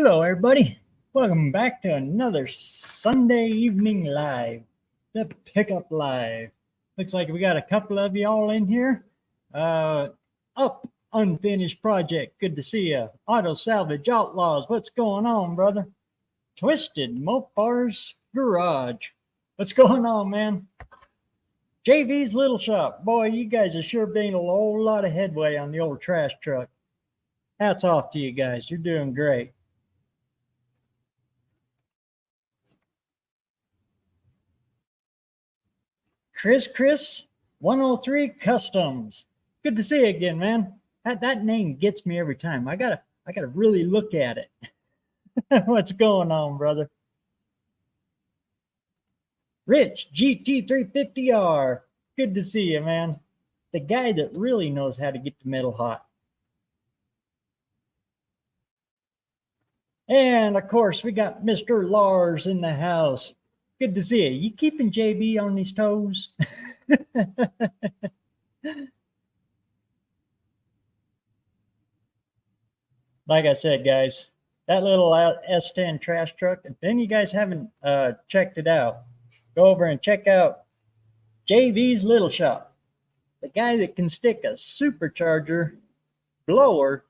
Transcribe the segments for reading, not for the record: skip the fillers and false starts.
Hello, everybody. Welcome back to another Sunday evening live, the Pickup Live. Looks like we got a couple of you all in here. Unfinished project. Good to see you. Auto Salvage Outlaws. What's going on, brother? Twisted Mopar's Garage. What's going on, man? JV's Little Shop. Boy, you guys are sure being a whole lot of headway on the old trash truck. Hats off to you guys. You're doing great. Chris 103 Customs. Good to see you again, man. That name gets me every time. I gotta really look at it. What's going on, brother? Rich GT350R. Good to see you, man. The guy that really knows how to get the metal hot. And of course, we got Mr. Lars in the house. Good to see you. You keeping JB on his toes? Like I said, guys, that little S10 trash truck, if any of you guys haven't checked it out, go over and check out JV's Little Shop. The guy that can stick a supercharger blower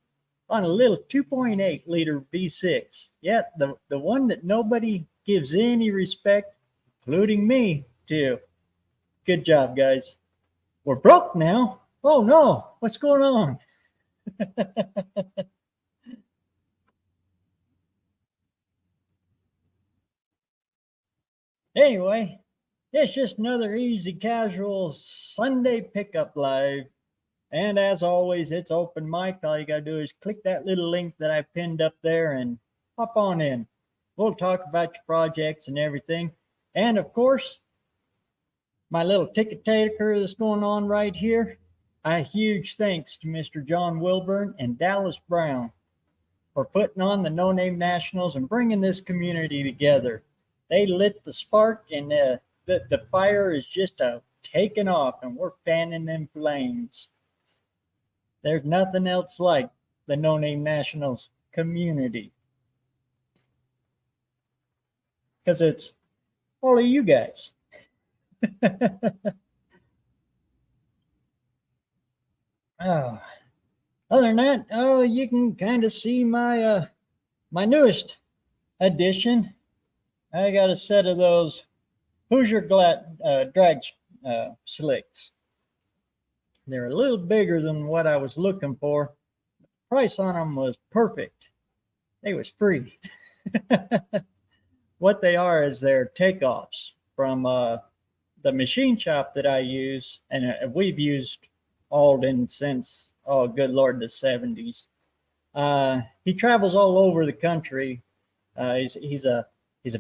on a little 2.8 liter V6. Yeah, the one that nobody gives any respect, including me, to. Good job, guys. We're broke now. Oh no, what's going on? Anyway, it's just another easy, casual Sunday pickup live. And as always, it's open mic. All you got to do is click that little link that I pinned up there and hop on in. We'll talk about your projects and everything. And of course, my little ticket taker that's going on right here. A huge thanks to Mr. John Wilburn and Dallas Brown for putting on the No Name Nationals and bringing this community together. They lit the spark, and the fire is just taking off, and we're fanning them flames. There's nothing else like the No Name Nationals community, because it's all of you guys. Oh, other than that, you can kind of see my my newest addition. I got a set of those Hoosier drag slicks. They're a little bigger than what I was looking for. The price on them was perfect. They was free. What they are is they're takeoffs from the machine shop that I use, and we've used Alden since, oh, good Lord, the 70s. He travels all over the country. He's a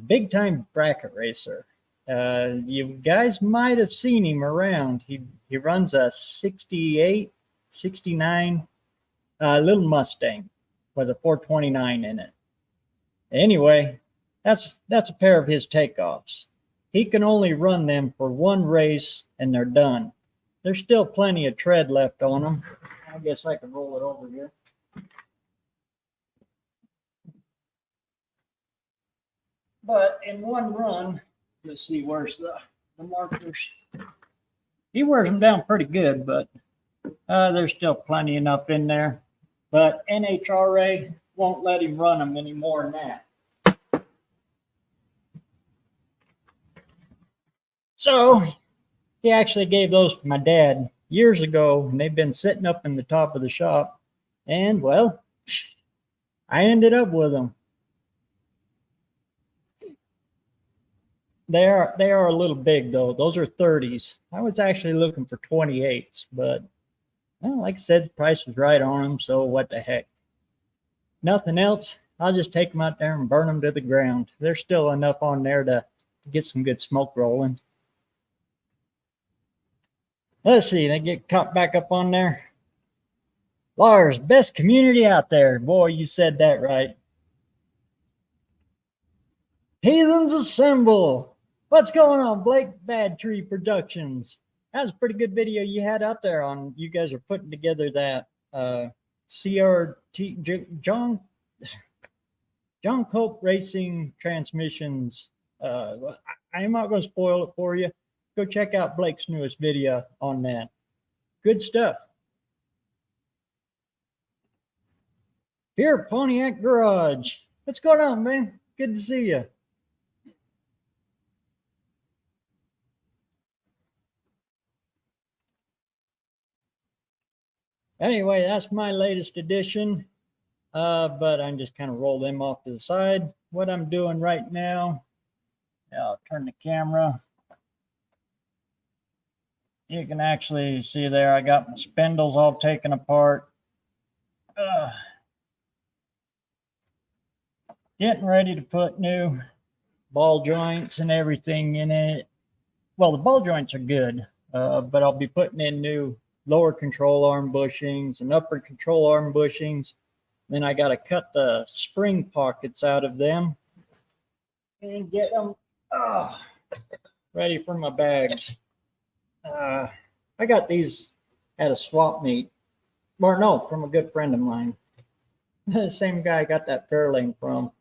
big time bracket racer. You guys might have seen him around. He runs a 68, 69 little Mustang with a 429 in it. Anyway, that's a pair of his takeoffs. He can only run them for one race and they're done. There's still plenty of tread left on them. I guess I can roll it over here. But in one run, let's see, where's the markers? He wears them down pretty good, but there's still plenty enough in there. But NHRA won't let him run them any more than that. So he actually gave those to my dad years ago, and they've been sitting up in the top of the shop. And well, I ended up with them. They are a little big though. Those are 30s. I was actually looking for 28s, but well, like I said, the price was right on them, so what the heck. Nothing else. I'll just take them out there and burn them to the ground. There's still enough on there to get some good smoke rolling. Let's see, they get caught back up on there. Lars, best community out there. Boy, you said that right. Heathens Assemble. What's going on, Blake? Bad Tree Productions. That was a pretty good video you had out there on. You guys are putting together that CRT John John Cope Racing Transmissions. I'm not going to spoil it for you. Go check out Blake's newest video on that. Good stuff. Here, Pontiac Garage. What's going on, man? Good to see you. Anyway, that's my latest edition. But I'm just kind of roll them off to the side. What I'm doing right now, I'll turn the camera. You can actually see there, I got my spindles all taken apart. Getting ready to put new ball joints and everything in it. Well, the ball joints are good, but I'll be putting in new lower control arm bushings and upper control arm bushings. Then I got to cut the spring pockets out of them and get them ready for my bags. I got these at a swap meet, or no, from a good friend of mine. The same guy I got that Fairlane from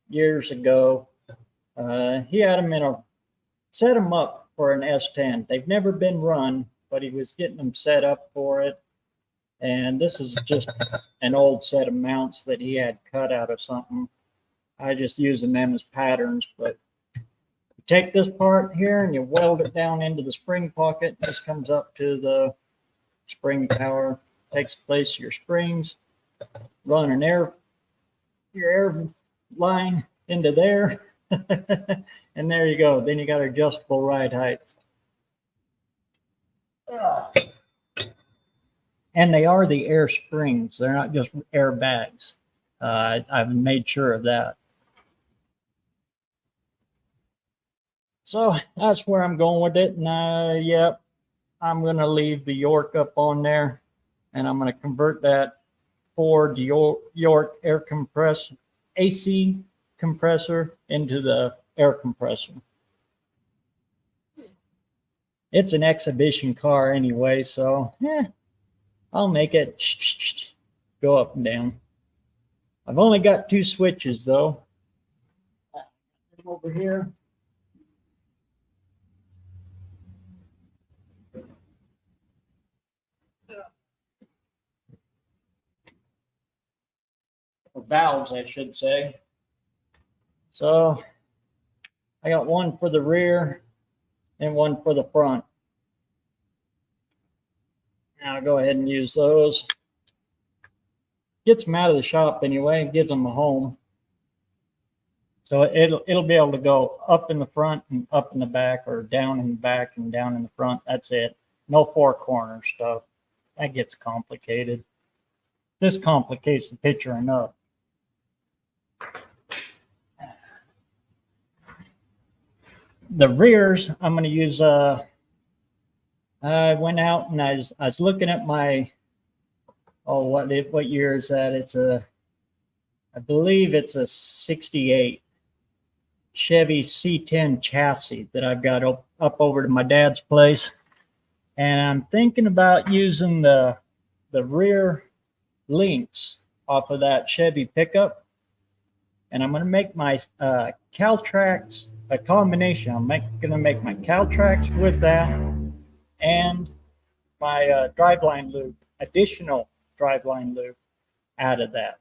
years ago. He had them set them up for an S10. They've never been run, but he was getting them set up for it. And this is just an old set of mounts that he had cut out of something. I just using them as patterns, but you take this part here and you weld it down into the spring pocket. This comes up to the spring tower, takes place of your springs, run your air line into there, and there you go. Then you got adjustable ride height. And they are the air springs. They're not just air bags. I've made sure of that. So that's where I'm going with it. And yep, I'm going to leave the York up on there, and I'm going to convert that Ford York air compressor, AC compressor, into the air compressor. It's an exhibition car anyway, so I'll make it go up and down. I've only got 2 switches though. Over here. Or valves, I should say. So I got one for the rear and one for the front. Now I'll go ahead and use those. Gets them out of the shop anyway, gives them a home. So it'll be able to go up in the front and up in the back, or down in the back and down in the front. That's it. No 4 corner stuff. That gets complicated. This complicates the picture enough. The rears, I'm going to use, I went out and I was looking at my, what year is that? I believe it's a 68 Chevy C10 chassis that I've got up over to my dad's place. And I'm thinking about using the rear links off of that Chevy pickup. And I'm going to make my Caltrax a combination. I'm going to make my Caltrax with that and my driveline loop, additional driveline loop out of that.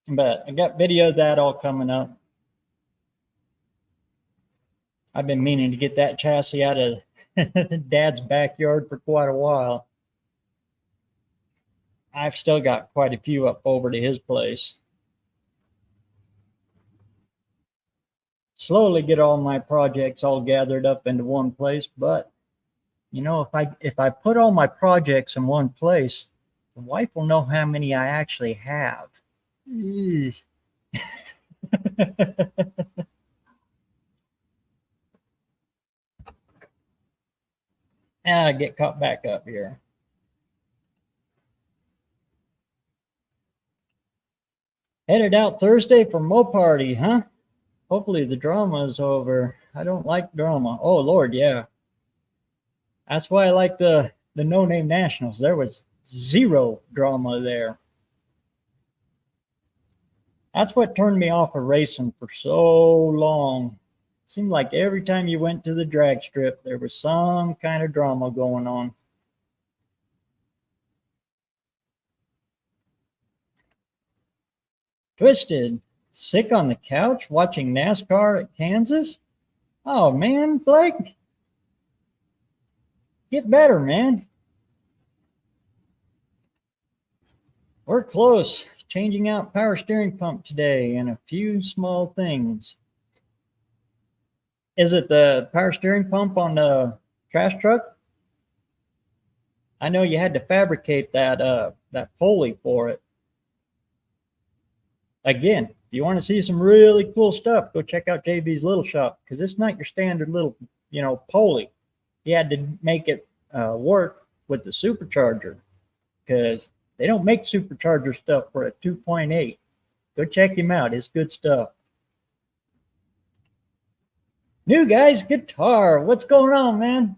But I got video of that all coming up. I've been meaning to get that chassis out of Dad's backyard for quite a while. I've still got quite a few up over to his place. Slowly get all my projects all gathered up into one place, but you know, if I put all my projects in one place, the wife will know how many I actually have. Get caught back up here. Headed out Thursday for Mo Party, huh? Hopefully the drama is over. I don't like drama. Oh Lord, yeah. That's why I like the No Name Nationals. There was zero drama there. That's what turned me off of racing for so long. It seemed like every time you went to the drag strip, there was some kind of drama going on. Twisted, sick on the couch watching NASCAR at Kansas? Oh man, Blake, get better, man. We're close. Changing out power steering pump today and a few small things. Is it the power steering pump on the trash truck? I know you had to fabricate that pulley for it. Again, if you want to see some really cool stuff, go check out JB's Little Shop, because it's not your standard little, pulley. He had to make it work with the supercharger, because they don't make supercharger stuff for a 2.8. Go check him out. It's good stuff. New Guy's Guitar. What's going on, man?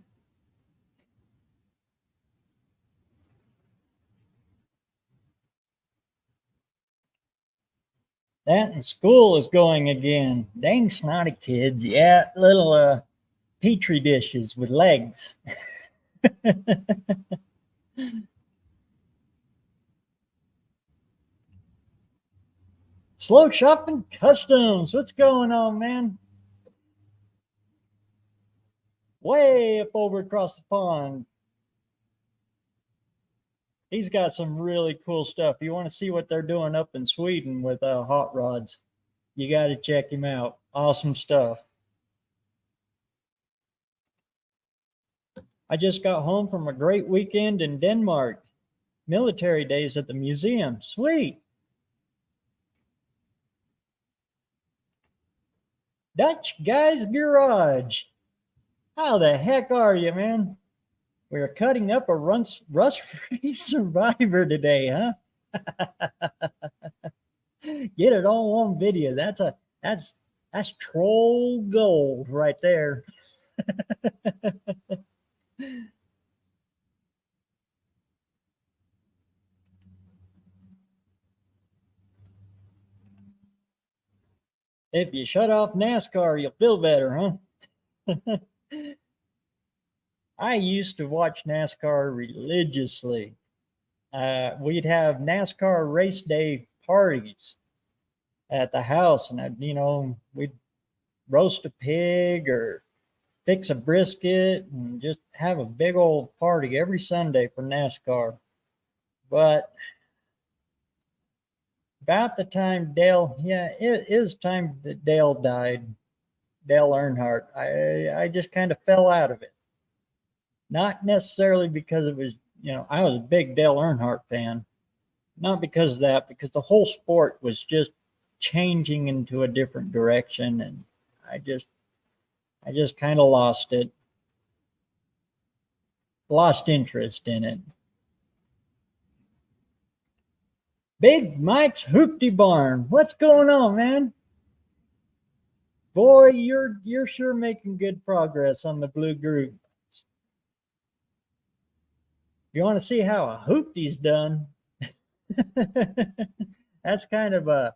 That and school is going again. Dang snotty kids. Yeah, little petri dishes with legs. Slow Shopping Customs. What's going on, man? Way up over across the pond. He's got some really cool stuff. You want to see what they're doing up in Sweden with hot rods, you got to check him out. Awesome stuff. I just got home from a great weekend in Denmark. Military days at the museum. Sweet. Dutch Guy's Garage. How the heck are you, man? We're cutting up a rust-free Survivor today, huh? Get it all on video. That's troll gold right there. If you shut off NASCAR, you'll feel better, huh? I used to watch NASCAR religiously. We'd have NASCAR race day parties at the house, and we'd roast a pig or fix a brisket and just have a big old party every Sunday for NASCAR. But about the time it is time that Dale died, Dale Earnhardt, I just kind of fell out of it. Not necessarily because it was, I was a big Dale Earnhardt fan. Not because of that, because the whole sport was just changing into a different direction, and I just kind of lost interest in it. Big Mike's Hoopty Barn. What's going on, man? Boy, you're sure making good progress on the blue group. You want to see how a hoopty's done? That's kind of a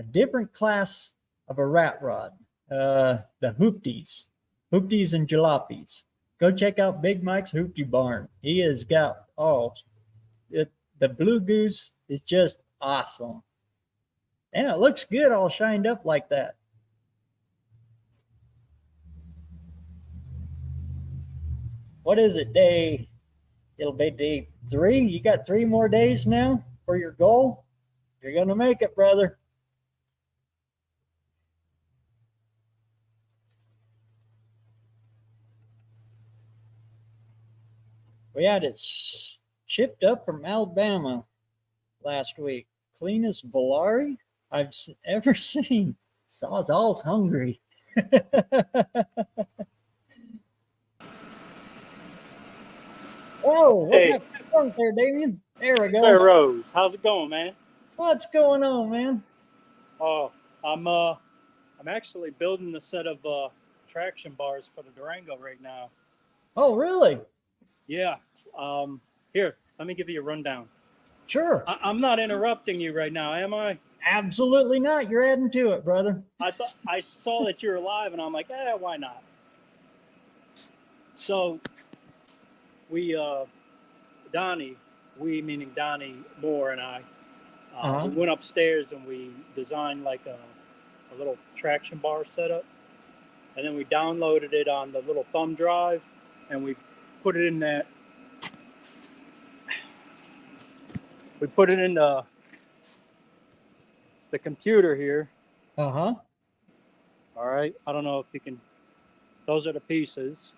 different class of a rat rod. The hoopties and jalopies. Go check out Big Mike's Hoopty Barn. He has got the Blue Goose is just awesome, and it looks good all shined up like that. What is it, day? It'll be day 3. You got 3 more days now for your goal. You're gonna make it, brother. We had it shipped up from Alabama last week. Cleanest Volare I've ever seen. Sawzall's hungry. Oh, what Hey, happened there, Damien? There we go. BareRose, how's it going, man? What's going on, man? Oh, I'm actually building a set of traction bars for the Durango right now. Oh, really? Yeah. Here, let me give you a rundown. Sure. I'm not interrupting you right now, am I? Absolutely not. You're adding to it, brother. I saw that you were live, and I'm like, why not? So we, Donnie, we meaning Donnie Moore and I, we went upstairs and we designed like a little traction bar setup, and then we downloaded it on the little thumb drive, and we put it in that. We put it in the computer here. Uh-huh. All right. I don't know if you can. Those are the pieces.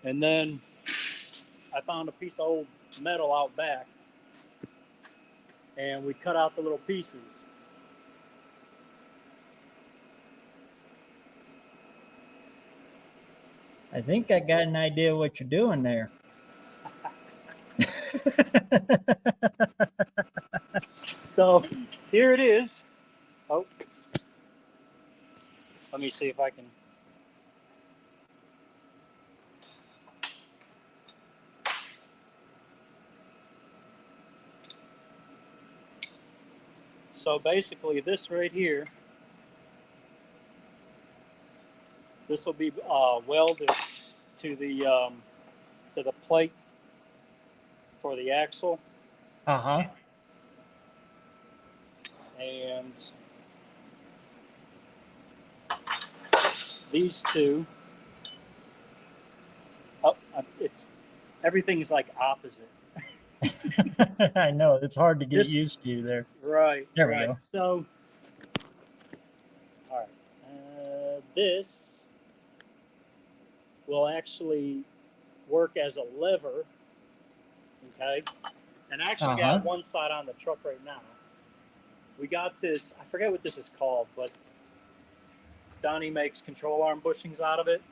And then I found a piece of old metal out back, and we cut out the little pieces. I think I got an idea what you're doing there. So here it is. Oh, let me see if I can. So basically, this right here, this will be welded to the plate for the axle. Uh-huh. And these two, it's everything's like opposite. I know it's hard to get This, used to there. Right. There right. we go. So, all right, this will actually work as a lever. Okay, and I actually got one side on the truck right now. We got this. I forget what this is called, but Donnie makes control arm bushings out of it.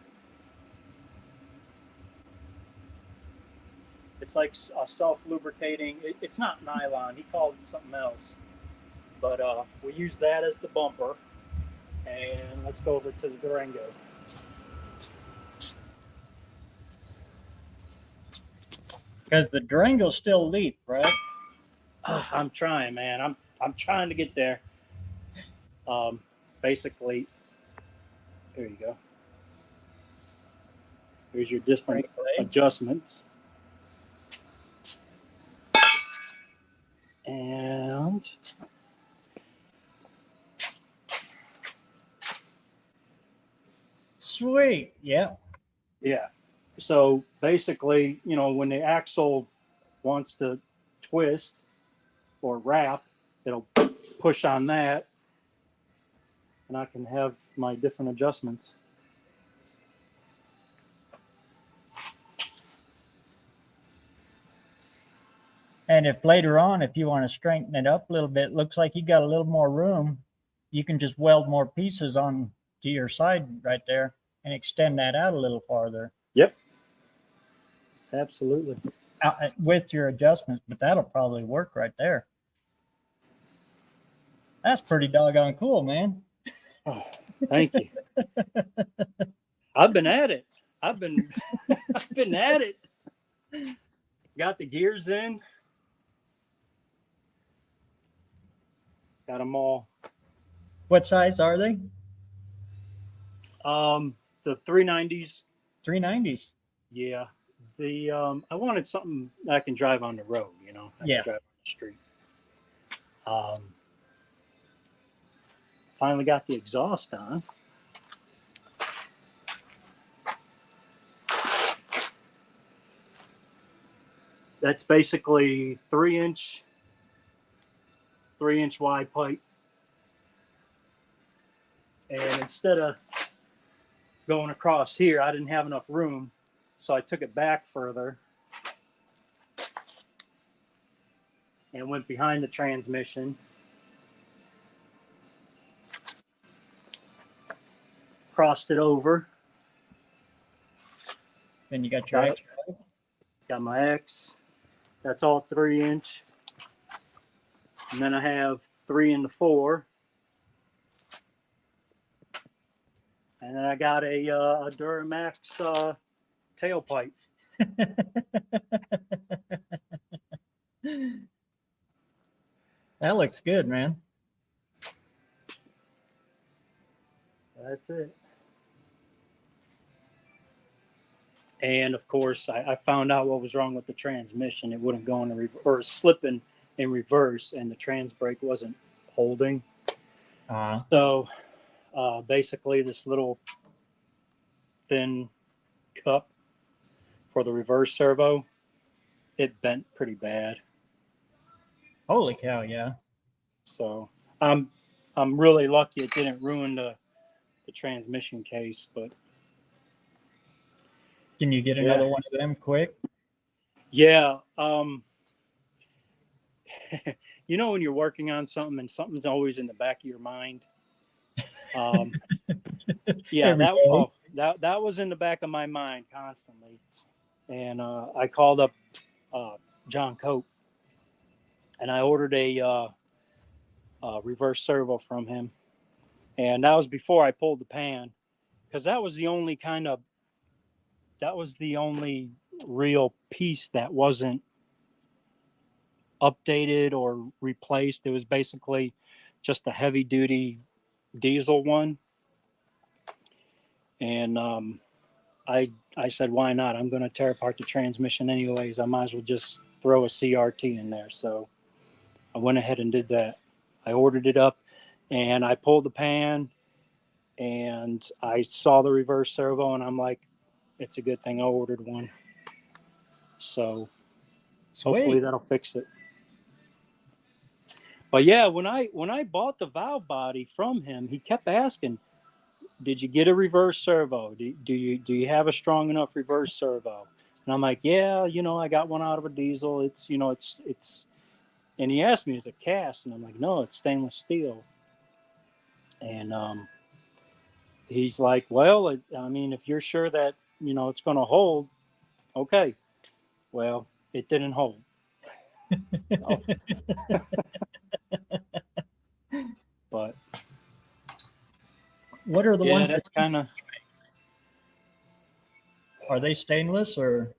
It's like a self-lubricating. It's not nylon. He called it something else. But we use that as the bumper. And let's go over to the Durango. Because the Durango's still Leaf, right? I'm trying, man. I'm trying to get there. Basically, here you go. Here's your different adjustments. And Sweet. Yeah. Yeah. So basically, when the axle wants to twist or wrap, it'll push on that, and I can have my different adjustments. And if later on, if you want to strengthen it up a little bit, looks like you got a little more room. You can just weld more pieces on to your side right there and extend that out a little farther. Yep. Absolutely. With your adjustments, but that'll probably work right there. That's pretty doggone cool, man. Oh, thank you. I've been at it. I've been at it. Got the gears in. Got them all. What size are they? The 390s. 390s. Yeah. I wanted something I can drive on the road, I can drive on the street. Finally got the exhaust on. That's basically 3-inch wide pipe. And instead of going across here, I didn't have enough room, so I took it back further and went behind the transmission. Crossed it over. Then you got your X. Got my X. That's all 3-inch. And then I have 3 and 4. And then I got a Duramax tailpipe. That looks good, man. That's it. And of course, I found out what was wrong with the transmission. It wouldn't go in or slipping in reverse, and the trans brake wasn't holding. So basically, this little thin cup for the reverse servo, it bent pretty bad. Holy cow! Yeah. So I'm really lucky it didn't ruin the transmission case, but. Can you get another one of them quick? Yeah. You know, when you're working on something and something's always in the back of your mind. Yeah, that was in the back of my mind constantly. And I called up John Cope and I ordered a reverse servo from him. And that was before I pulled the pan, because that was the only real piece that wasn't updated or replaced. It was basically just a heavy duty diesel one. And I said, why not? I'm going to tear apart the transmission anyways. I might as well just throw a CRT in there. So I went ahead and did that. I ordered it up and I pulled the pan and I saw the reverse servo and I'm like, it's a good thing I ordered one. So Sweet. Hopefully that'll fix it. But yeah, when I bought the valve body from him, he kept asking, did you get a reverse servo? Do you have a strong enough reverse servo? And I'm like, yeah, I got one out of a diesel. It's and he asked me, is it cast? And I'm like, no, it's stainless steel. And he's like, well, if you're sure that, it's going to hold, okay. Well, it didn't hold. But what are the ones that's kind of, are they stainless or?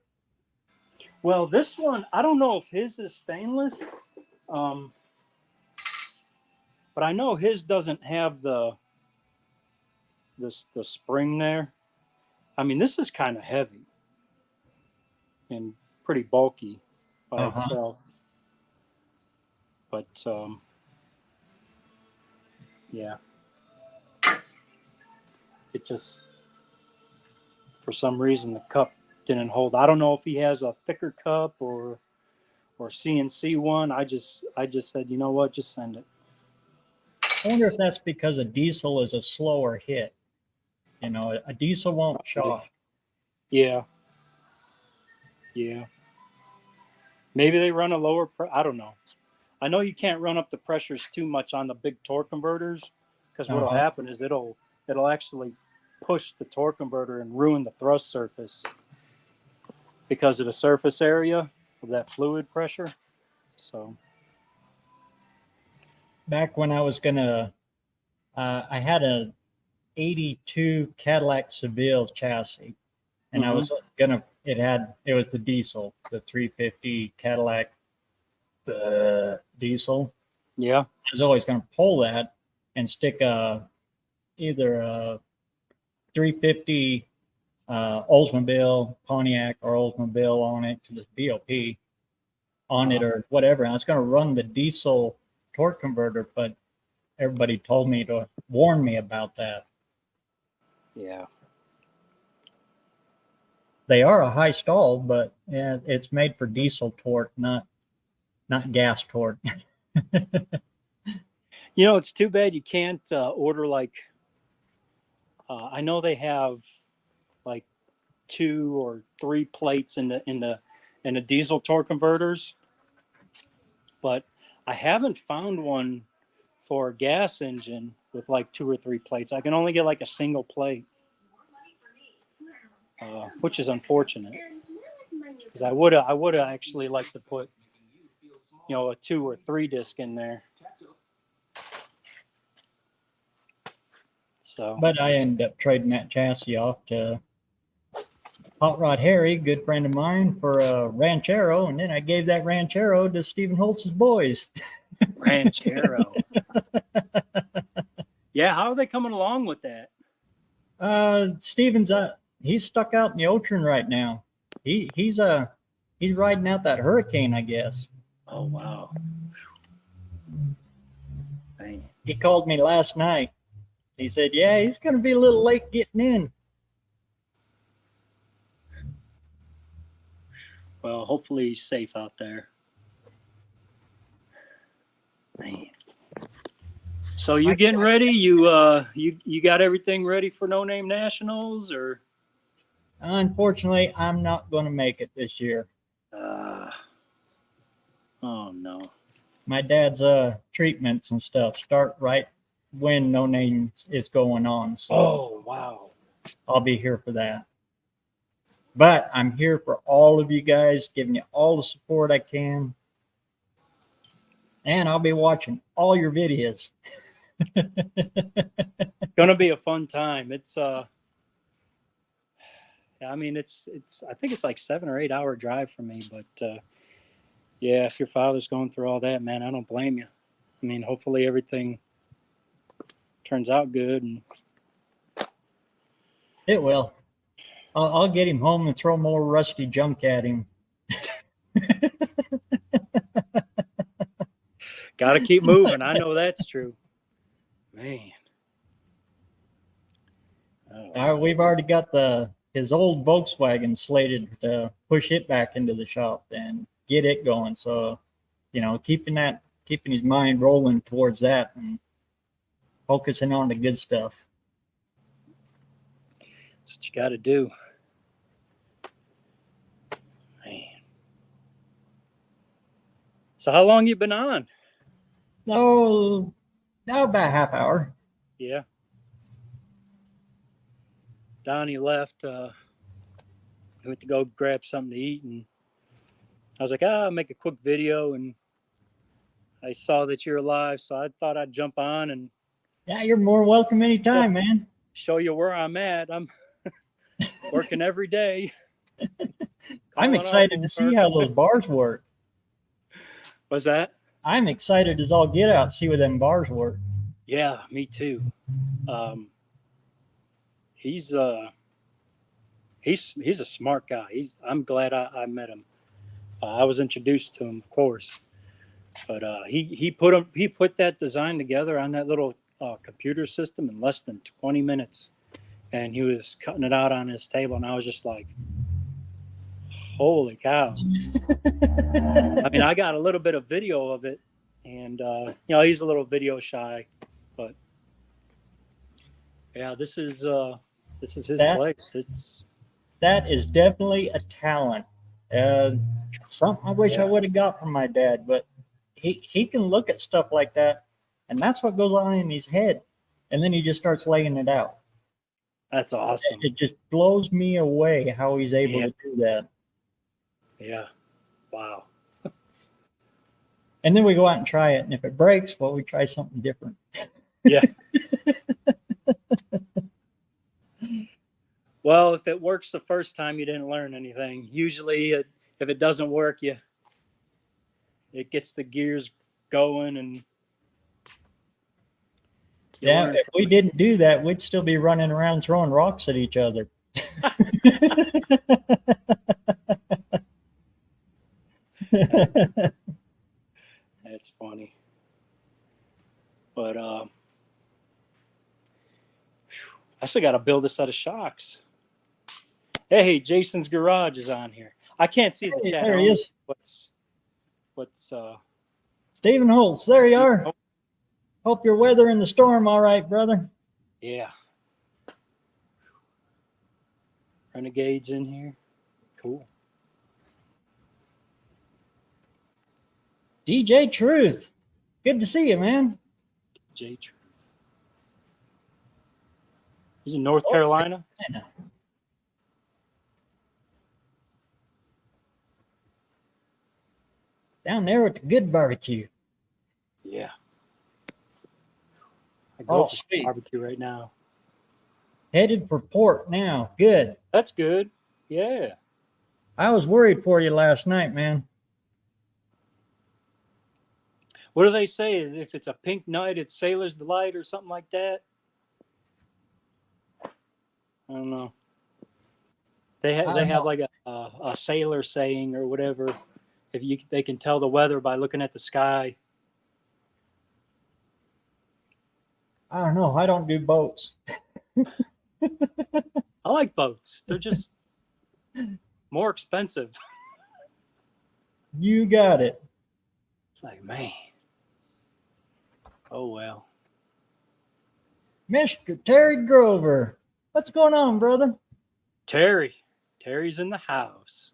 Well, this one, I don't know if his is stainless, but I know his doesn't have the spring there. I mean, this is kind of heavy and pretty bulky by itself. But yeah, it just, for some reason, the cup didn't hold. I don't know if he has a thicker cup or CNC one. I just said, you know what, just send it. I wonder if that's because a diesel is a slower hit. A diesel won't shock. Yeah. Maybe they run a lower I don't know. I know you can't run up the pressures too much on the big torque converters, because what'll happen is it'll actually push the torque converter and ruin the thrust surface because of the surface area of that fluid pressure. So back when I was gonna, I had a 82 Cadillac Seville chassis, and I was gonna, it was the diesel, the 350 Cadillac diesel. Yeah, I was always gonna pull that and stick either a 350 Oldsmobile Pontiac or Oldsmobile on it, because it's BOP on it or whatever. And I was going to run the diesel torque converter, but everybody told me to warn me about that. Yeah. They are a high stall, but yeah, it's made for diesel torque, not gas torque. It's too bad you can't order like, I know they have like 2 or 3 plates in the diesel torque converters, but I haven't found one for a gas engine with like 2 or 3 plates. I can only get like a single plate, which is unfortunate, because I would have actually liked to put a 2 or 3 disc in there. So, but I ended up trading that chassis off to Hot Rod Harry, good friend of mine, for a ranchero, and then I gave that ranchero to Stephen Holtz's boys. Ranchero. Yeah, how are they coming along with that? Stephen's he's stuck out in the ocean right now. He's riding out that hurricane, I guess. Oh wow. Dang. He called me last night. He said, yeah, he's going to be a little late getting in. Well, hopefully he's safe out there. Man. So you getting ready? You got everything ready for No Name Nationals, or? Unfortunately, I'm not going to make it this year. Oh no. My dad's treatments and stuff start right when No Name is going on. So oh wow. I'll be here for that. But I'm here for all of you guys, giving you all the support I can. And I'll be watching all your videos. It's gonna be a fun time. It's I mean it's I think it's like 7 or 8 hour drive for me, but yeah, if your father's going through all that, man, I don't blame you. I mean, hopefully everything turns out good, and it will. I'll get him home and throw more rusty junk at him. Got to keep moving. I know that's true, man. We've already got his old Volkswagen slated to push it back into the shop and get it going. So, keeping his mind rolling towards that and focusing on the good stuff. That's what you got to do. Man. So how long you been on? No, now about a half hour. Yeah. Donnie left. He went to go grab something to eat, and I was like, I'll make a quick video, and I saw that you're alive, so I thought I'd jump on and yeah, you're more welcome anytime, man. Show you where I'm at. I'm working every day. I'm excited to see how those bars work. What's that? I'm excited as all get out to see where them bars work. Yeah, me too. He's a smart guy. I'm glad I met him. I was introduced to him, of course, but he put that design together on that little computer system in less than 20 minutes, and he was cutting it out on his table, and I was just like, holy cow. I mean, I got a little bit of video of it, and he's a little video shy, but yeah, this is his place. That is definitely a talent. Something I wish I would have got from my dad, but he can look at stuff like that, and that's what goes on in his head, and then he just starts laying it out. That's awesome. It just blows me away how he's able to do that. Yeah. Wow. And then we go out and try it, and if it breaks, well, we try something different. Yeah. Well, if it works the first time, you didn't learn anything. Usually, if it doesn't work, it gets the gears going, and yeah, if we didn't do that, we'd still be running around throwing rocks at each other. That's funny. But I still got to build a set of shocks. Hey, Jason's Garage is on here. I can't see the chat. There he is. What's Stephen Holtz, there you are. Hope you're weathering the storm all right, brother. Yeah. Renegades in here. Cool. DJ Truth. Good to see you, man. DJ Truth. He's in North Carolina. Down there with the good barbecue. Yeah. I go for barbecue right now. Headed for port now. Good. That's good. Yeah. I was worried for you last night, man. What do they say? If it's a pink night, it's Sailor's Delight or something like that? I don't know. They have like a sailor saying or whatever. They can tell the weather by looking at the sky. I don't know. I don't do boats. I like boats. They're just more expensive. You got it. It's like, man. Oh well. Mr. Terry Grover. What's going on, brother? Terry's in the house.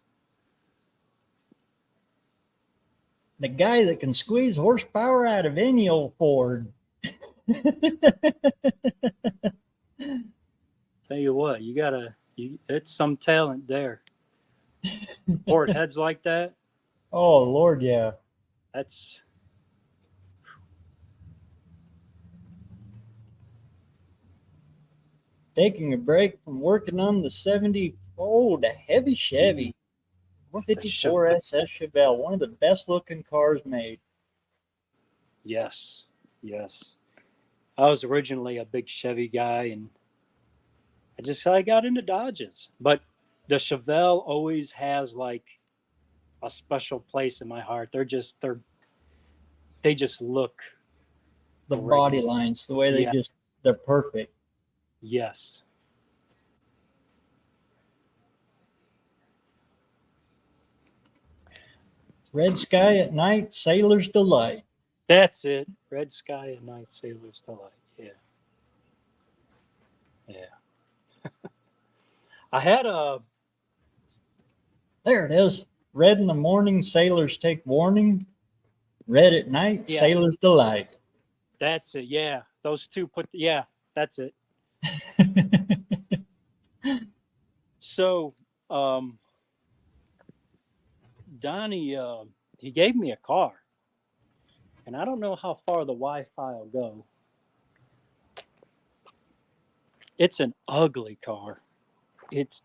The guy that can squeeze horsepower out of any old Ford. Tell you what, it's some talent there. Port heads like that. Oh, Lord, yeah. That's taking a break from working on the 70. Oh, the heavy Chevy. 54 SS Chevelle, one of the best looking cars made. Yes. I was originally a big Chevy guy, and I got into Dodges. But the Chevelle always has like a special place in my heart. They just look The great. body lines, the way they're perfect. Yes. Red sky at night, sailor's delight. That's it. Red sky at night, sailor's delight. Yeah. I had There it is. Red in the morning, sailors take warning. Red at night, sailor's delight. That's it. Yeah. Those two that's it. So, Donnie, he gave me a car, and I don't know how far the Wi-Fi will go. It's an ugly car. It's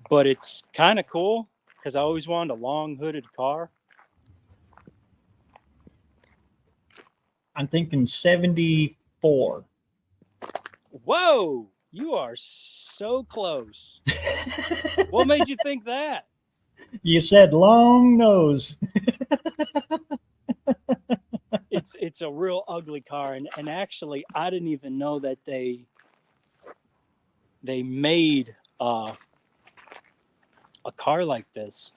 but it's kind of cool because I always wanted a long hooded car. I'm thinking 74. Whoa, you are so close. What made you think that? You said long nose. It's a real ugly car, and actually I didn't even know that they made a car like this.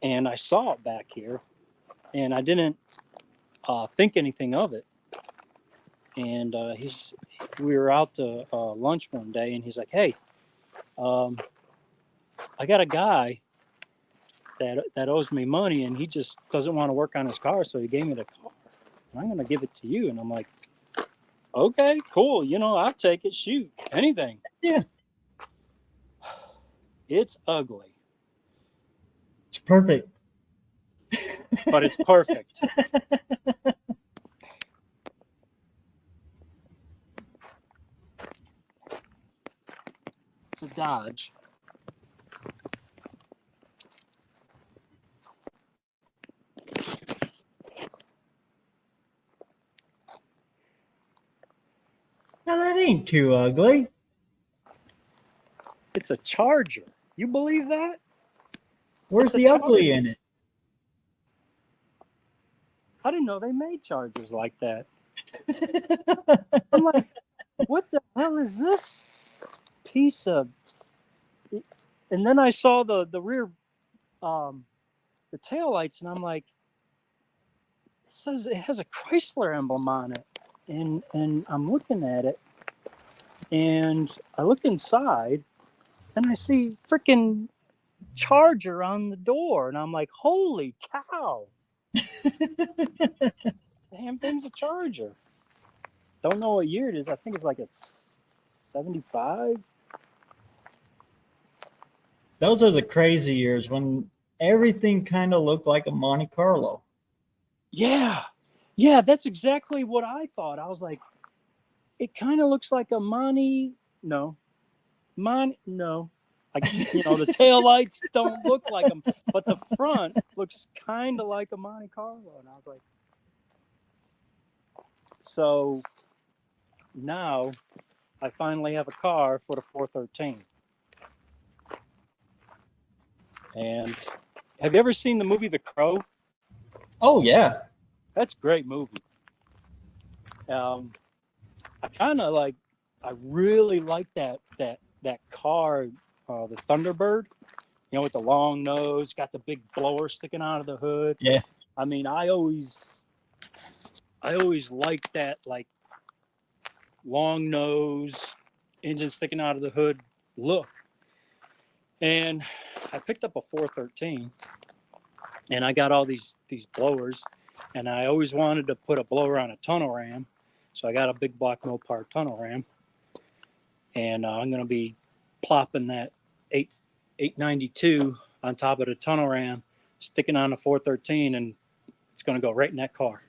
And I saw it back here, and I didn't think anything of it. And we were out to lunch one day, and he's like, "Hey, I got a guy that owes me money, and he just doesn't want to work on his car, so he gave me the car. And I'm going to give it to you." And I'm like, "Okay, cool. I'll take it. Shoot, anything." Yeah. It's ugly. It's perfect. But it's perfect. It's a Dodge. Now that ain't too ugly. It's a Charger. You believe that? Where's the ugly in it? I didn't know they made Chargers like that. I'm like, what the hell is this piece of? And then I saw the rear, the taillights, and I'm like, it says it has a Chrysler emblem on it, and I'm looking at it, and I look inside, and I see freaking Charger on the door, and I'm like, holy cow! Damn thing's a Charger. Don't know what year it is. I think it's like a 75. Those are the crazy years when everything kind of looked like a Monte Carlo. Yeah, that's exactly what I thought. I was like, it kind of looks like a Monte. No, Mine, no. The tail lights don't look like them, but the front looks kind of like a Monte Carlo. And I was like, so now I finally have a car for the 413. And have you ever seen the movie The Crow? Oh yeah. That's a great movie. I really like that car, the Thunderbird. With the long nose, got the big blower sticking out of the hood. Yeah. I mean, I always liked that, like, long nose, engine sticking out of the hood look. And I picked up a 413, and I got all these blowers, and I always wanted to put a blower on a tunnel ram, so I got a big block Mopar tunnel ram, and I'm going to be plopping that 892 on top of the tunnel ram, sticking on a 413, and it's going to go right in that car.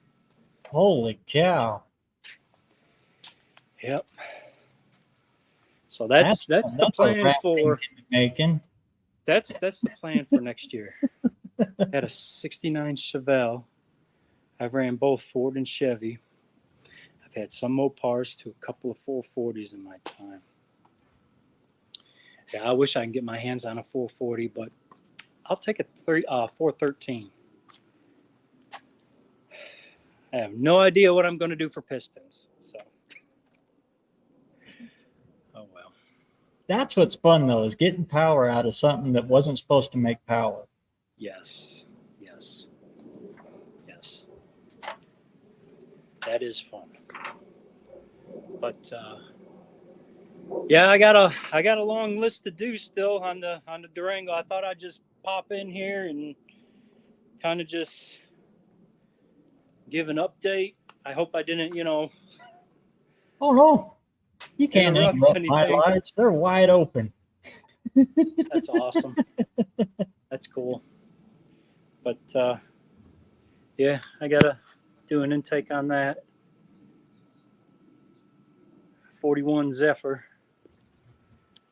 Holy cow! Yep. So that's the plan for making. That's the plan for next year. I had a '69 Chevelle. I've ran both Ford and Chevy. I've had some Mopars to a couple of 440s in my time. Yeah, I wish I can get my hands on a 440, but I'll take a 413. I have no idea what I'm going to do for pistons. So, oh well. That's what's fun, though, is getting power out of something that wasn't supposed to make power. Yes. That is fun. But yeah, I got a long list to do still on the Durango. I thought I'd just pop in here and kind of just give an update. I hope I didn't, Oh no, you can't interrupt my lights. They're wide open. That's awesome. That's cool. But yeah, I gotta do an intake on that 41 Zephyr.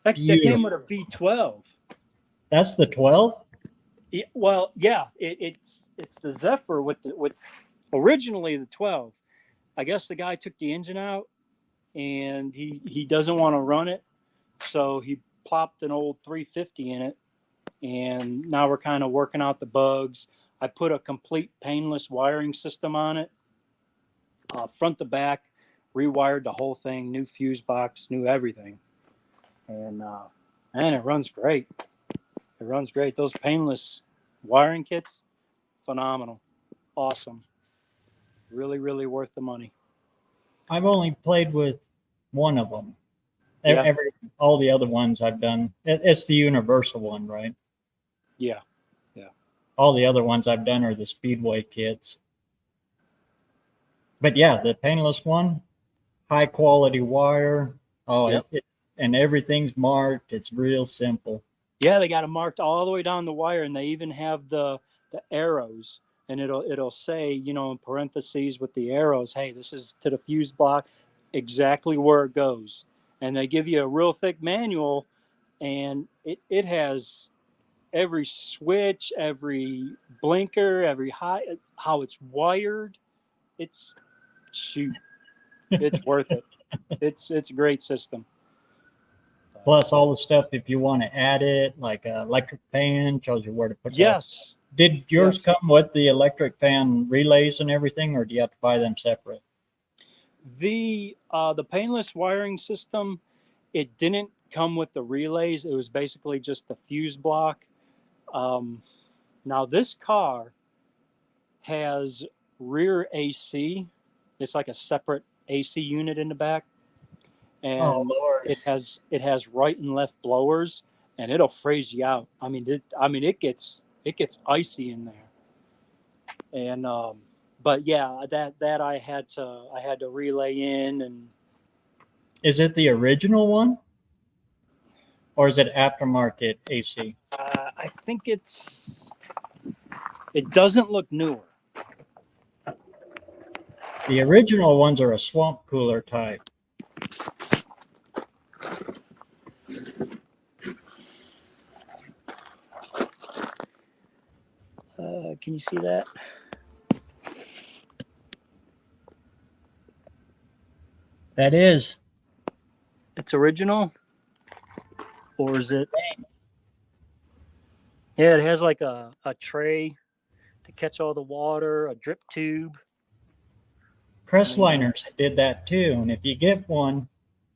That came with a V12. That's the 12? Yeah, well, yeah, it's the Zephyr with originally the 12. I guess the guy took the engine out and he doesn't want to run it, so he plopped an old 350 in it, and now we're kind of working out the bugs. I put a complete painless wiring system on it, front to back, rewired the whole thing, new fuse box, new everything, and it runs great. It runs great. Those painless wiring kits, phenomenal, awesome, really, really worth the money. I've only played with one of them. Yeah. All the other ones I've done, it's the universal one, right? Yeah. All the other ones I've done are the Speedway kits. But yeah, the painless one, high quality wire. Oh, yep. And everything's marked. It's real simple. Yeah, they got it marked all the way down the wire, and they even have the arrows, and it'll say, in parentheses with the arrows, hey, this is to the fuse block, exactly where it goes. And they give you a real thick manual, and it has every switch, every blinker, every how it's wired. It's worth it. It's a great system. Plus all the stuff, if you want to add it, like electric fan, tells you where to put it. Yes. Did yours come with the electric fan relays and everything, or do you have to buy them separate? The painless wiring system, it didn't come with the relays. It was basically just the fuse block. Now this car has rear AC. It's like a separate AC unit in the back, and it has right and left blowers, and it'll freeze you out. I mean, it gets icy in there. And but yeah, that I had to relay in. And is it the original one, or is it aftermarket AC? I think it doesn't look newer. The original ones are a swamp cooler type. Can you see that? That is. It's original? Or is it? Yeah, it has like a tray to catch all the water, a drip tube. Press liners did that too. And if you get one,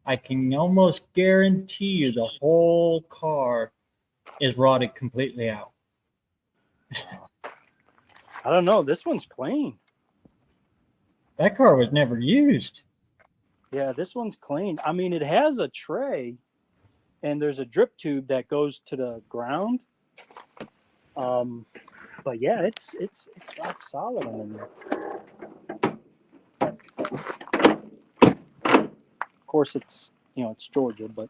I can almost guarantee you the whole car is rotted completely out. I don't know. This one's clean. That car was never used. Yeah, this one's clean. I mean, it has a tray and there's a drip tube that goes to the ground. But yeah, it's rock solid on there. Of course, it's it's Georgia, but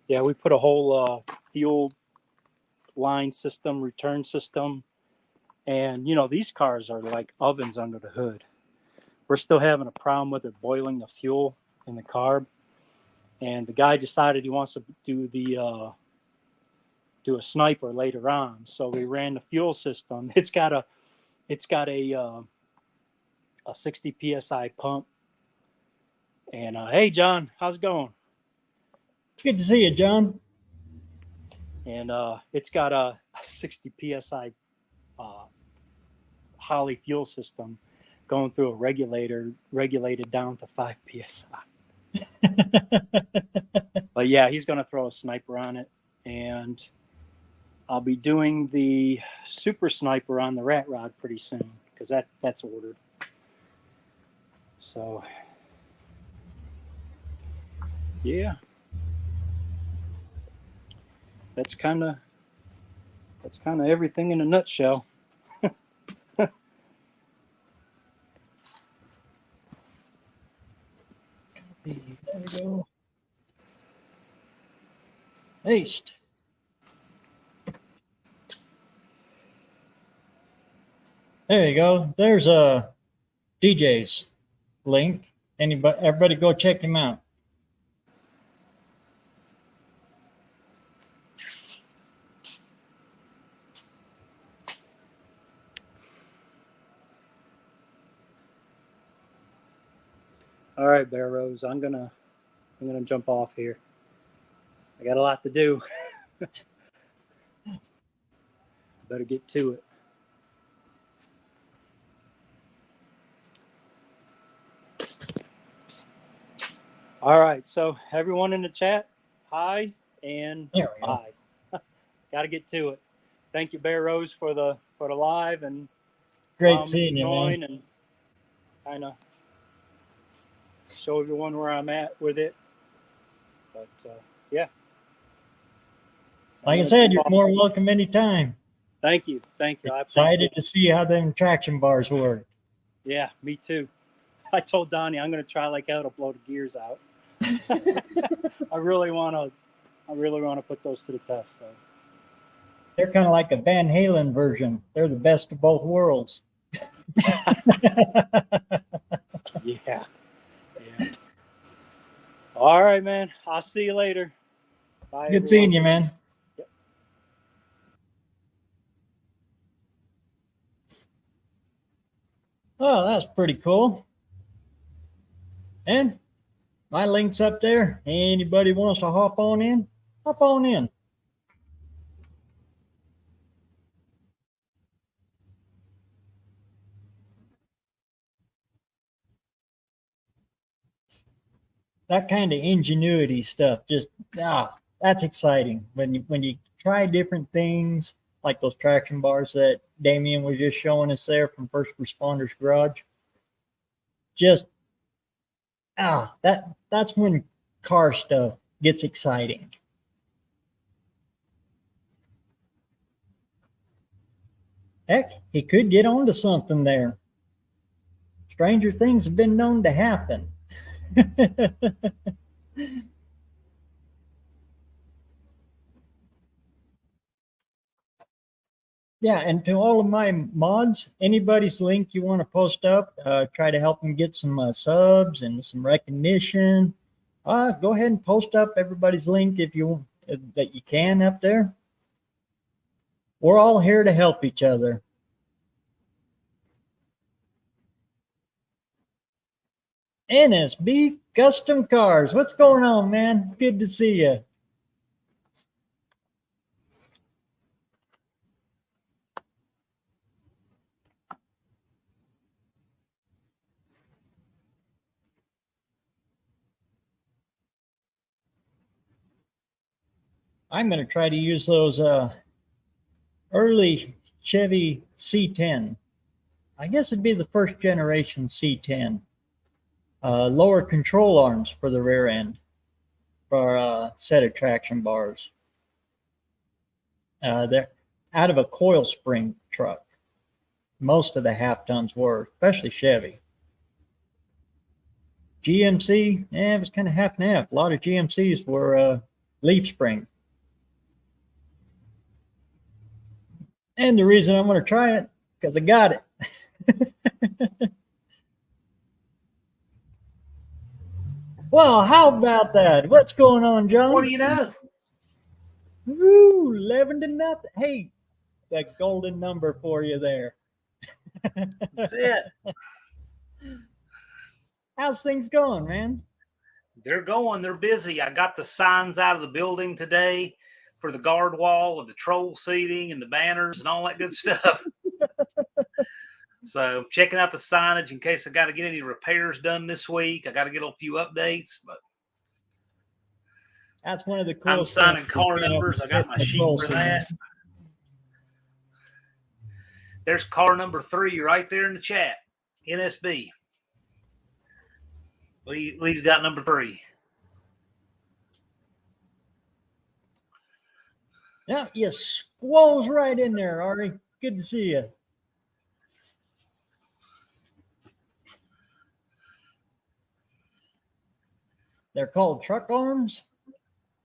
yeah, we put a whole fuel line system, return system, and these cars are like ovens under the hood. We're still having a problem with it boiling the fuel in the carb, and the guy decided he wants to do a sniper later on. So we ran the fuel system. It's got a 60 psi pump. And hey, John, how's it going? Good to see you, John. And it's got a 60 psi Holly fuel system going through a regulator, regulated down to 5 psi. But yeah, he's going to throw a sniper on it, and I'll be doing the super sniper on the rat rod pretty soon because that's ordered. So yeah, that's kind of everything in a nutshell. There we go. Paste. There you go. There's a DJ's link. Everybody go check him out. All right, BareRose, I'm gonna jump off here. I got a lot to do. Better get to it. All right, so everyone in the chat, hi and bye. Got to get to it. Thank you, BareRose, for the live, and great seeing you, man. And kind of show everyone where I'm at with it. But yeah, like I said, you're more welcome anytime. Thank you. I'm excited to see how them traction bars work. Yeah, me too. I told Donnie I'm going to try like how to blow the gears out. I really want to put those to the test. So they're kind of like a Van Halen version. They're the best of both worlds. Yeah. All right, man. I'll see you later. Bye. Good seeing you, man. Yep. Oh, that's pretty cool. And my link's up there. Anybody wants to hop on in? Hop on in. That kind of ingenuity stuff, just that's exciting. When you try different things, like those traction bars that Damien was just showing us there from First Responders Garage. Just that's when car stuff gets exciting. Heck, he could get onto something there. Stranger things have been known to happen. Yeah, and to all of my mods, anybody's link you want to post up, try to help them get some subs and some recognition. Go ahead and post up everybody's link if you that you can up there. We're all here to help each other. NSB Custom Cars. What's going on, man? Good to see you. I'm going to try to use those early Chevy C10. I guess it'd be the first generation C10. Lower control arms for the rear end for a set of traction bars. They're out of a coil spring truck. Most of the half tons were, especially Chevy. GMC, it was kind of half and half. A lot of GMCs were leaf spring. And the reason I'm going to try it, because I got it. Well, how about that? What's going on, John? What do you know? Woo, 11-0. Hey, that golden number for you there. That's it. How's things going, man? They're going. They're busy. I got the signs out of the building today for the guard wall and the troll seating and the banners and all that good stuff. So checking out the signage in case I got to get any repairs done this week. I got to get a few updates, but that's one of the cool. I'm signing car numbers. I got my sheet for that. There's car number 3 right there in the chat. NSB. Lee's got number 3. Yeah, you squalls right in there, Ari. Good to see you. They're called truck arms.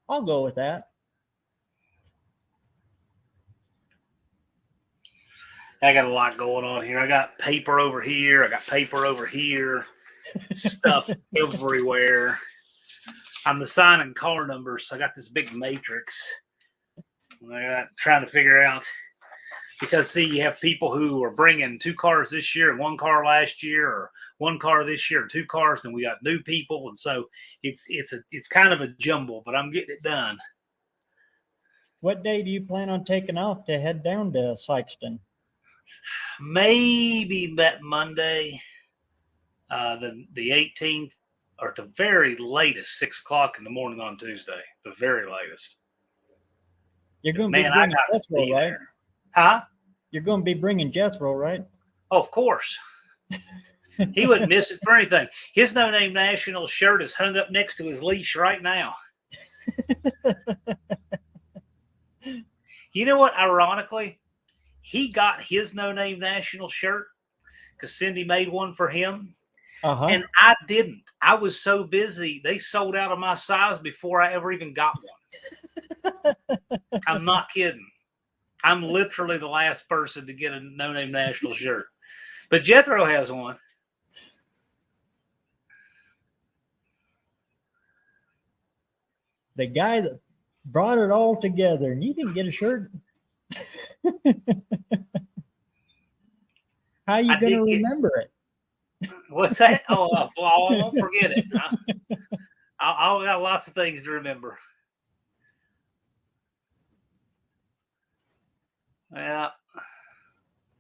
I'll go with that. I got a lot going on here. I got paper over here. I got paper over here. Stuff everywhere. I'm assigning car numbers. So I got this big matrix. I got trying to figure out, because see, you have people who are bringing 2 cars this year and 1 car last year, or 1 car this year and 2 cars. Then we got new people, and so it's kind of a jumble. But I'm getting it done. What day do you plan on taking off to head down to Sykeston? Maybe that Monday, the 18th, or at the very latest 6 o'clock in the morning on Tuesday. The very latest. You're going to be bringing Jethro, right? Huh? You're going to be bringing Jethro, right? Oh, of course. He wouldn't miss it for anything. His No Name National shirt is hung up next to his leash right now. You know what? Ironically, he got his No Name National shirt because Cindy made one for him. And I didn't. I was so busy. They sold out of my size before I ever even got one. I'm not kidding. I'm literally the last person to get a No Name National shirt. But Jethro has one. The guy that brought it all together, and you didn't get a shirt. How are you going to remember it? What's that? Oh, well, I won't forget it. I'll got lots of things to remember. Yeah.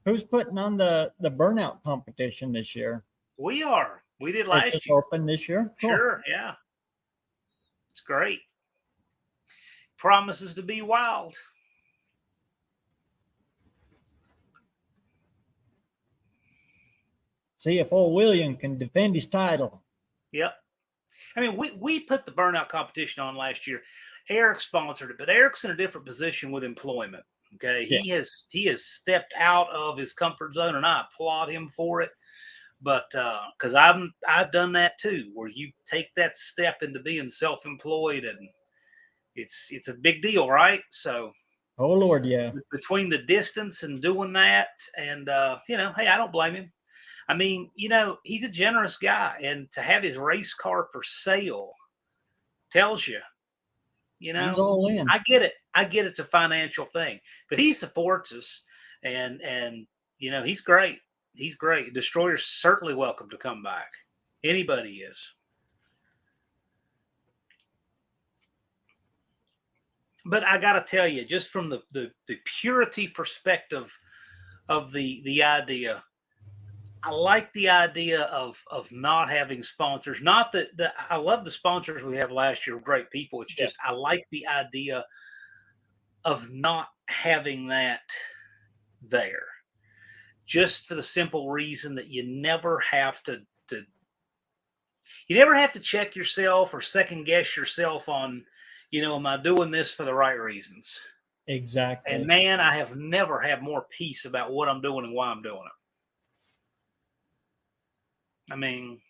Who's putting on the burnout competition this year? We are. We did last year. Open this year? Cool. Sure, yeah. It's great. Promises to be wild. See if old William can defend his title. Yep. I mean, we put the burnout competition on last year. Eric sponsored it, but Eric's in a different position with employment. Okay. Yeah. He has stepped out of his comfort zone, and I applaud him for it. But because I've done that too, where you take that step into being self-employed, and it's a big deal, right? So oh Lord, yeah. Between the distance and doing that, and hey, I don't blame him. I mean, he's a generous guy, and to have his race car for sale tells you, he's all in. I get it. It's a financial thing, but he supports us, and he's great. He's great. Destroyer's certainly welcome to come back. Anybody is. But I got to tell you, just from the purity perspective of the idea, I like the idea of not having sponsors. Not that I love the sponsors we have last year, great people. It's just I like the idea of not having that there, just for the simple reason that you never have to check yourself or second guess yourself on, am I doing this for the right reasons? Exactly. And man, I have never had more peace about what I'm doing and why I'm doing it. I mean,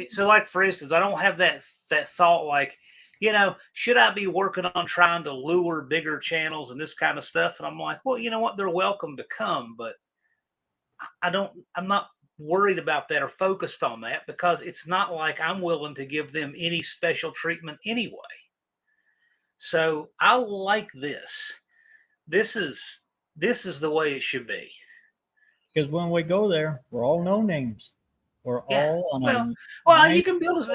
so like for instance, I don't have that thought like, should I be working on trying to lure bigger channels and this kind of stuff? And I'm like, well, you know what? They're welcome to come, but I'm not worried about that or focused on that, because it's not like I'm willing to give them any special treatment anyway. So I like this. This is the way it should be. Because when we go there, we're all no names. We're all on well, nice you can build a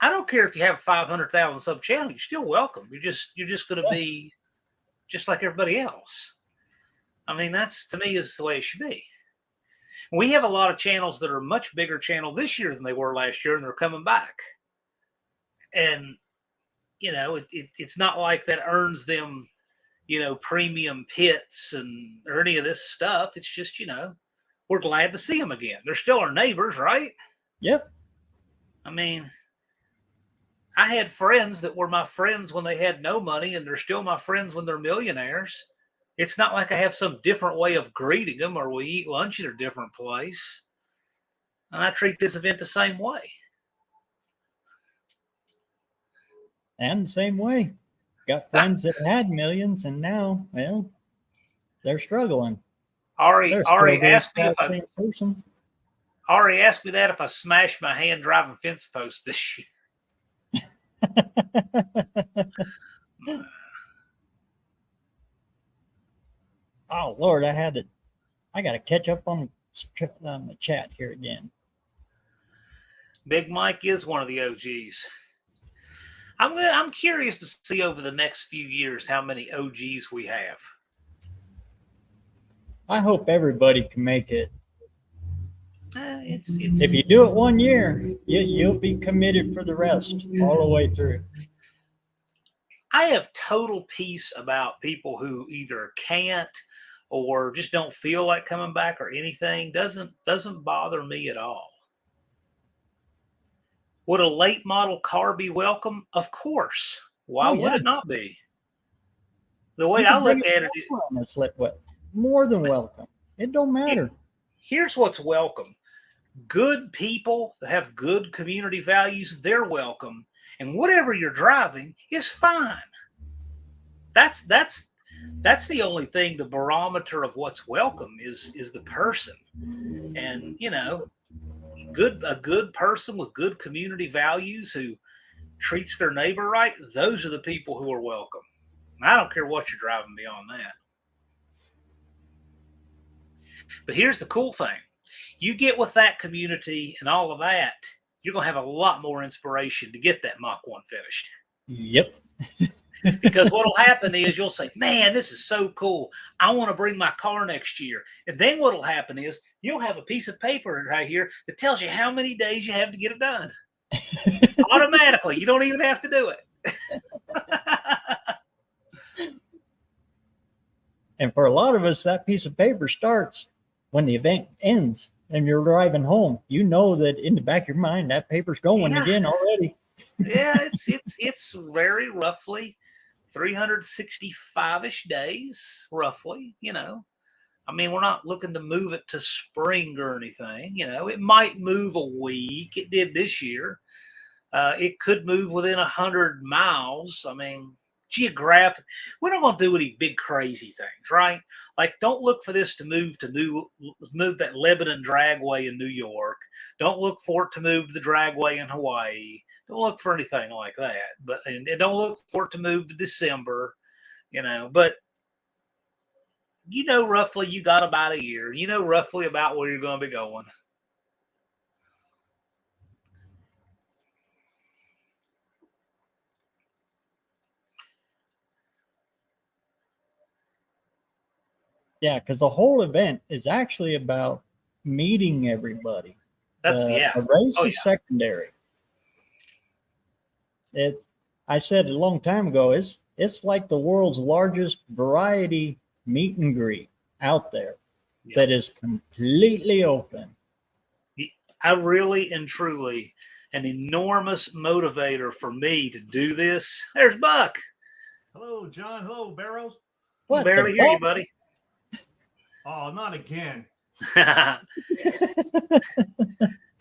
I don't care if you have 500,000 sub channel. You're still welcome. You're just going to be just like everybody else. I mean, that's, to me, is the way it should be. We have a lot of channels that are much bigger channel this year than they were last year, and they're coming back. And it's not like that earns them, premium pits or any of this stuff. It's just, we're glad to see them again. They're still our neighbors, right? Yep. I mean, I had friends that were my friends when they had no money, and they're still my friends when they're millionaires. It's not like I have some different way of greeting them or we eat lunch at a different place. And I treat this event the same way. And the same way. Got friends that had millions, and now, well, they're struggling. Ari asked me if I smashed my hand driving fence posts this year. Oh Lord, I got to catch up on the chat here again. Big Mike is one of the OGs. I'm curious to see over the next few years how many OGs we have. I hope everybody can make it. It's if you do it 1 year, you'll be committed for the rest all the way through. I have total peace about people who either can't or just don't feel like coming back or anything. Doesn't bother me at all. Would a late model car be welcome? Of course. Why would it not be? The way I look at it, it's more than welcome. It don't matter. Here's what's welcome. Good people that have good community values, they're welcome. And whatever you're driving is fine. That's the only thing, the barometer of what's welcome is the person. And, a good person with good community values who treats their neighbor right, those are the people who are welcome. And I don't care what you're driving beyond that. But here's the cool thing. You get with that community and all of that, you're going to have a lot more inspiration to get that Mach 1 finished. Yep. Because what will happen is you'll say, man, this is so cool. I want to bring my car next year. And then what will happen is you'll have a piece of paper right here that tells you how many days you have to get it done. Automatically. You don't even have to do it. And for a lot of us, that piece of paper starts when the event ends and you're driving home. You know that in the back of your mind, that paper's going again already. Yeah, it's very roughly 365-ish days, roughly, I mean, we're not looking to move it to spring or anything, it might move a week. It did this year. It could move within 100 miles. I mean, geographic, we're not going to do any big crazy things, right? Like, don't look for this to move that Lebanon dragway in New York. Don't look for it to move to the dragway in Hawaii. Don't look for anything like that. But and don't look for it to move to December, But roughly you got about a year. Roughly about where you're going to be going. Yeah, because the whole event is actually about meeting everybody. The race Oh, is secondary. I said a long time ago, it's like the world's largest variety meet and greet out there that is completely open. I really and truly, an enormous motivator for me to do this. There's Buck. Hello, John. Hello, BareRose. What Barely hear you, buddy. Oh, not again. A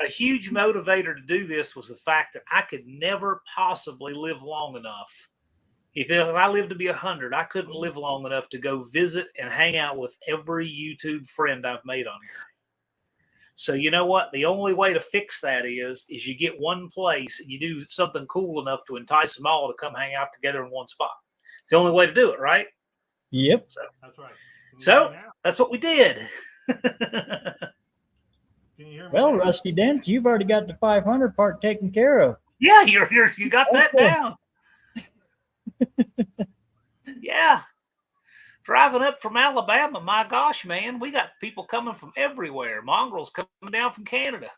huge motivator to do this was the fact that I could never possibly live long enough. If I lived to be 100, I couldn't live long enough to go visit and hang out with every YouTube friend I've made on here. So you know what? The only way to fix that is you get one place and you do something cool enough to entice them all to come hang out together in one spot. It's the only way to do it, right? Yep. So that's right. So that's what we did. Can you hear me Well, now? Rusty Dent, you've already got the 500 part taken care of. Yeah, you got that down. Yeah. Driving up from Alabama, my gosh, man, we got people coming from everywhere. Mongrels coming down from Canada.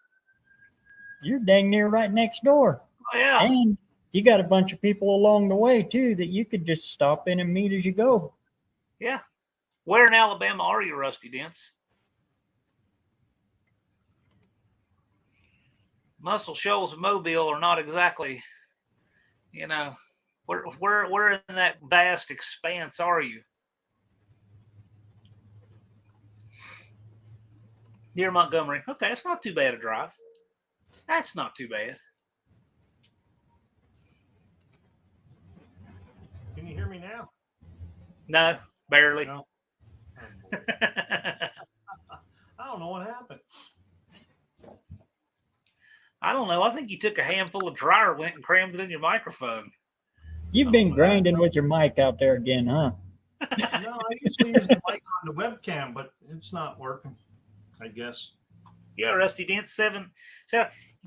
You're dang near right next door. Oh, yeah. And you got a bunch of people along the way, too, that you could just stop in and meet as you go. Yeah. Where in Alabama are you, Rusty Dents? Muscle Shoals and Mobile are not exactly, where in that vast expanse are you? Near Montgomery. Okay, that's not too bad a drive. That's not too bad. Can you hear me now? No, barely. No. Oh, I don't know what happened. I don't know. I think you took a handful of dryer lint and crammed it in your microphone. You've been grinding with your mic out there again, huh? No, I usually use the mic on the webcam, but it's not working, I guess. Yeah, Rusty Dent, 7.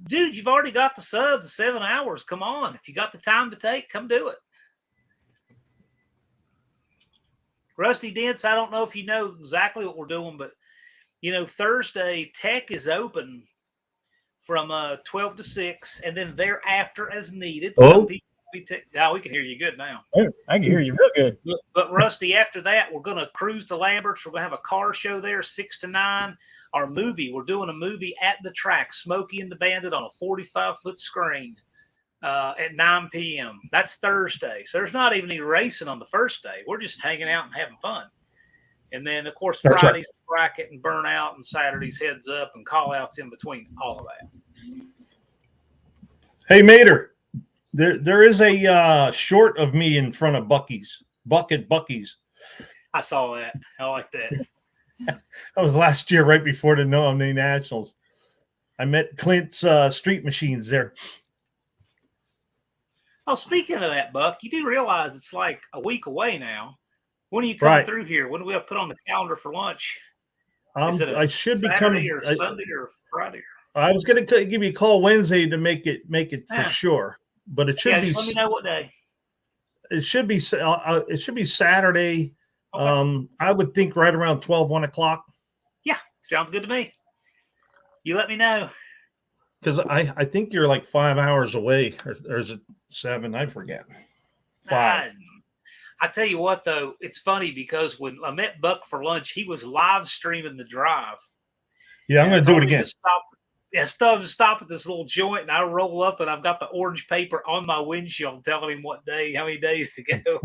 Dude, you've already got the subs, 7 hours. Come on. If you got the time to take, come do it. Rusty Dents, I don't know if you know exactly what we're doing, but, Thursday, tech is open from 12 to 6, and then thereafter as needed. Oh. Some people we can hear you good now. Oh, I can hear you real good. But Rusty, after that, we're going to cruise to Lambert's. We're going to have a car show there, 6 to 9. Our movie, we're doing a movie at the track, Smokey and the Bandit, on a 45-foot screen at 9 p.m. That's Thursday. So there's not even any racing on the first day. We're just hanging out and having fun. And then, of course, That's Friday's the bracket and burnout, and Saturday's heads up and call-outs in between, all of that. Hey, Mater, there is a short of me in front of Bucky's. Bucky's. I saw that. I like that. That was last year, right before the Nominee Nationals. I met Clint's Street Machines there. Oh, speaking of that, Buck, you do realize it's like a week away now. When are you coming through here? When do we have to put on the calendar for lunch? Is it I should Saturday be coming or Sunday or Friday? I was going to give you a call Wednesday to make it for sure, but it should be. Just let me know what day. It should be Saturday. Okay. I would think right around 12, 1 o'clock. Yeah, sounds good to me. You let me know. Because I think you're like 5 hours away, or is it 7? I forget. 5. I tell you what, though, it's funny because when I met Buck for lunch, he was live streaming the drive. Yeah, I'm going to do it again. Stop at this little joint, and I roll up, and I've got the orange paper on my windshield telling him what day, how many days to go.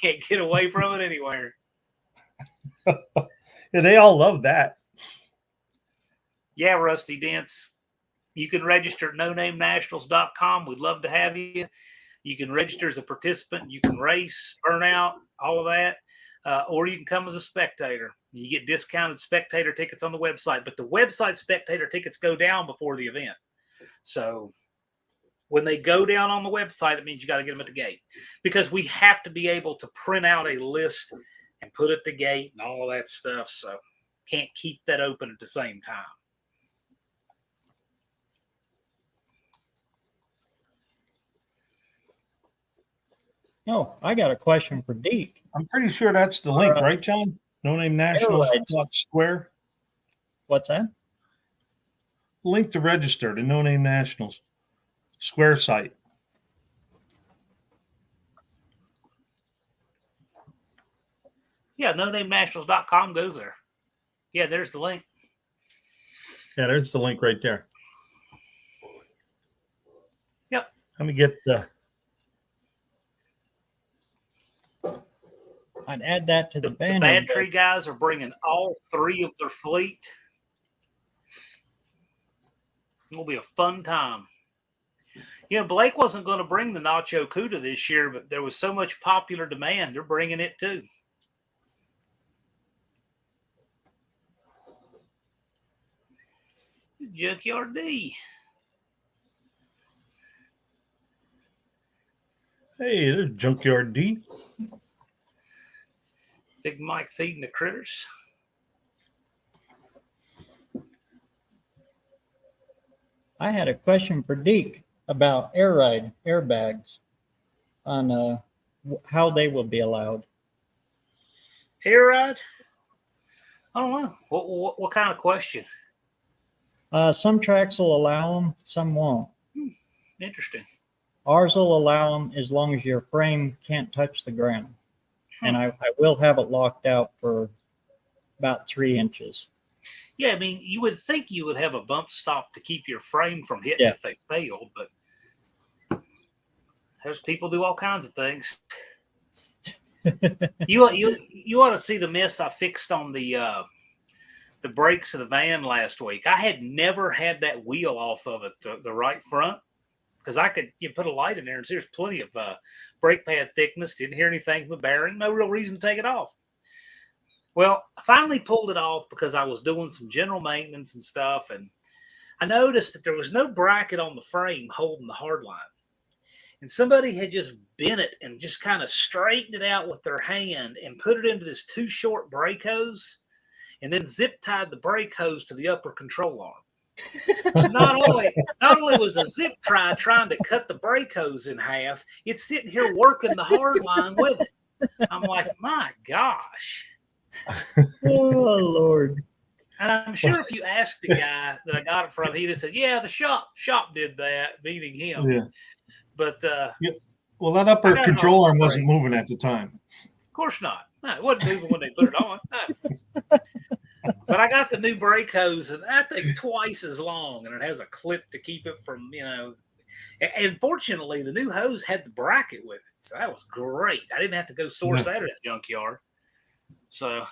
Can't get away from it anywhere. Yeah, they all love that. Yeah, Rusty Dents. You can register at nonamenationals.com. We'd love to have you. You can register as a participant. You can race, burn out, all of that. Or you can come as a spectator. You get discounted spectator tickets on the website. But the website spectator tickets go down before the event. So when they go down on the website, it means you got to get them at the gate. Because we have to be able to print out a list and put at the gate and all of that stuff. So can't keep that open at the same time. Oh, I got a question for Deke. I'm pretty sure that's the link, right, John? No Name Nationals Square. What's that? Link to register to No Name Nationals Square site. Yeah, NoNameNationals.com goes there. Yeah, there's the link. Yeah, there's the link right there. Yep. Let me get I'd add that to the The banner. Bad Tree guys are bringing all 3 of their fleet. It'll be a fun time. Blake wasn't going to bring the Nacho Cuda this year, but there was so much popular demand, they're bringing it too. Junkyard D. Hey, there's Junkyard D. Big Mike feeding the critters. I had a question for Deke about air ride airbags on how they will be allowed. Air ride? I don't know. What kind of question? Some tracks will allow them, some won't. Interesting. Ours will allow them as long as your frame can't touch the ground. And I will have it locked out for about 3 inches. Yeah, I mean, you would think you would have a bump stop to keep your frame from hitting if they failed, but there's people do all kinds of things. You ought to see the mess I fixed on the brakes of the van last week. I had never had that wheel off of it, the right front, because I could put a light in there and see there's plenty of brake pad thickness. Didn't hear anything from the bearing. No real reason to take it off. Well, I finally pulled it off because I was doing some general maintenance and stuff, and I noticed that there was no bracket on the frame holding the hard line. And somebody had just bent it and just kind of straightened it out with their hand and put it into this too short brake hose and then zip tied the brake hose to the upper control arm. So not only was a zip tie trying to cut the brake hose in half, it's sitting here working the hard line with it. I'm like, my gosh. Oh, Lord. And I'm sure if you asked the guy that I got it from, he'd have said, yeah, the shop did that, meaning him. Yeah. But well, that upper control arm wasn't moving at the time. Of course not. No, it wasn't moving when they put it on. No. But I got the new brake hose, and that thing's twice as long, and it has a clip to keep it from, And fortunately, the new hose had the bracket with it, so that was great. I didn't have to go source that at the junkyard. So,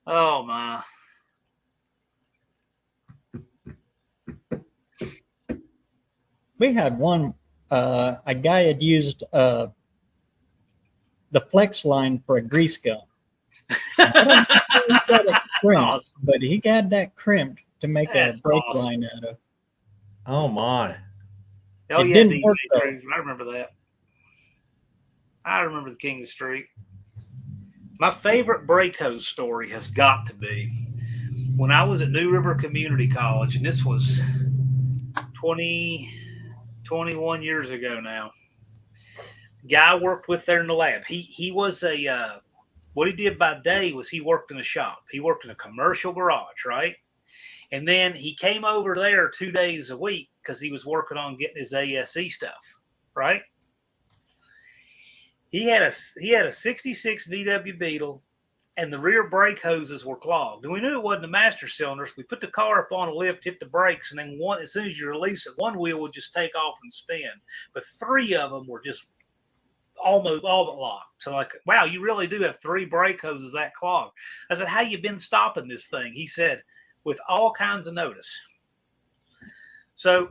oh my. We had one, a guy had used the flex line for a grease gun. I don't know if he got it crimped, awesome. But he got that crimped to make a brake line out of. Oh my. Oh, yeah, DJ Truth. I remember that. I remember the King of the Street. My favorite brake hose story has got to be when I was at New River Community College, and this was 21 years ago now. Guy I worked with there in the lab. He was what he did by day was he worked in a shop. He worked in a commercial garage, right? And then he came over there 2 days a week because he was working on getting his ASE stuff, right? He had a 66 VW Beetle, and the rear brake hoses were clogged. And we knew it wasn't the master cylinders. We put the car up on a lift, hit the brakes, and then as soon as you release it, one wheel would just take off and spin. But 3 of them were just almost all but locked. So like, wow, you really do have 3 brake hoses that clogged. I said, how you been stopping this thing? He said, with all kinds of notice. So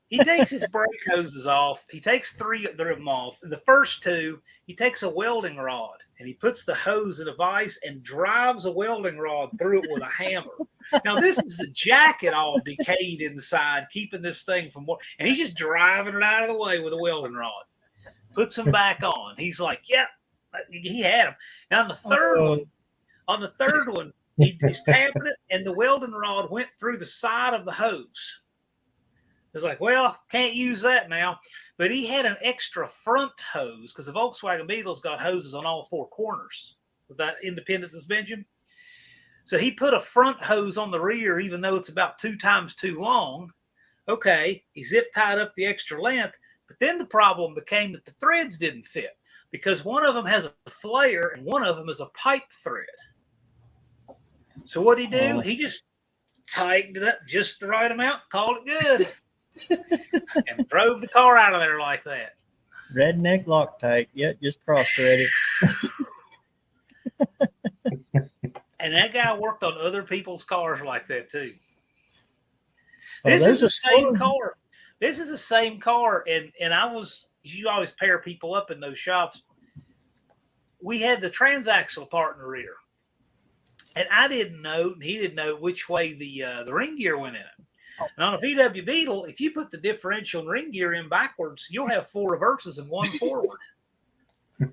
he takes his brake hoses off. He takes 3 of them off. The first 2, he takes a welding rod and he puts the hose in a vise and drives a welding rod through it with a hammer. Now, this is the jacket all decayed inside, keeping this thing from working. And he's just driving it out of the way with a welding rod. Puts them back on. He's like, yep, he had them. Now, on the third one, he's tapping it, and the welding rod went through the side of the hose. It's like, well, can't use that now. But he had an extra front hose because the Volkswagen Beetle's got hoses on all 4 corners, with that independent suspension. So he put a front hose on the rear, even though it's about 2 times too long. Okay, he zip tied up the extra length, but then the problem became that the threads didn't fit because one of them has a flare and one of them is a pipe thread. So what did he do? He just tightened it up just the right amount, called it good, and drove the car out of there like that. Redneck Loctite. Yep, just cross-threaded. And that guy worked on other people's cars like that too. Well, This is the same story. car. This is the same car. And you always pair people up in those shops. We had the transaxle part in the rear. And I didn't know, and he didn't know which way the ring gear went in it. And on a VW Beetle, if you put the differential and ring gear in backwards, you'll have 4 reverses and 1 forward.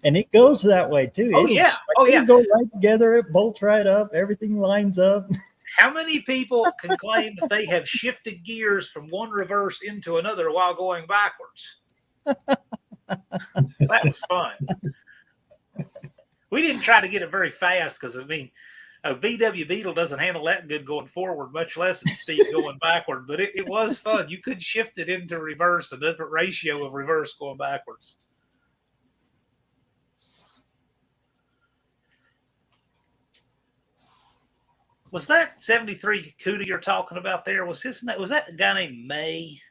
And it goes that way too. Oh, yeah. They go right together. It bolts right up. Everything lines up. How many people can claim that they have shifted gears from one reverse into another while going backwards? That was fun. We didn't try to get it very fast because, I mean, a VW Beetle doesn't handle that good going forward, much less at speed going backward. But it was fun. You could shift it into reverse, a different ratio of reverse going backwards. Was that 73 Cuda you're talking about there? Was that a guy named May?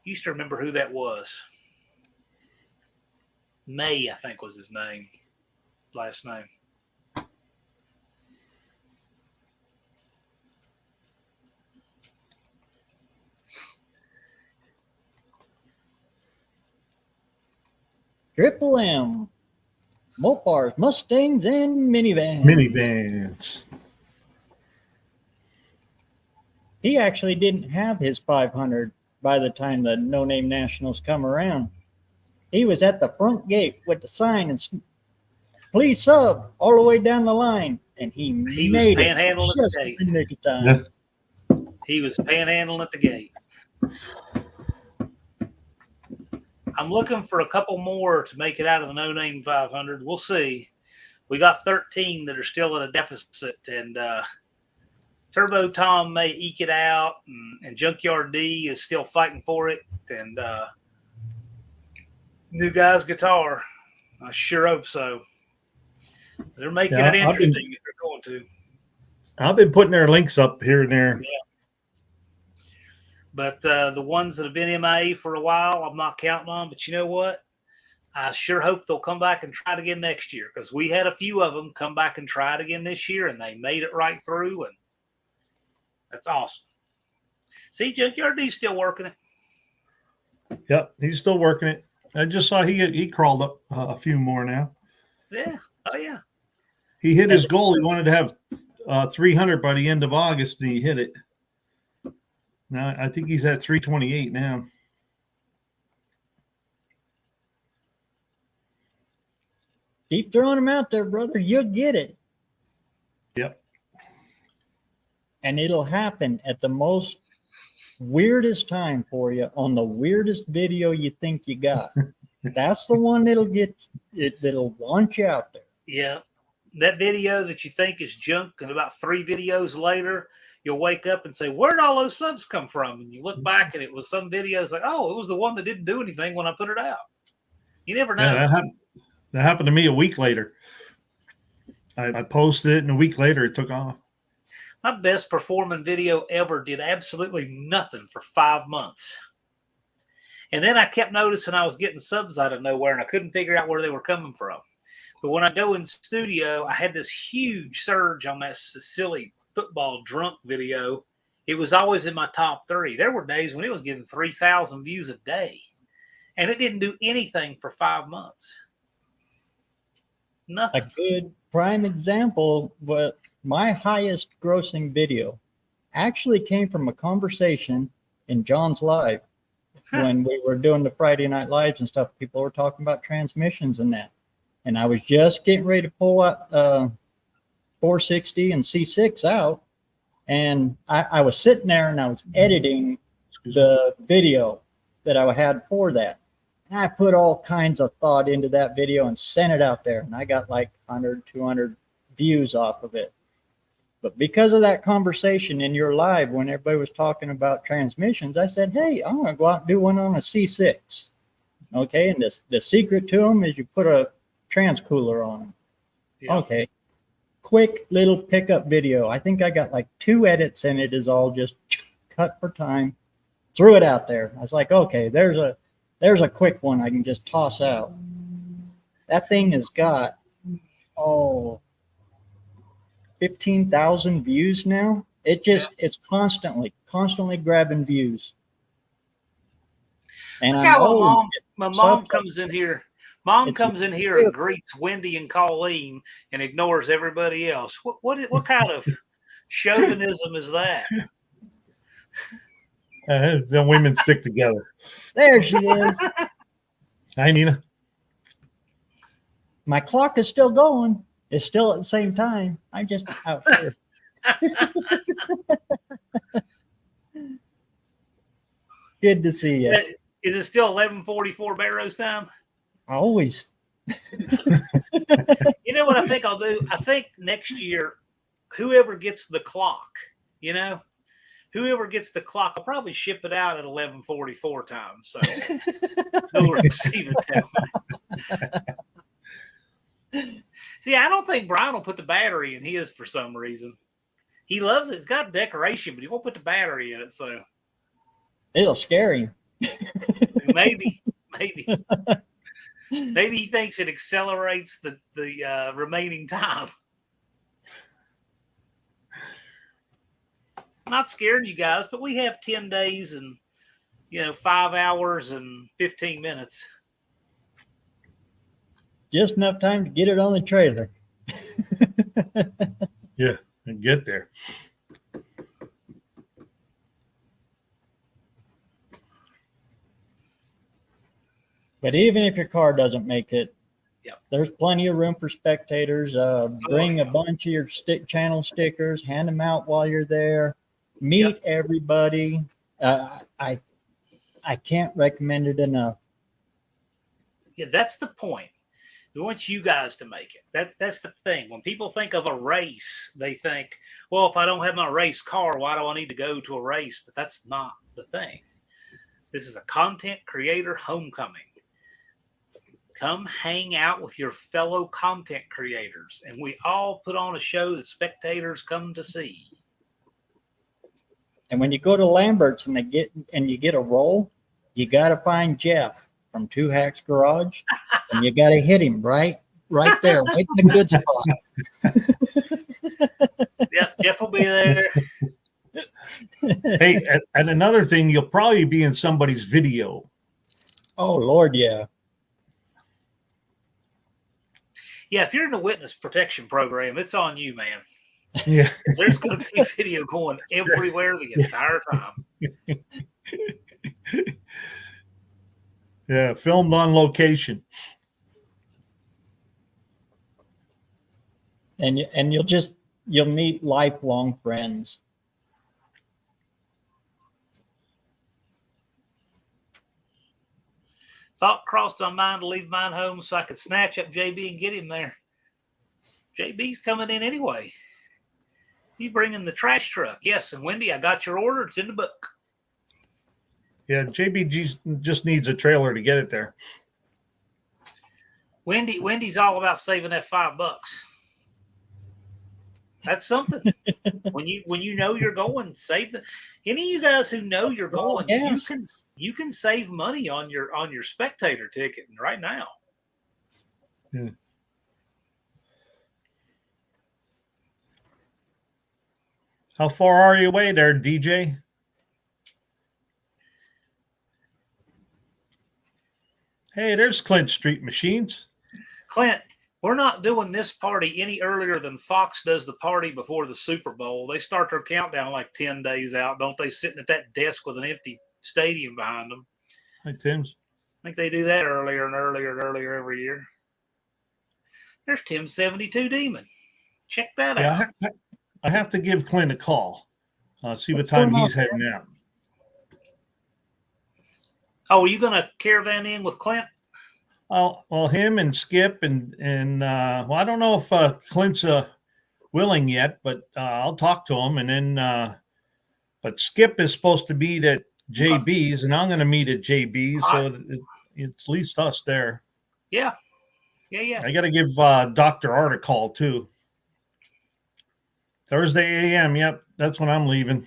Used to remember who that was. May, I think, was his name. Last name. Triple M. Mopars, Mustangs, and minivans. Minivans. He actually didn't have his 500 by the time the No Name Nationals come around. He was at the front gate with the sign and please sub all the way down the line, and he made was panhandling it just at the gate. in the nick of time. He was panhandling at the gate. I'm looking for a couple more to make it out of the No Name 500. We'll see. We got 13 that are still at a deficit, and Turbo Tom may eke it out, and Junkyard D is still fighting for it, and New Guy's Guitar. I sure hope so. They're making it interesting if they're going to. I've been putting their links up here and there. Yeah. But the ones that have been MIA for a while, I'm not counting on. But you know what? I sure hope they'll come back and try it again next year, because we had a few of them come back and try it again this year, and they made it right through, and that's awesome. See, Junkyard D's still working it. Yep, he's still working it. I just saw he crawled up a few more now. Yeah. Oh, yeah. He hit his goal. He wanted to have 300 by the end of August, and he hit it. Now I think he's at 328 now. Keep throwing them out there, brother. You'll get it. Yep. And it'll happen at the most weirdest time for you on the weirdest video you think you got. That's the one that'll get it, that'll launch you out there. Yeah. That video that you think is junk, and about 3 videos later, you'll wake up and say, where'd all those subs come from? And you look back and it was some videos like, oh, it was the one that didn't do anything when I put it out. You never know. Yeah, that happened to me a week later. I posted it, and a week later it took off. My best performing video ever did absolutely nothing for 5 months. And then I kept noticing I was getting subs out of nowhere, and I couldn't figure out where they were coming from. But when I go in studio, I had this huge surge on that silly football drunk video. It was always in my top 3. There were days when it was getting 3,000 views a day, and it didn't do anything for 5 months. Nothing. A good prime example, but my highest grossing video actually came from a conversation in John's Live when we were doing the Friday Night Lives and stuff. People were talking about transmissions and that. And I was just getting ready to pull out 460 and C6 out. And I was sitting there and I was editing the video that I had for that. And I put all kinds of thought into that video and sent it out there. And I got like 100, 200 views off of it. But because of that conversation in your live, when everybody was talking about transmissions, I said, hey, I'm going to go out and do one on a C6. Okay. And the secret to them is you put a transcooler on them. Yeah. Okay. Quick little pickup video. I think I got like 2 edits and it is all just cut for time. Threw it out there. I was like, okay, there's a quick one I can just toss out. That thing has got, 15,000 views now. It's constantly grabbing views. And Look I'm how always my getting mom subtitles. comes in here. Mom It's comes in here and greets Wendy and Colleen and ignores everybody else. What kind of chauvinism is that? The women stick together. There she is. Hi, Nina. My clock is still going. It's still at the same time. I'm just out here. Good to see you. Is it still 11:44 BareRose time? Always. You know what I think I'll do? I think next year, whoever gets the clock, whoever gets the clock, I'll probably ship it out at 11:44 time. So they'll receive it that way. See, I don't think Brian will put the battery in his for some reason. He loves it. It's got decoration, but he won't put the battery in it. So It'll scare him. maybe he thinks it accelerates the remaining time. I'm not scared, you guys, but we have 10 days and 5 hours and 15 minutes. Just enough time to get it on the trailer. Yeah, and get there. But even if your car doesn't make it, Yep. There's plenty of room for spectators. Bring a bunch of your channel stickers, hand them out while you're there. Meet everybody. I can't recommend it enough. Yeah, that's the point. We want you guys to make it. That's the thing. When people think of a race, they think, well, if I don't have my race car, why do I need to go to a race? But that's not the thing. This is a content creator homecoming. Come hang out with your fellow content creators, and we all put on a show that spectators come to see. And when you go to Lambert's and you get a roll, you got to find Jeff from Two Hacks Garage, and you got to hit him right there, right in the good spot. Yeah, Jeff will be there. Hey, and another thing, you'll probably be in somebody's video. Oh Lord, yeah. Yeah, if you're in the witness protection program, it's on you, man. Yeah. There's going to be video going everywhere the entire time. Yeah, filmed on location. And you'll meet lifelong friends. Thought crossed my mind to leave mine home so I could snatch up JB and get him there. JB's coming in anyway. He's bringing the trash truck. Yes, and Wendy, I got your order. It's in the book. Yeah, JB just needs a trailer to get it there. Wendy's all about saving that $5. That's something. when you know you're going, save the. Any of you guys who know you're going, yes. you can save money on your spectator ticket right now. Yeah. How far are you away there, DJ? Hey, there's Clint Street Machines. Clint, we're not doing this party any earlier than Fox does the party before the Super Bowl. They start their countdown like 10 days out, don't they? Sitting at that desk with an empty stadium behind them. Hi, Tim's. I think they do that earlier and earlier and earlier every year. There's Tim's 72 Demon. Check that out. I have to give Clint a call. See what What's time going on, he's heading out. Oh, are you going to caravan in with Clint? Oh, well, him and Skip and well, I don't know if Clint's willing yet, but I'll talk to him. And then, but Skip is supposed to meet at JB's, and I'm going to meet at JB's, so it's at least us there. Yeah. I got to give Dr. Art a call too. Thursday a.m. Yep, that's when I'm leaving.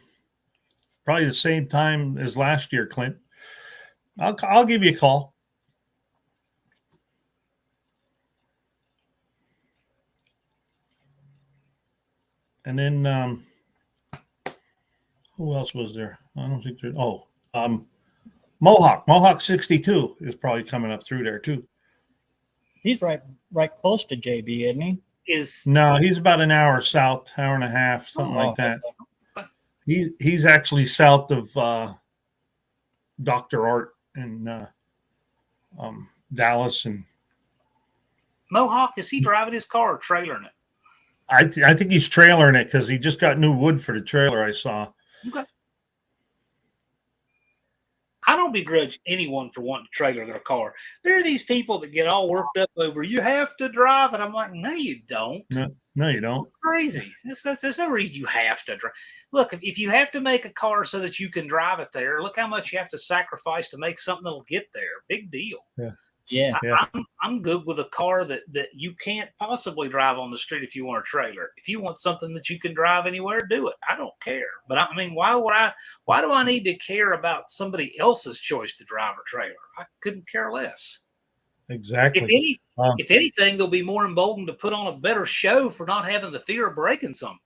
Probably the same time as last year, Clint. I'll give you a call. And then who else was there? I don't think there. Oh, Mohawk 62 is probably coming up through there too. He's right close to JB, isn't he? No, he's about an hour south, hour and a half, something like that. He's actually south of Dr. Art in Dallas. And Mohawk, is he driving his car or trailering it? I think he's trailering it because he just got new wood for the trailer I saw. Okay. I don't begrudge anyone for wanting to trailer their car. There are these people that get all worked up over, you have to drive it. I'm like, no, you don't. No, you don't. That's crazy. There's no reason you have to drive. Look, if you have to make a car so that you can drive it there, look how much you have to sacrifice to make something that'll get there. Big deal. Yeah. I'm good with a car that you can't possibly drive on the street if you want a trailer. If you want something that you can drive anywhere, do it. I don't care. But I mean, why do I need to care about somebody else's choice to drive a trailer? I couldn't care less. Exactly. If anything, they'll be more emboldened to put on a better show for not having the fear of breaking something.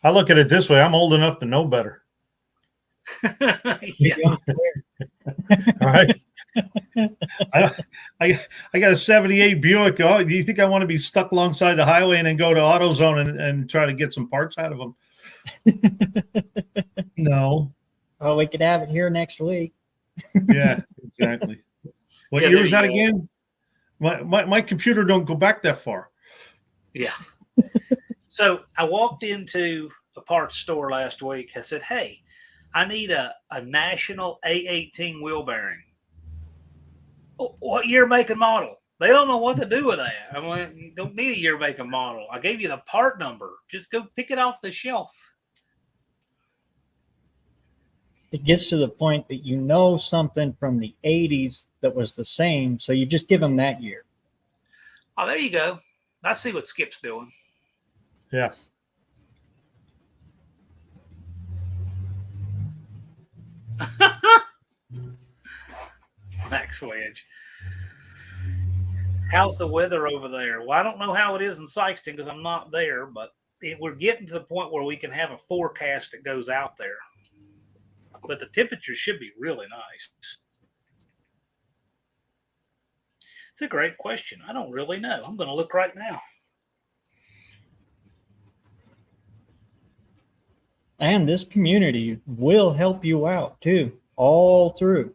I look at it this way. I'm old enough to know better. Yeah. All right. I got a 78 Buick. Oh, do you think I want to be stuck alongside the highway and then go to AutoZone and try to get some parts out of them? No. Oh, we could have it here next week. Yeah, exactly. What year was that again? My computer don't go back that far. Yeah. So I walked into a parts store last week. I said, hey, I need a national A18 wheel bearing. What year, make, and model? They don't know what to do with that. I mean, you don't need a year, make, and model. I gave you the part number. Just go pick it off the shelf. It gets to the point that you know something from the 80s that was the same, so you just give them that year. Oh, there you go. I see what Skip's doing. Yeah. Max Wedge. How's the weather over there? Well, I don't know how it is in Sykeston because I'm not there, but we're getting to the point where we can have a forecast that goes out there. But the temperature should be really nice. It's a great question. I don't really know. I'm going to look right now. And this community will help you out too, all through.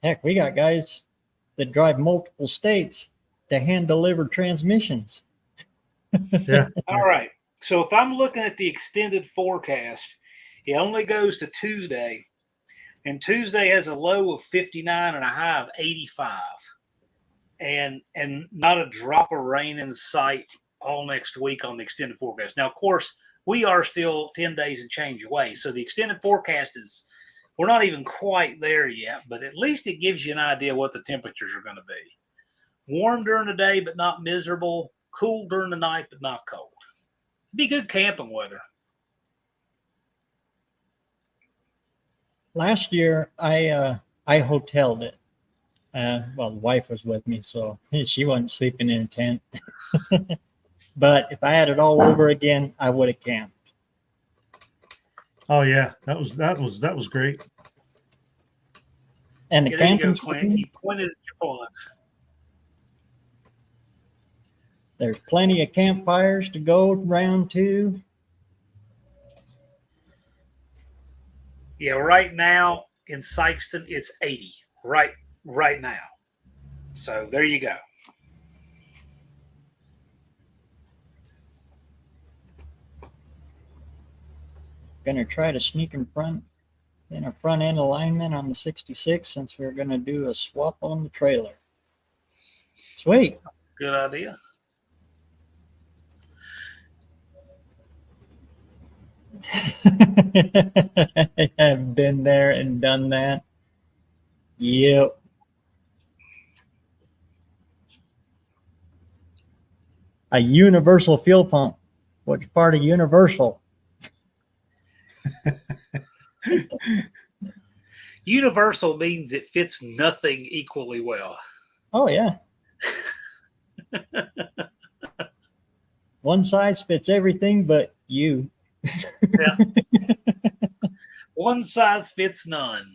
Heck, we got guys that drive multiple states to hand deliver transmissions. Yeah. All right. So if I'm looking at the extended forecast, it only goes to Tuesday. And Tuesday has a low of 59 and a high of 85. And not a drop of rain in sight all next week on the extended forecast. Now, of course, we are still 10 days and change away. So the extended forecast we're not even quite there yet, but at least it gives you an idea what the temperatures are going to be. Warm during the day, but not miserable. Cool during the night, but not cold. Be good camping weather. Last year, I hoteled it. Well, the wife was with me, so she wasn't sleeping in a tent. But if I had it all over again, I would have camped. Oh yeah, that was great. And the There you go, camping, Clint. You pointed at your bullets. there's plenty of campfires to go around too. Yeah, right now in Sykeston, it's 80. Right now. So there you go. Gonna try to sneak in a front end alignment on the 66 since we're gonna do a swap on the trailer. Sweet. Good idea. I've been there and done that. Yep. A universal fuel pump. Which part of universal? Universal means it fits nothing equally well. Oh, yeah. One size fits everything but you. Yeah. One size fits none.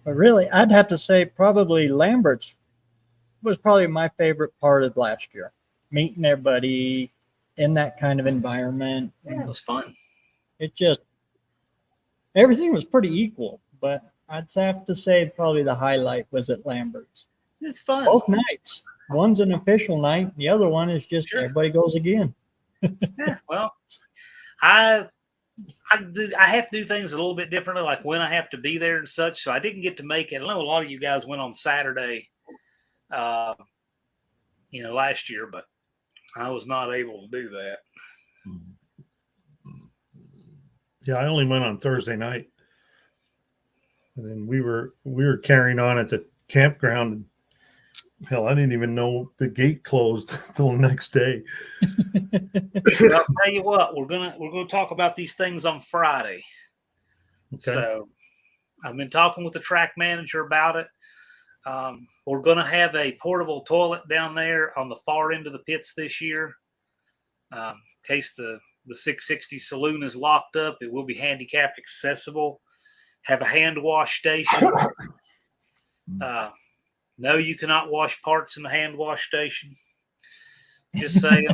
But really, I'd have to say probably Lambert's was probably my favorite part of last year. Meeting everybody in that kind of environment. Yeah, it was fun. It just, everything was pretty equal, but I'd have to say probably the highlight was at Lambert's. It's fun. Both nights. One's an official night. The other one is just Sure. everybody goes again. Yeah, well, I have to do things a little bit differently, like when I have to be there and such. So I didn't get to make it. I know a lot of you guys went on Saturday, last year, but I was not able to do that. Yeah, I only went on Thursday night, and then we were carrying on at the campground. And hell, I didn't even know the gate closed until the next day. But I'll tell you what, we're gonna talk about these things on Friday. Okay. So I've been talking with the track manager about it. We're going to have a portable toilet down there on the far end of the pits this year. In case the 660 saloon is locked up, it will be handicap accessible. Have a hand wash station. No, you cannot wash parts in the hand wash station. Just saying.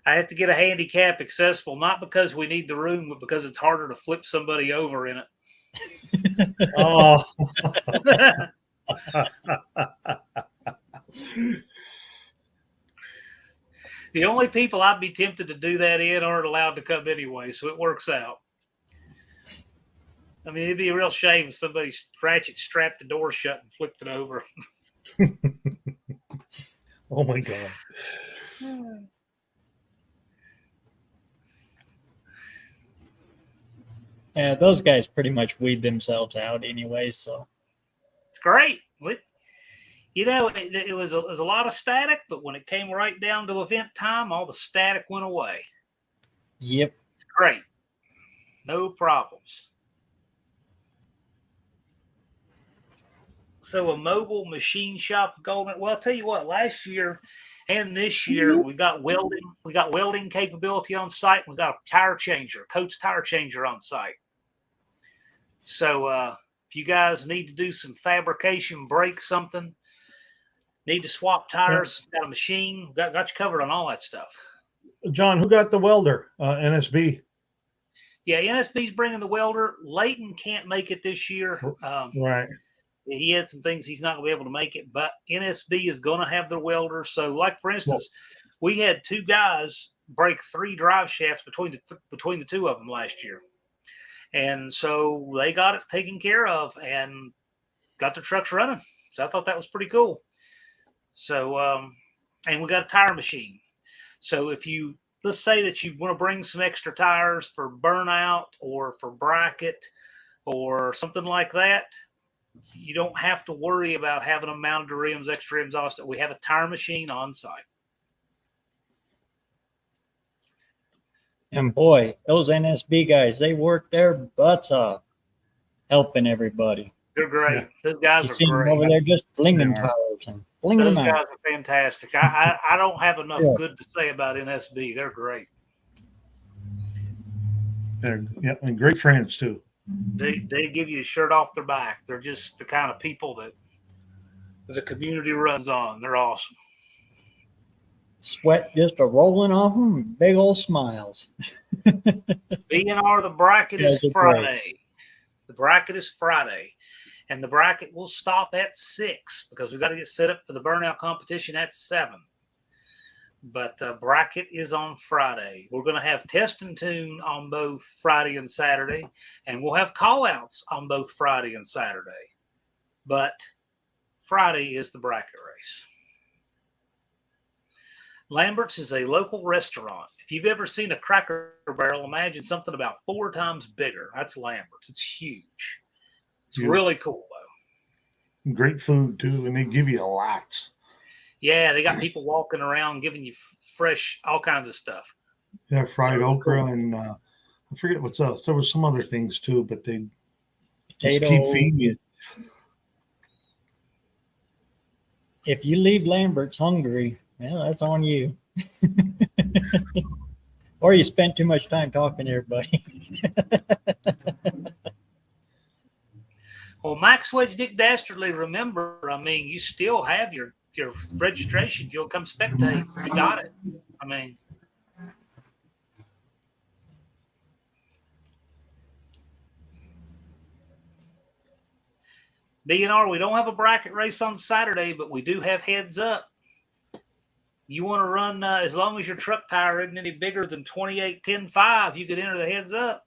I have to get a handicap accessible, not because we need the room, but because it's harder to flip somebody over in it. Oh, The only people I'd be tempted to do that in aren't allowed to come anyway, so it works out. I mean, it'd be a real shame if somebody strapped the door shut and flipped it over. oh my God. Yeah, those guys pretty much weed themselves out anyway, so. It's great. It was a lot of static, but when it came right down to event time, all the static went away. Yep. It's great. No problems. So a mobile machine shop, Goldman. Well, I'll tell you what, last year and this year we got welding capability on site. We got a Coates tire changer on site. So if you guys need to do some fabrication, break something, need to swap tires, got a machine, got you covered on all that stuff. John, who got the welder? NSB. Yeah, NSB's bringing the welder. Leighton can't make it this year. Right. He had some things he's not going to be able to make it, but NSB is going to have their welder. So, like for instance, we had two guys break 3 drive shafts between the two of them last year, and so they got it taken care of and got their trucks running. So I thought that was pretty cool. So, and we got a tire machine. So let's say that you want to bring some extra tires for burnout or for bracket or something like that, you don't have to worry about having them mounted to rims, extra rims, all stuff. We have a tire machine on site. And boy, those NSB guys, they work their butts off helping everybody. They're great. Yeah. Those guys You are see them great. over there just flinging Yeah. tires and flinging Those them guys out. are fantastic. I don't have enough Yeah. good to say about NSB. They're great. And great friends too. They give you a shirt off their back. They're just the kind of people that the community runs on. They're awesome. Sweat just a rolling off them. Big old smiles. BNR, the bracket is Guys are Friday. great. The bracket is Friday. And the bracket will stop at 6 because we've got to get set up for the burnout competition at 7. But bracket is on Friday. We're going to have test and tune on both Friday and Saturday. And we'll have call-outs on both Friday and Saturday. But Friday is the bracket race. Lambert's is a local restaurant. If you've ever seen a Cracker Barrel, imagine something about 4 times bigger. That's Lambert's. It's huge. It's really cool, though. Great food, too, and they give you lots. Yeah, they got people walking around giving you fresh, all kinds of stuff. Yeah, fried okra, and I forget what's else. There was some other things, too, but they just keep feeding you. If you leave Lambert's hungry, well, that's on you. Or you spent too much time talking to everybody. Well, Max Wedge Dick Dastardly, remember, I mean, you still have your registration. If you'll come spectate, you got it. I mean, BNR, we don't have a bracket race on Saturday, but we do have heads up. You want to run, as long as your truck tire isn't any bigger than 28.10.5, you could enter the heads up.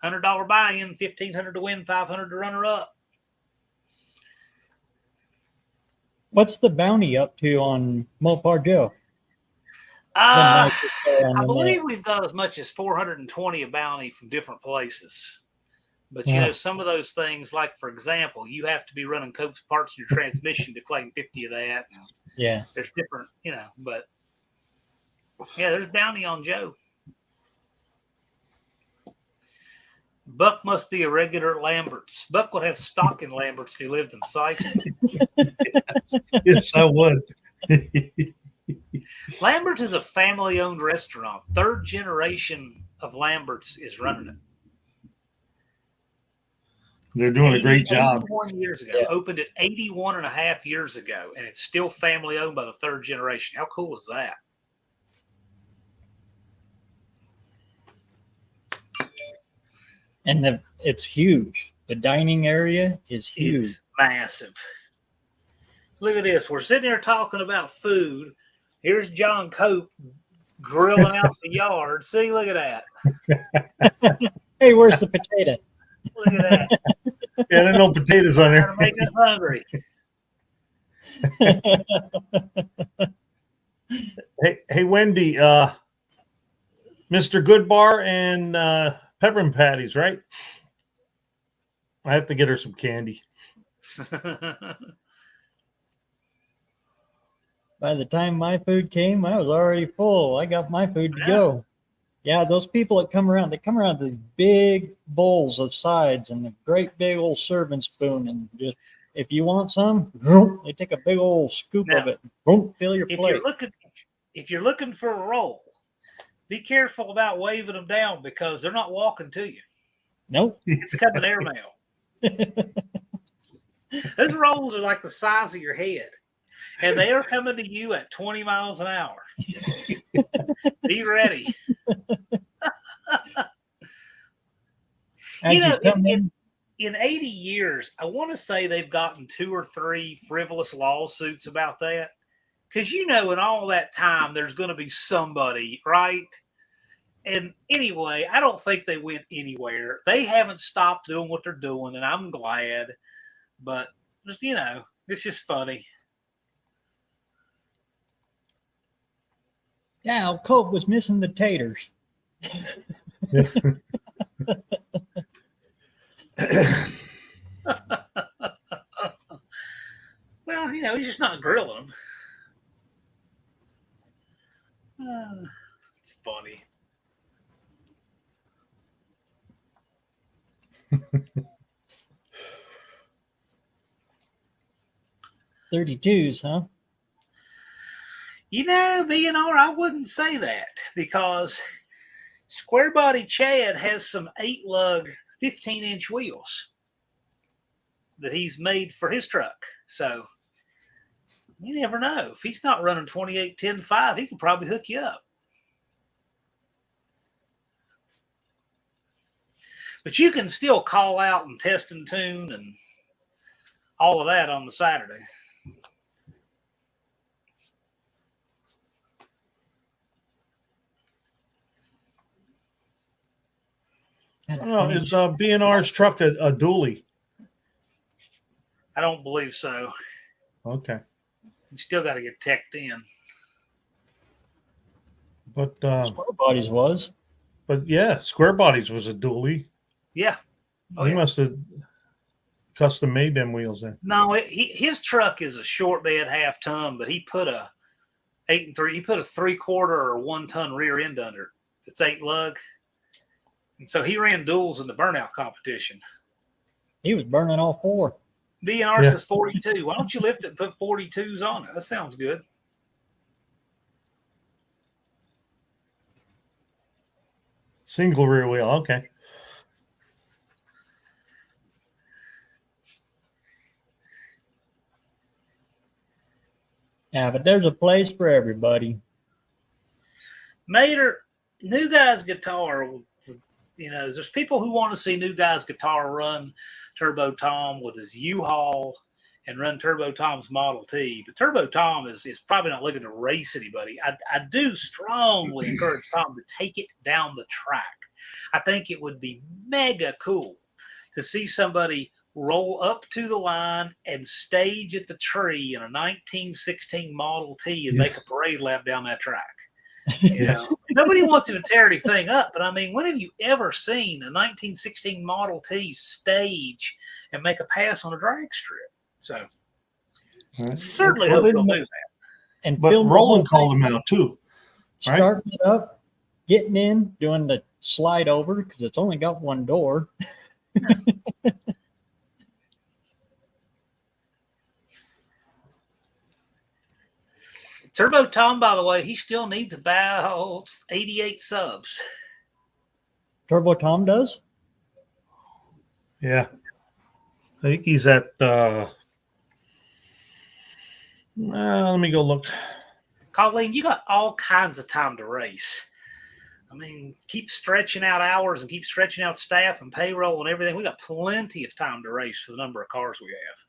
$100 buy-in, $1,500 to win, $500 to runner up. What's the bounty up to on Mopar Joe? I believe we've got as much as 420 a bounty from different places. But, you know, some of those things, like, for example, you have to be running Cope's parts in your transmission to claim 50 of that. Yeah. There's different, you know, but, yeah, there's bounty on Joe. Buck must be a regular at Lambert's. Buck would have stock in Lambert's if he lived in Sykeston. Yes, I would. Lambert's is a family-owned restaurant. 3rd generation of Lambert's is running it. They're doing a great job. 81 years ago. Yeah. Opened it 81 and a half years ago, and it's still family-owned by the 3rd generation. How cool is that? And it's huge. The dining area is huge. It's massive. Look at this. We're sitting here talking about food. Here's John Cope grilling out the yard. See, look at that. Hey, where's the potato? Look at that. Yeah, there's no potatoes on there. Make us hungry. Hey, Wendy, Mr. Goodbar and pepper and patties, right? I have to get her some candy. By the time my food came, I was already full. I got my food to go. Yeah, those people that come around, they come around with these big bowls of sides and a great big old serving spoon, and just, if you want some, they take a big old scoop of it. Fill your plate. If you're looking for a roll, be careful about waving them down because they're not walking to you. Nope. It's coming airmail. Those rolls are like the size of your head, and they are coming to you at 20 miles an hour. Be ready. You know, in 80 years, I want to say they've gotten 2 or 3 frivolous lawsuits about that. Because, you know, in all that time, there's going to be somebody, right? And anyway, I don't think they went anywhere. They haven't stopped doing what they're doing, and I'm glad. But, just, you know, it's just funny. Yeah, Cope was missing the taters. Well, you know, he's just not grilling them. It's funny. $32s, huh? You know, BNR, I wouldn't say that because Square Body Chad has some 8-lug 15-inch wheels that he's made for his truck. So you never know. If he's not running 28, 10, 5, he could probably hook you up. But you can still call out and test and tune and all of that on the Saturday. Oh, is B&R's truck a dually? I don't believe so. Okay. You still got to get teched in. But Square Bodies was. But yeah, Square Bodies was a dually. Yeah. Oh, he yeah. must have custom made them wheels in. No, his truck is a short bed 1/2 ton, but he put a 8 and 3. He put a 3/4 or 1 ton rear end under it. It's 8 lug, and so he ran duals in the burnout competition. He was burning all 4. B&R's was 42. Why don't you lift it and put 42s on it? That sounds good. Single rear wheel. Okay. Yeah, but there's a place for everybody. Mater, New Guy's guitar, there's people who want to see New Guy's guitar run Turbo Tom with his U-Haul and run Turbo Tom's Model T. But Turbo Tom is probably not looking to race anybody. I do strongly encourage Tom to take it down the track. I think it would be mega cool to see somebody roll up to the line and stage at the tree in a 1916 Model T and make a parade lap down that track. Nobody wants him to tear anything up, but I mean, when have you ever seen a 1916 Model T stage and make a pass on a drag strip? So certainly hope he'll do that. But Roland called him out too. Right? Starting it up, getting in, doing the slide over because it's only got one door. Turbo Tom, by the way, he still needs about 88 subs. Turbo Tom does? Yeah. I think he's at, let me go look. Colleen, you got all kinds of time to race. I mean, keep stretching out hours and keep stretching out staff and payroll and everything. We got plenty of time to race for the number of cars we have.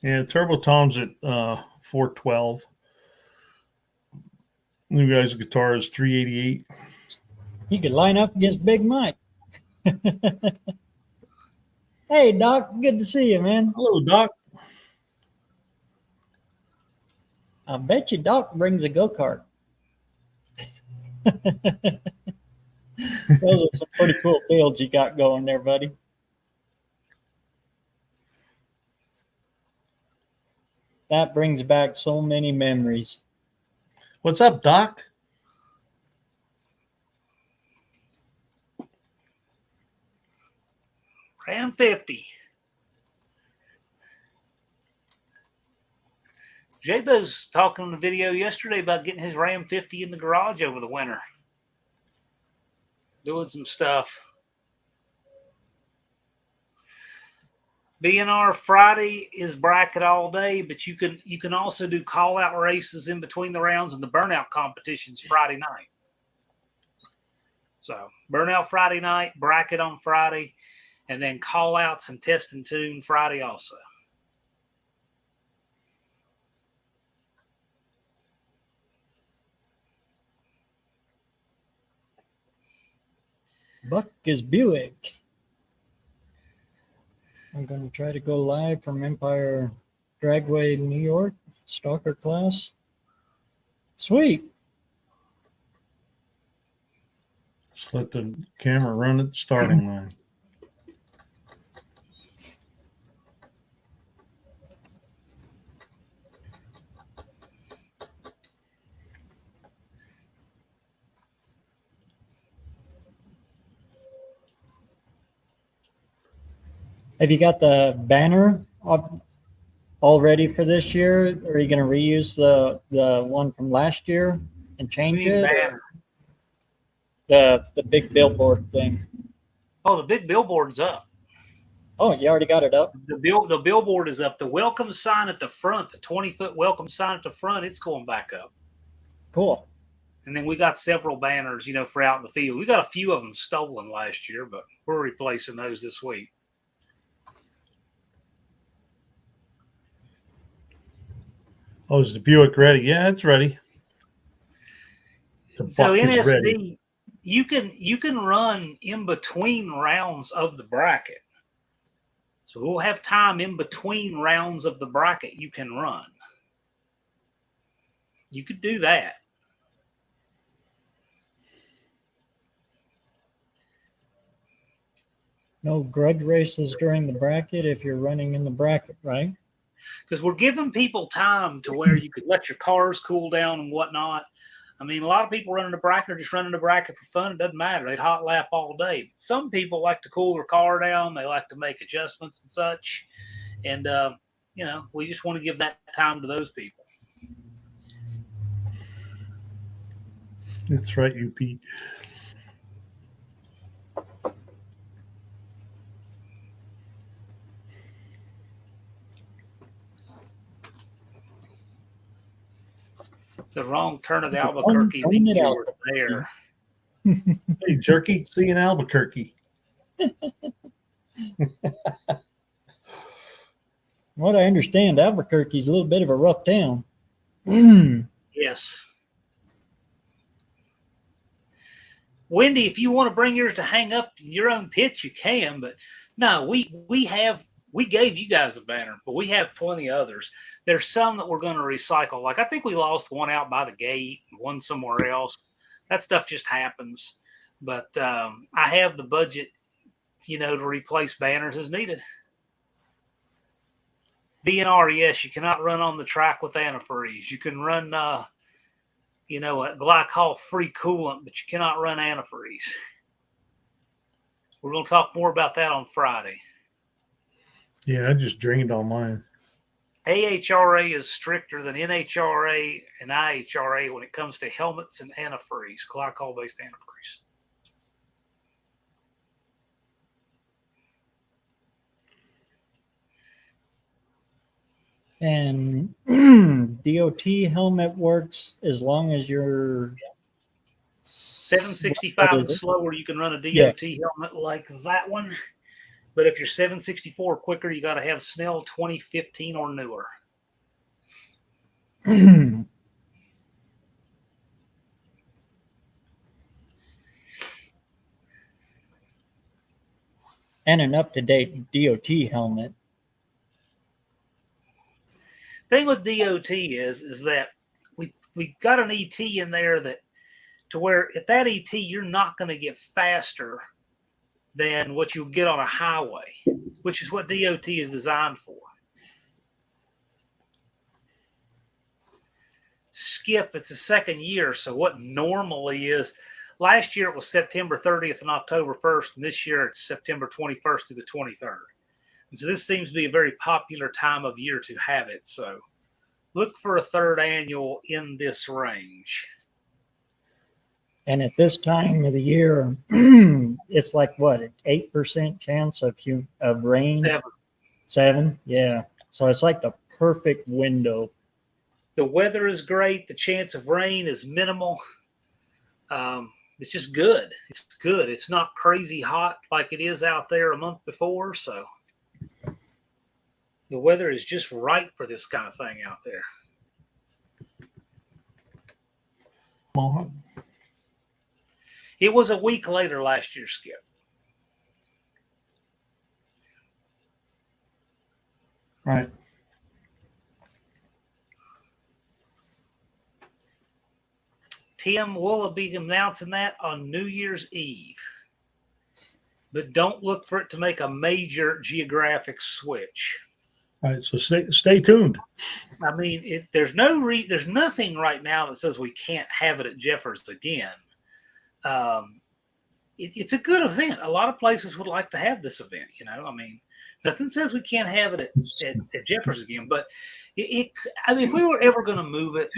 Yeah, Turbo Tom's at 412. New Guy's guitar is 388. He could line up against Big Mike. Hey, Doc, good to see you, man. Hello, Doc. I bet you Doc brings a go-kart. Those are some pretty cool builds you got going there, buddy. That brings back so many memories. What's up, Doc? Ram 50. J-Bo's talking on the video yesterday about getting his Ram 50 in the garage over the winter. Doing some stuff. B&R Friday is bracket all day, but you can also do call-out races in between the rounds and the burnout competitions Friday night. So burnout Friday night, bracket on Friday, and then call-outs and test and tune Friday also. Buck is Buick. I'm going to try to go live from Empire Dragway, New York, stalker class. Sweet. Just let the camera run at the starting line. Have you got the banner up all ready for this year? Or are you going to reuse the one from last year and change You mean it? banner? The big billboard thing. Oh, the big billboard's up. Oh, you already got it up? The billboard is up. The welcome sign at the front, the 20-foot welcome sign at the front, it's going back up. Cool. And then we got several banners, for out in the field. We got a few of them stolen last year, but we're replacing those this week. Oh, is the Buick ready? Yeah, it's ready. The So buck is NSD, ready. you can run in between rounds of the bracket. So we'll have time in between rounds of the bracket you can run. You could do that. No grudge races during the bracket if you're running in the bracket, right? Because we're giving people time to where you could let your cars cool down and whatnot. I mean, a lot of people running the bracket are just running the bracket for fun. It doesn't matter. They'd hot lap all day. But some people like to cool their car down. They like to make adjustments and such. And, we just want to give that time to those people. That's right, UP. The wrong turn of the Albuquerque means you were there. Hey, Jerky, see you in Albuquerque. What I understand, Albuquerque's a little bit of a rough town. Yes. Wendy, if you want to bring yours to hang up in your own pitch, you can. But no, we gave you guys a banner, but we have plenty of others. There's some that we're going to recycle. Like I think we lost one out by the gate, one somewhere else. That stuff just happens. But I have the budget, to replace banners as needed. BNR, yes, you cannot run on the track with antifreeze. You can run, a glycol-free coolant, but you cannot run antifreeze. We're going to talk more about that on Friday. Yeah, I just drained all mine. AHRA is stricter than NHRA and IHRA when it comes to helmets and antifreeze, glycol-based antifreeze. And DOT helmet works as long as you're 765 and slower, you can run a DOT helmet like that one. But if you're 764 quicker, you got to have Snell 2015 or newer. And an up-to-date DOT helmet. Thing with DOT is that we got an ET in there that to where at that ET you're not going to get faster than what you'll get on a highway, which is what DOT is designed for. Skip, it's the second year, so what normally is last year it was September 30th and October 1st, and this year it's September 21st through the 23rd. And so this seems to be a very popular time of year to have it. So look for a third annual in this range. And at this time of the year, it's like what, an 8% chance of rain? 7? Yeah. So it's like the perfect window. The weather is great. The chance of rain is minimal. It's just good. It's good. It's not crazy hot like it is out there a month before. So the weather is just right for this kind of thing out there. It was a week later last year, Skip. Right. Tim will be announcing that on New Year's Eve. But don't look for it to make a major geographic switch. All right, so stay tuned. I mean, there's nothing right now that says we can't have it at Jeffers again. It's a good event. A lot of places would like to have this event. I mean, Nothing says we can't have it at Jeffers again. But I mean, if we were ever going to move it,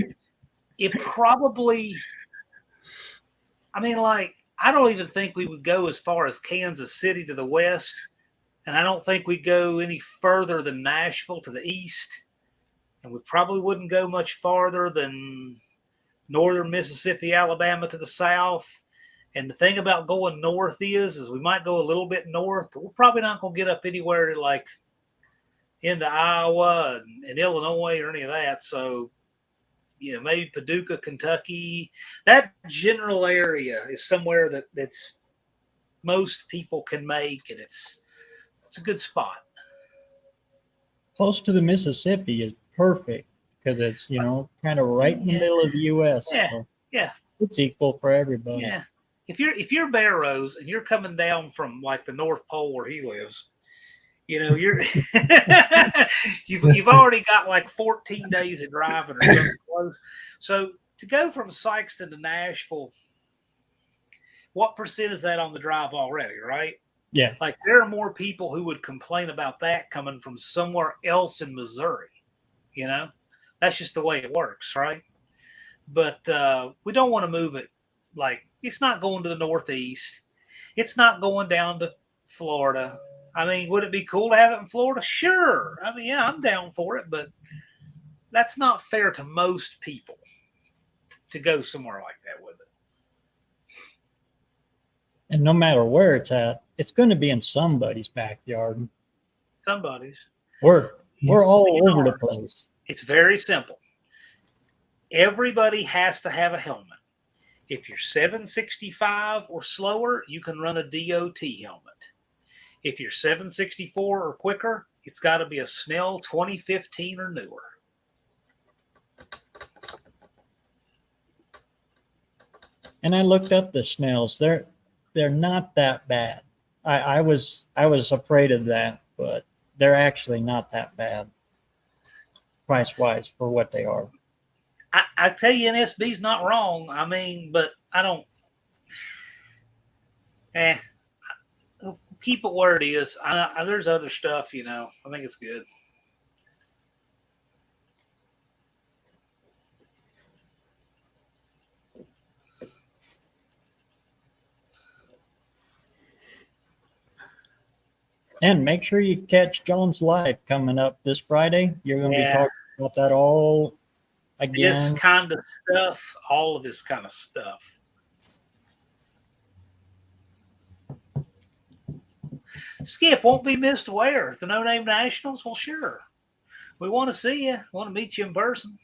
it probably. I mean, like, I don't even think we would go as far as Kansas City to the west, and I don't think we'd go any further than Nashville to the east, and we probably wouldn't go much farther than northern Mississippi, Alabama to the south. And the thing about going north is we might go a little bit north, but we're probably not going to get up anywhere like into Iowa and Illinois or any of that. So, maybe Paducah, Kentucky, that general area is somewhere that's most people can make, and it's a good spot. Close to the Mississippi is perfect because it's, kind of right in the middle of the U.S. Yeah, so yeah. It's equal for everybody. Yeah. If you're BareRose and you're coming down from like the North Pole where he lives, you're you've already got like 14 days of driving or something close. So to go from Sykeston to Nashville, what percent is that on the drive already, right? Yeah. Like there are more people who would complain about that coming from somewhere else in Missouri. That's just the way it works, right? But we don't want to move it. Like, it's not going to the Northeast. It's not going down to Florida. I mean, would it be cool to have it in Florida? Sure. I mean, yeah, I'm down for it, but that's not fair to most people to go somewhere like that with it. And no matter where it's at, it's going to be in somebody's backyard. Somebody's. We're all over the place. It's very simple. Everybody has to have a helmet. If you're 765 or slower, you can run a DOT helmet. If you're 764 or quicker, it's got to be a Snell 2015 or newer. And I looked up the Snells. They're not that bad. I was afraid of that, but they're actually not that bad price wise for what they are. I tell you, NSB's not wrong. I mean, but I don't. Keep it where it is. There's other stuff, I think it's good. And make sure you catch John's Live coming up this Friday. You're going to be talking about that all again. This kind of stuff, all of this kind of stuff. Skip won't be missed where? The No Name Nationals? Well, sure. We want to see you. Want to meet you in person.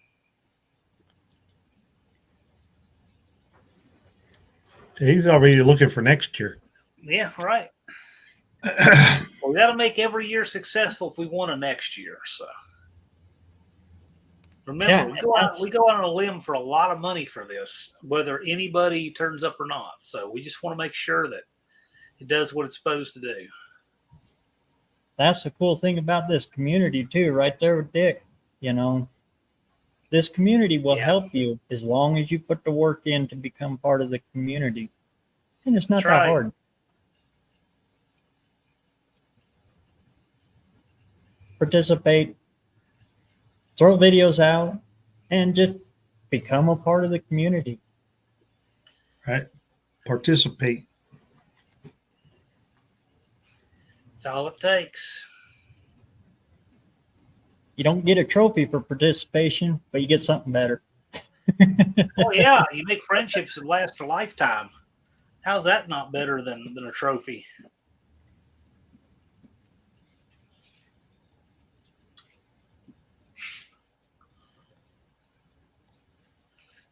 He's already looking for next year. Yeah, right. Well, we got to make every year successful if we want to next year. So remember, we go out on a limb for a lot of money for this, whether anybody turns up or not. So we just want to make sure that it does what it's supposed to do. That's the cool thing about this community too, right there with Dick. This community will help you as long as you put the work in to become part of the community. And it's not that hard. Participate, throw videos out, and just become a part of the community. Right. Participate. That's all it takes. You don't get a trophy for participation, but you get something better. Oh, yeah. You make friendships that last a lifetime. How's that not better than a trophy?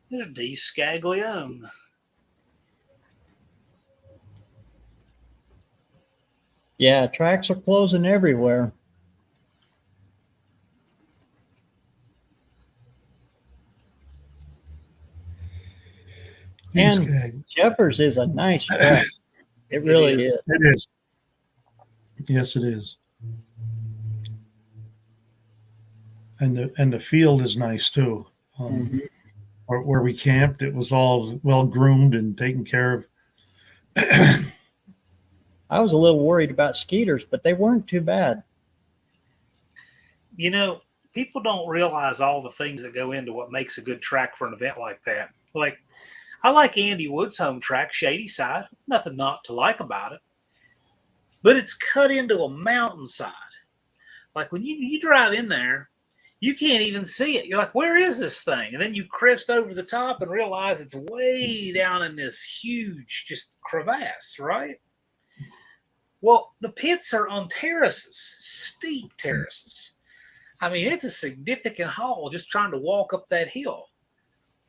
There's D. Scaglione. Yeah, tracks are closing everywhere. And Jeffers is a nice track. It really is. It is. Yes, it is. And the field is nice too. Where we camped, it was all well groomed and taken care of. I was a little worried about skeeters, but they weren't too bad. You know, people don't realize all the things that go into what makes a good track for an event like that. Like, I like Andy Wood's home track, Shady Side. Nothing not to like about it. But it's cut into a mountainside. Like when you drive in there, you can't even see it. You're like, where is this thing? And then you crest over the top and realize it's way down in this huge just crevasse, right? Well, the pits are on terraces, steep terraces. I mean, it's a significant haul just trying to walk up that hill.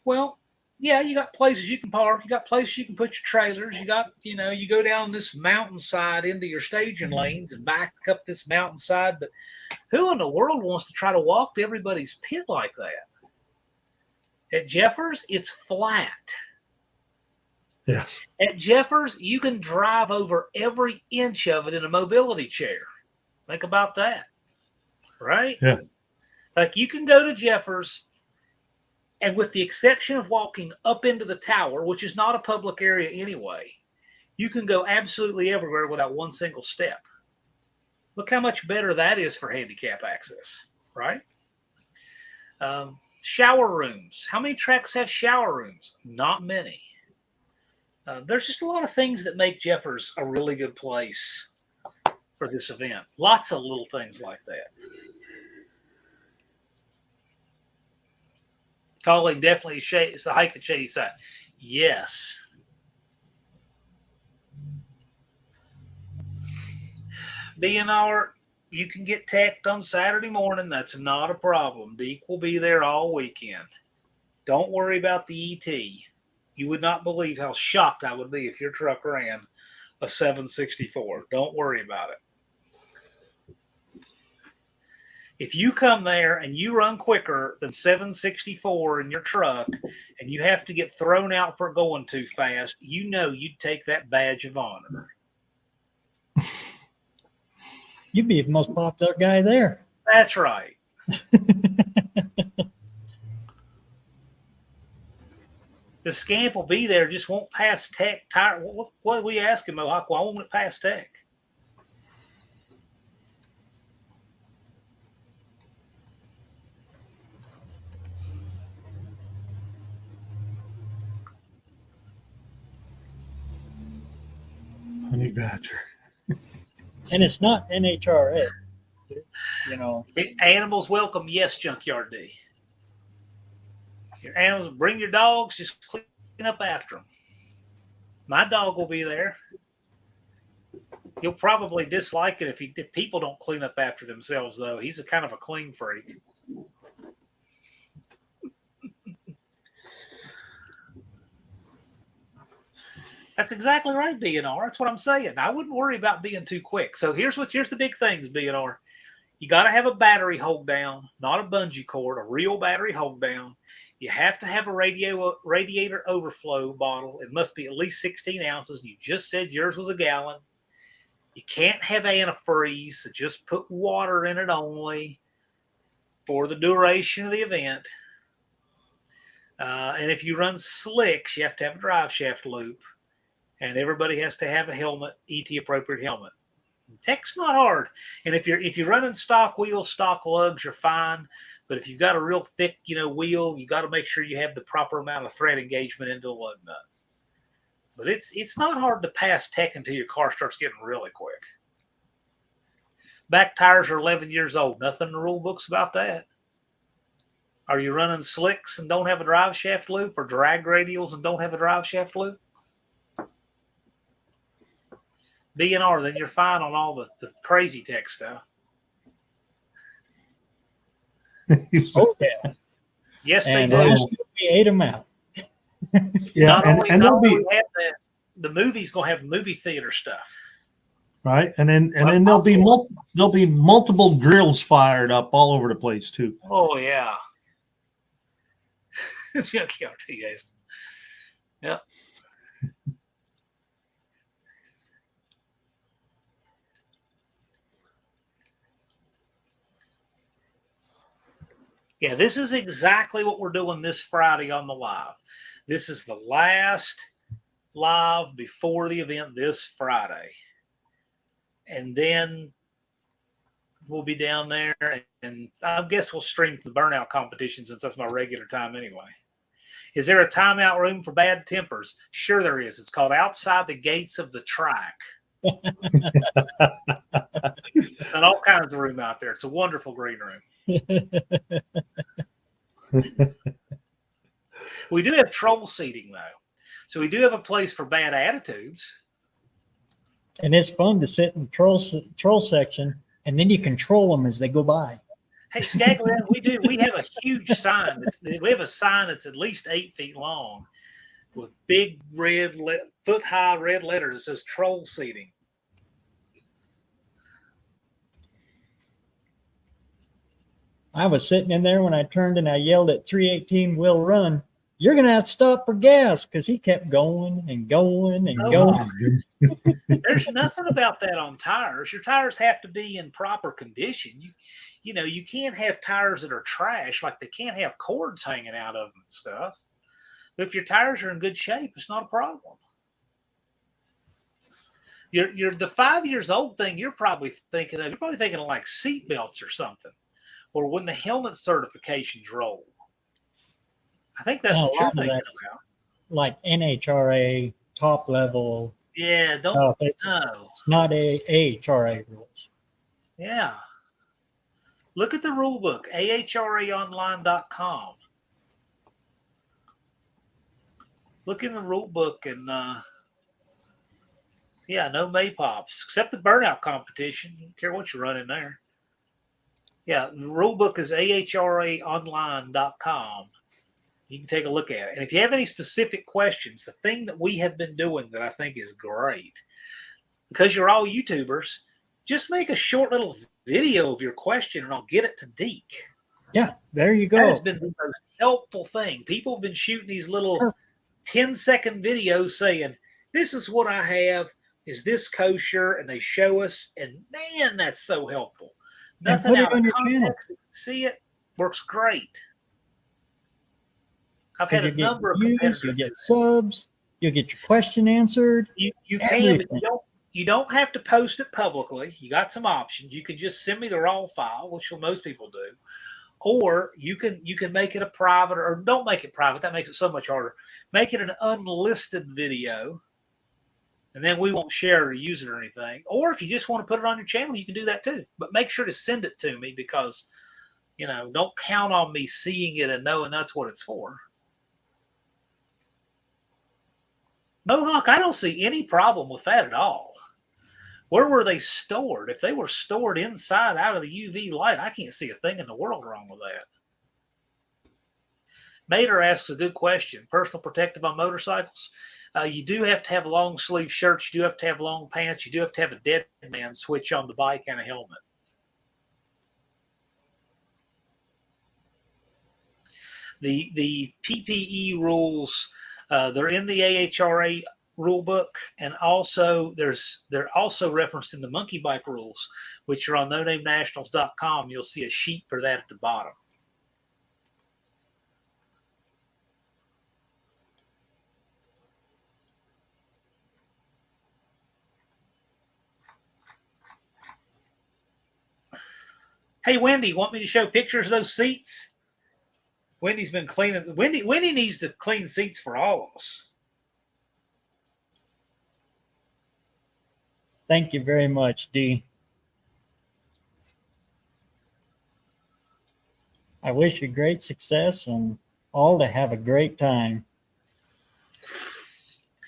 Well, yeah, you got places you can park. You got places you can put your trailers. You got, you go down this mountainside into your staging lanes and back up this mountainside. But who in the world wants to try to walk to everybody's pit like that? At Jeffers, it's flat. Yes. At Jeffers, you can drive over every inch of it in a mobility chair. Think about that, right? Yeah. Like you can go to Jeffers, and with the exception of walking up into the tower, which is not a public area anyway, you can go absolutely everywhere without one single step. Look how much better that is for handicap access, right? Shower rooms. How many tracks have shower rooms? Not many. There's just a lot of things that make Jeffers a really good place for this event. Lots of little things like that. Calling definitely it's the hike at Shady Side. Yes. BNR, you can get teched on Saturday morning. That's not a problem. Deke will be there all weekend. Don't worry about the ET. You would not believe how shocked I would be if your truck ran a 764. Don't worry about it. If you come there and you run quicker than 764 in your truck and you have to get thrown out for going too fast, you'd take that badge of honor. You'd be the most popular guy there. That's right. The scamp will be there, just won't pass tech. What are we asking, Mohawk? Why won't it pass tech? Honey badger. And it's not NHRA. Animals welcome, yes, Junkyard D. Your animals, bring your dogs, just clean up after them. My dog will be there. He'll probably dislike it if people don't clean up after themselves, though. He's a kind of a clean freak. That's exactly right, BNR. That's what I'm saying. I wouldn't worry about being too quick. So here's the big things, BNR. You got to have a battery hold down, not a bungee cord, a real battery hold down. You have to have a radiator overflow bottle. It must be at least 16 ounces. You just said yours was a gallon. You can't have antifreeze, so just put water in it only for the duration of the event. And if you run slicks, you have to have a drive shaft loop. And everybody has to have a helmet, ET appropriate helmet. Tech's not hard. And if you're running stock wheels, stock lugs, you're fine. But if you've got a real thick, wheel, you got to make sure you have the proper amount of thread engagement into the lug nut. But it's not hard to pass tech until your car starts getting really quick. Back tires are 11 years old. Nothing in the rule books about that. Are you running slicks and don't have a drive shaft loop, or drag radials and don't have a drive shaft loop? BNR, then you're fine on all the crazy tech stuff. Oh, yeah. Yes, And they do. we ate them out. Yeah, Not only they'll be have the movie's gonna have movie theater stuff, right, and then there'll be multiple grills fired up all over the place too. Oh yeah, Junkyard guys. Yeah. Yeah, this is exactly what we're doing this Friday on the live. This is the last live before the event this Friday. And then will be down there, and I guess we'll stream the burnout competition since that's my regular time anyway. Is there a timeout room for bad tempers? Sure there is. It's called Outside the Gates of the Track. Got all kinds of room out there. It's a wonderful green room. We do have troll seating, though. So we do have a place for bad attitudes. And it's fun to sit in troll section, and then you control them as they go by. Hey, Skagler, we do. We have a huge sign. We have a sign that's at least 8 feet long with big red, foot-high red letters. It says troll seating. I was sitting in there when I turned and I yelled at 318 Will Run, "You're going to have to stop for gas," because he kept going and going and going. There's nothing about that on tires. Your tires have to be in proper condition. You know, you can't have tires that are trash, like they can't have cords hanging out of them and stuff. But if your tires are in good shape, it's not a problem. You're the 5 years old thing you're probably thinking of. You're probably thinking of like seat belts or something, or when the helmet certifications roll. I think that's what you're thinking about. Like NHRA top level. Yeah, it's not AHRA rules. Yeah. Look at the rule book, ahraonline.com. Look in the rule book and no Maypops, except the burnout competition. Don't care what you're running there. Yeah, the rule book is ahraonline.com. You can take a look at it. And if you have any specific questions, the thing that we have been doing that I think is great, because you're all YouTubers, just make a short little video of your question and I'll get it to Deke. Yeah, there you go. That has been the most helpful thing. People have been shooting these little 10-second videos saying, this is what I have. Is this kosher? And they show us. And man, that's so helpful. Nothing out of context. You can see it. Works great. I've had a number of competitors. You get subs. You'll get your question answered. You can, but you don't have to post it publicly. You got some options. You can just send me the raw file, which most people do. Or you can make it a private, or don't make it private. That makes it so much harder. Make it an unlisted video, and then we won't share or use it or anything. Or if you just want to put it on your channel, you can do that too. But make sure to send it to me because, don't count on me seeing it and knowing that's what it's for. Mohawk, I don't see any problem with that at all. Where were they stored? If they were stored inside out of the UV light, I can't see a thing in the world wrong with that. Mater asks a good question. Personal protective on motorcycles. You do have to have long sleeve shirts. You do have to have long pants. You do have to have a dead man switch on the bike and a helmet. The PPE rules, they're in the AHRA rule book, and also they're also referenced in the monkey bike rules, which are on nonamenationals.com. You'll see a sheet for that at the bottom. Hey, Wendy, want me to show pictures of those seats? Wendy's been cleaning. Wendy needs to clean seats for all of us. Thank you very much, Dee. I wish you great success and all to have a great time.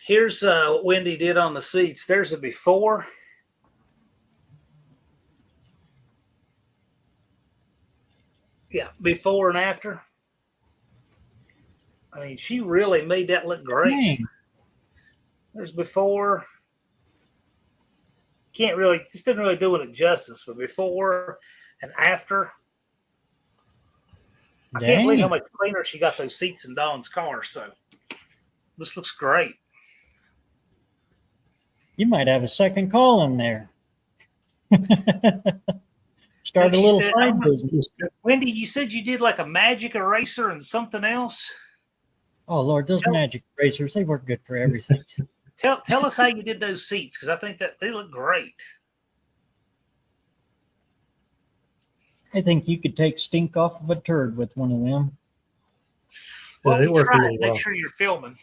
Here's what Wendy did on the seats. There's a before. Yeah, before and after. I mean, she really made that look great. Dang. There's before. This didn't really do it justice, but before and after. I can't believe how much cleaner she got those seats in Dawn's car. So this looks great. You might have a second call in there. Start a little side business. Wendy, you said you did like a magic eraser and something else. Oh Lord, those magic erasers, they work good for everything. Tell us how you did those seats, because I think that they look great. I think you could take stink off of a turd with one of them. Well, Yeah, they if you work try really it, make well. sure you're filming.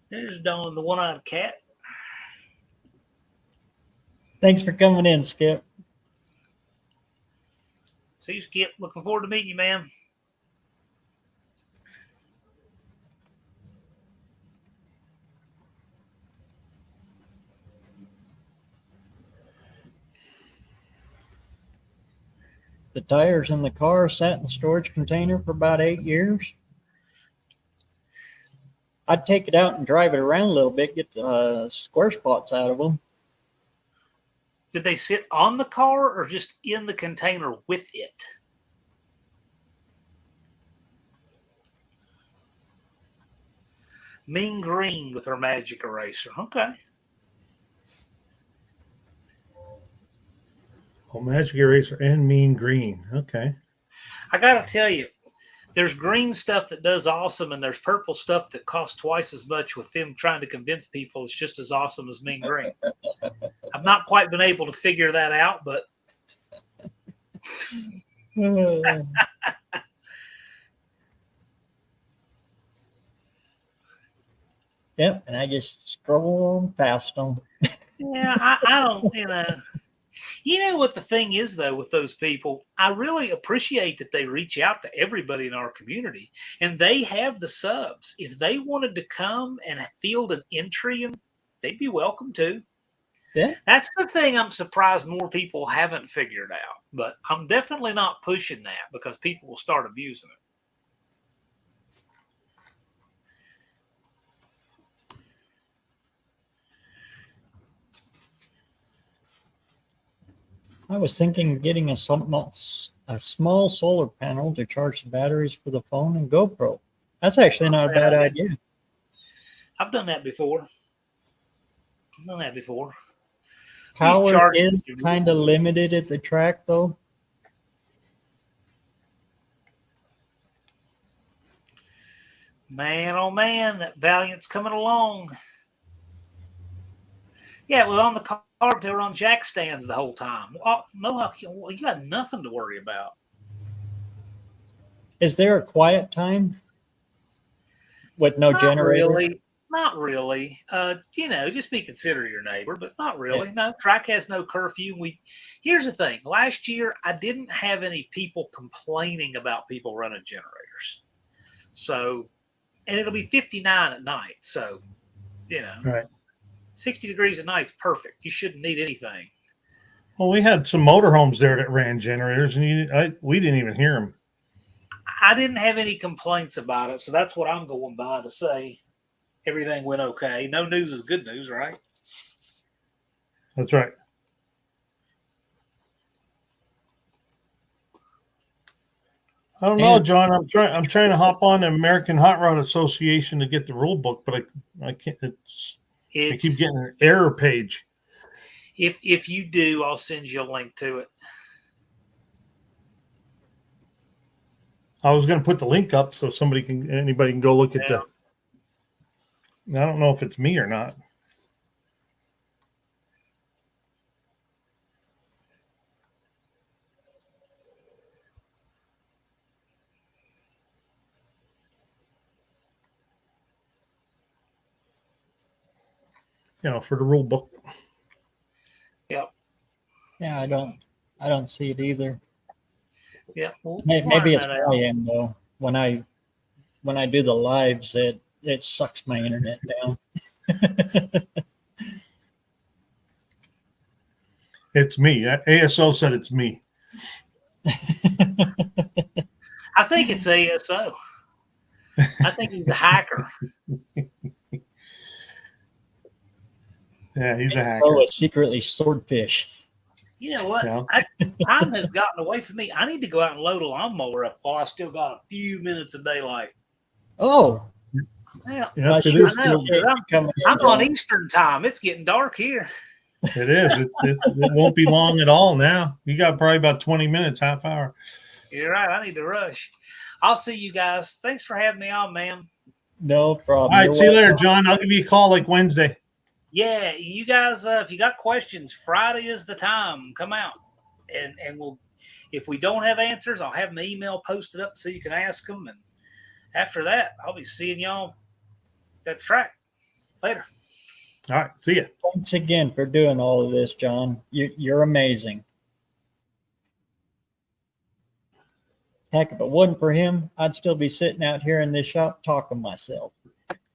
There's Dawn, the one-eyed cat. Thanks for coming in, Skip. See you, Skip. Looking forward to meeting you, man. The tires in the car sat in the storage container for about 8 years. I'd take it out and drive it around a little bit, get the square spots out of them. Did they sit on the car or just in the container with it? Mean Green with her magic eraser. Okay. Oh, Magic Eraser and Mean Green. Okay. I got to tell you, there's green stuff that does awesome, and there's purple stuff that costs twice as much with them trying to convince people it's just as awesome as Mean Green. I've not quite been able to figure that out, but Yep, and I just scroll past them. yeah, I don't, You know what the thing is, though, with those people? I really appreciate that they reach out to everybody in our community, and they have the subs. If they wanted to come and field an entry, they'd be welcome to. Yeah. That's the thing I'm surprised more people haven't figured out, but I'm definitely not pushing that because people will start abusing it. I was thinking of getting a small solar panel to charge the batteries for the phone and GoPro. That's actually not a bad idea. I've done that before. Power is kind of limited at the track, though. Man, oh man, that Valiant's coming along. Yeah, well, on the car, they were on jack stands the whole time. Oh, no, you got nothing to worry about. Is there a quiet time with no generator? Not really. Just be considerate of your neighbor, but not really. Yeah. No, track has no curfew. Here's the thing. Last year, I didn't have any people complaining about people running generators. So, and it'll be 59 at night. So, right. 60 degrees at night is perfect. You shouldn't need anything. Well, we had some motorhomes there that ran generators, and we didn't even hear them. I didn't have any complaints about it, so that's what I'm going by to say. Everything went okay. No news is good news, right? That's right. I don't know, John. I'm trying to hop on the American Hot Rod Association to get the rule book, but I can't. I keep getting an error page. If you do, I'll send you a link to it. I was going to put the link up so anybody can go look at the. I don't know if it's me or not. For the rule book. Yep. Yeah, I don't see it either. Yeah. Maybe it's my end though. When I do the lives, it sucks my internet down. It's me. ASO said it's me. I think it's ASO. I think he's a hacker. Yeah, he's a hacker. Oh, it's secretly swordfish. You know what? Yeah. Time has gotten away from me. I need to go out and load a lawnmower up while I still got a few minutes of daylight. Oh. Yeah, I'm on Eastern time. It's getting dark here. It is. It won't be long at all now. You got probably about 20 minutes, half hour. You're right. I need to rush. I'll see you guys. Thanks for having me on, man. No problem. All right. See you later, John. I'll give you a call like Wednesday. Yeah, you guys, if you got questions, Friday is the time. Come out, and we'll. If we don't have answers, I'll have my email posted up so you can ask them. And after that, I'll be seeing y'all at the track later. All right. See ya. Thanks again for doing all of this, John. You're amazing. Heck, if it wasn't for him, I'd still be sitting out here in this shop talking myself.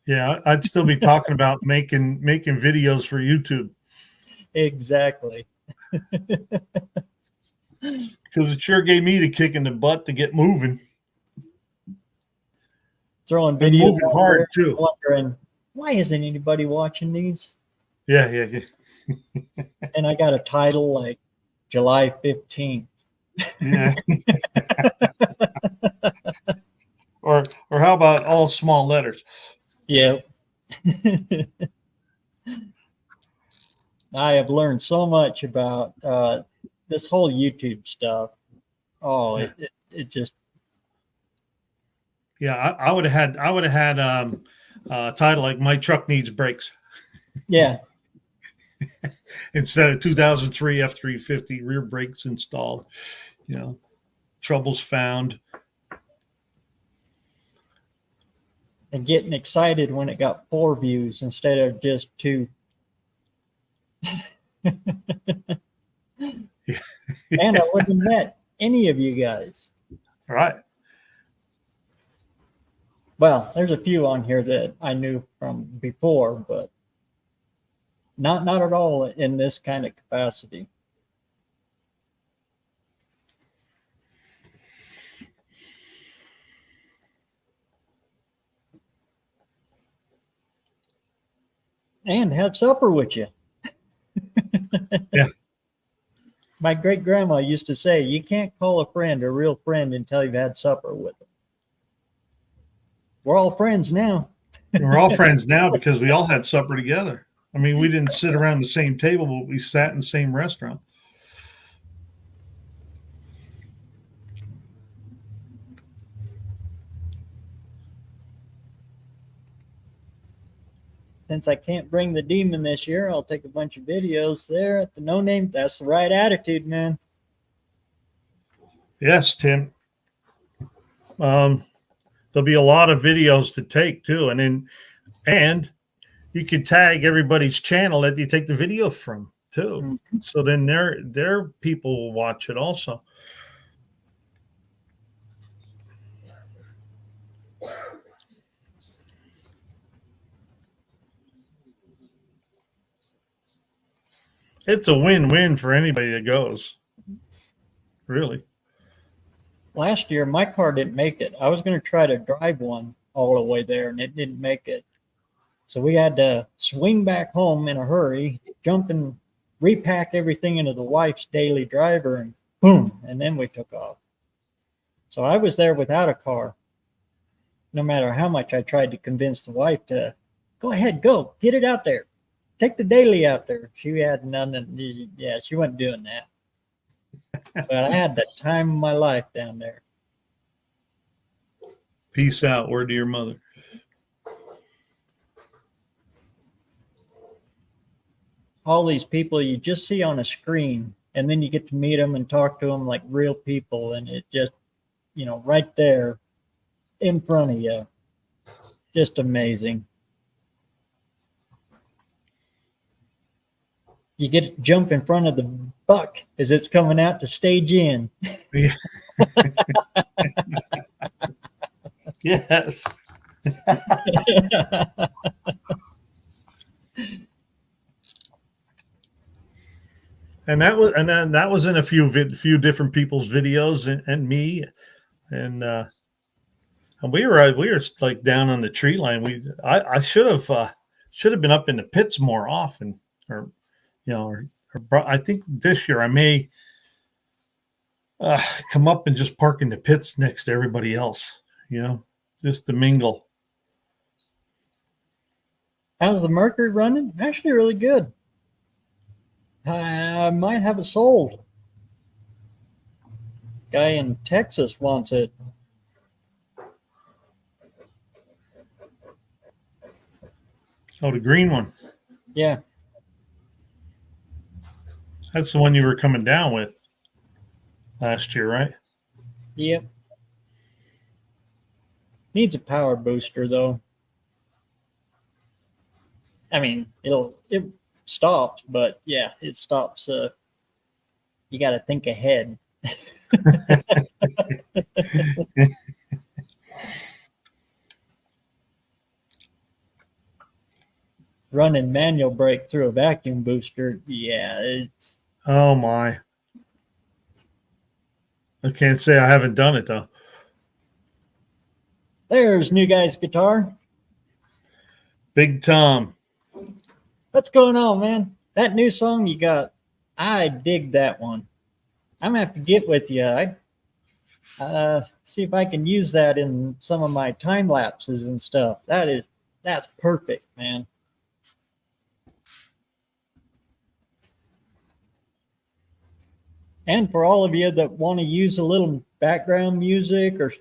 Yeah, I'd still be talking about making videos for YouTube. Exactly. Because it sure gave me the kick in the butt to get moving. Throwing And videos moving hard too. wondering, why isn't anybody watching these? Yeah. And I got a title like July 15th. Yeah. or how about all small letters? Yeah. I have learned so much about this whole YouTube stuff. Oh, Yeah. it just. Yeah, I would have had a title like "My Truck Needs Brakes" Yeah. instead of 2003 F-350 rear brakes installed. You know, troubles found. And getting excited when it got 4 views instead of just 2. And I wouldn't have met any of you guys. Right. Well, there's a few on here that I knew from before, but not at all in this kind of capacity. And have supper with you. Yeah. My great grandma used to say, you can't call a friend a real friend until you've had supper with them. We're all friends now. We're all friends now because we all had supper together. I mean, we didn't sit around the same table, but we sat in the same restaurant. Since I can't bring the demon this year, I'll take a bunch of videos there at the No Name. That's the right attitude, man. Yes, Tim. There'll be a lot of videos to take too, and you could tag everybody's channel that you take the video from too. Mm-hmm. So then their people will watch it also. It's a win-win for anybody that goes. Really. Last year, my car didn't make it. I was going to try to drive one all the way there, and it didn't make it. So we had to swing back home in a hurry, jump and repack everything into the wife's daily driver, and boom, and then we took off. So I was there without a car. No matter how much I tried to convince the wife to go ahead, go, get it out there. Take the daily out there. She had nothing. Yeah, she wasn't doing that. But I had the time of my life down there. Peace out. Word to your mother. All these people you just see on a screen, and then you get to meet them and talk to them like real people, and it just, right there in front of you. Just amazing. You get to jump in front of the buck as it's coming out to stage in. Yeah. Yes. And that was in a few different people's videos and me and we were like down on the tree line. I should have been up in the pits more often, or I think this year I may come up and just park in the pits next to everybody else, just to mingle. How's the Mercury running? Actually, really good. I might have it sold. Guy in Texas wants it. Oh, the green one. Yeah. That's the one you were coming down with last year, right? Yep. Needs a power booster though. I mean, it stops, but yeah, it stops. You got to think ahead. Running manual brake through a vacuum booster, yeah, it's Oh my! I can't say I haven't done it though. there's new guy's guitar. Big Tom. What's going on, man? That new song you got, I dig that one. I'm gonna have to get with you. I see if I can use that in some of my time lapses and stuff. That's perfect, man. And for all of you that want to use a little background music or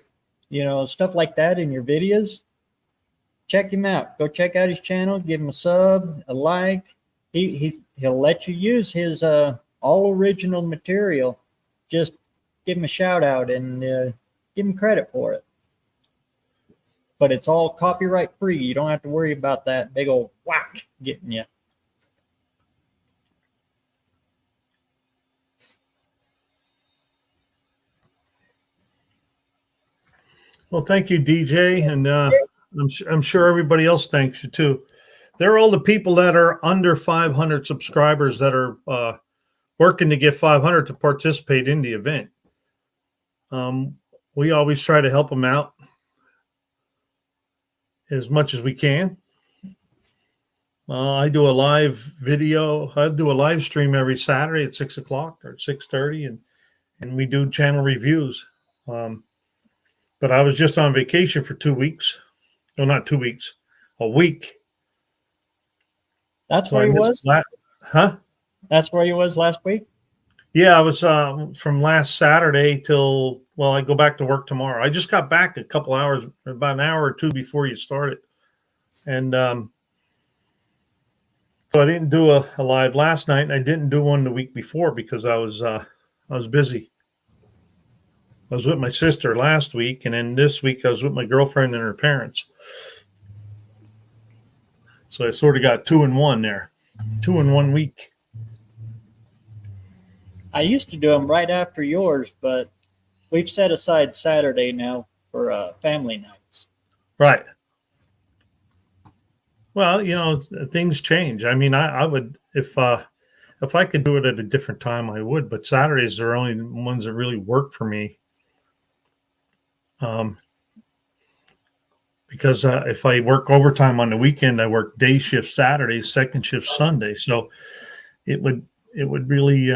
stuff like that in your videos, check him out. Go check out his channel, give him a sub, a like. He'll let you use his all original material. Just give him a shout out and give him credit for it. But it's all copyright free. You don't have to worry about that big old whack getting you. Well, thank you, DJ, and I'm sure everybody else thanks you too. They're all the people that are under 500 subscribers that are working to get 500 to participate in the event. We always try to help them out as much as we can. I do a live video. I do a live stream every Saturday at 6 o'clock or 6:30, and we do channel reviews. But I was just on vacation for 2 weeks. No, not 2 weeks, a week. That's So where I he missed was? Huh? That's where he was last week? Yeah, I was from last Saturday till, well, I go back to work tomorrow. I just got back a couple hours, about an hour or two before you started. And so I didn't do a live last night, and I didn't do one the week before because I was busy. I was with my sister last week, and then this week I was with my girlfriend and her parents. So I sort of got 2 in 1 there, 2 in 1 week. I used to do them right after yours, but we've set aside Saturday now for family nights. Right. Well, things change. I mean, I would, if I could do it at a different time, I would. But Saturdays are only the ones that really work for me. Because if I work overtime on the weekend, I work day shift Saturdays, second shift Sunday. So it would really,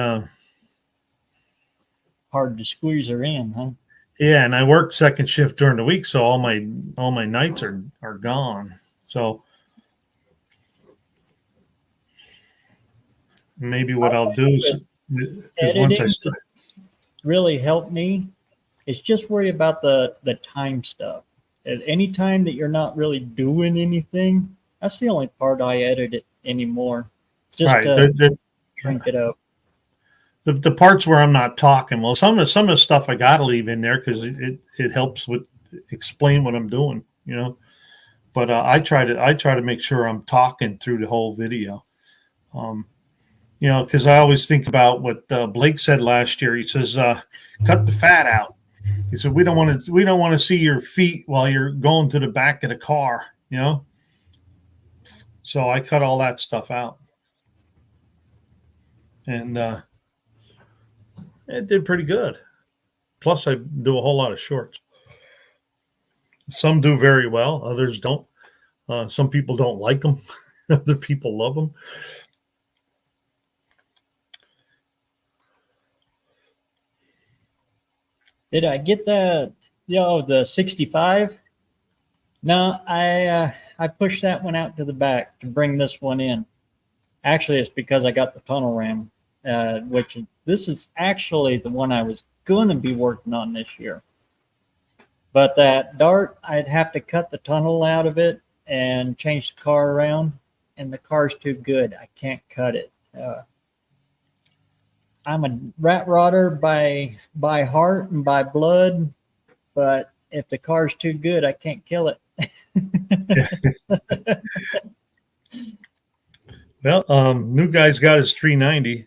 Hard to squeeze her in, huh? yeah. And I work second shift during the week, so all my nights are gone. So maybe what I'll do is once I start. Really helped me is just worry about the time stuff. At any time that you're not really doing anything, that's the only part I edit it anymore. Just Right. crank it up. The parts where I'm not talking, well, some of the stuff I got to leave in there because it helps with explain what I'm doing, But I try to make sure I'm talking through the whole video, because I always think about what Blake said last year. He says, "Cut the fat out." He said, "We don't want to see your feet while you're going to the back of the car," So I cut all that stuff out, and it did pretty good. Plus, I do a whole lot of shorts. Some do very well, others don't. Some people don't like them. Other people love them. Did I get the 65? No, I pushed that one out to the back to bring this one in. Actually, it's because I got the tunnel ram, which this is actually the one I was going to be working on this year. But that Dart, I'd have to cut the tunnel out of it and change the car around. and the car's too good. I can't cut it. I'm a rat rodder by heart and by blood, but if the car's too good, I can't kill it. Well, new guy's got his 390.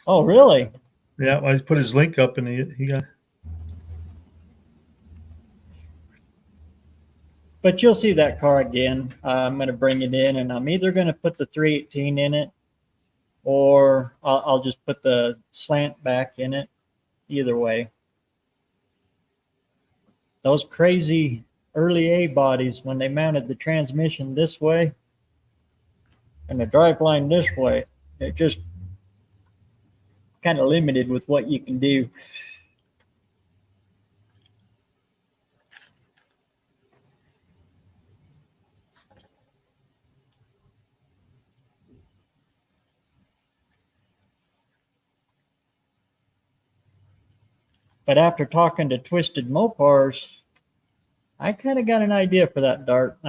Oh, really? Yeah, I put his link up and he got. But you'll see that car again. I'm going to bring it in, and I'm either going to put the 318 in it, or I'll just put the slant back in it. Either way. Those crazy early A bodies, when they mounted the transmission this way and the driveline this way, they're just kind of limited with what you can do. But after talking to Twisted Mopars, I kind of got an idea for that dart.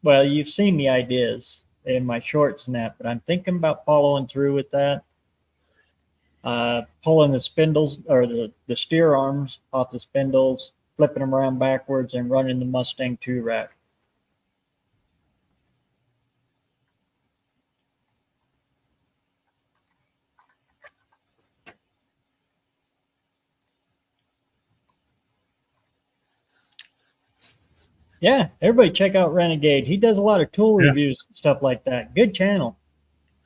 Well, you've seen the ideas in my shorts and that, but I'm thinking about following through with that. Pulling the spindles or the steer arms off the spindles, flipping them around backwards, and running the Mustang 2 rack. Yeah, everybody check out Renegade. He does a lot of tool reviews and stuff like that. Good channel.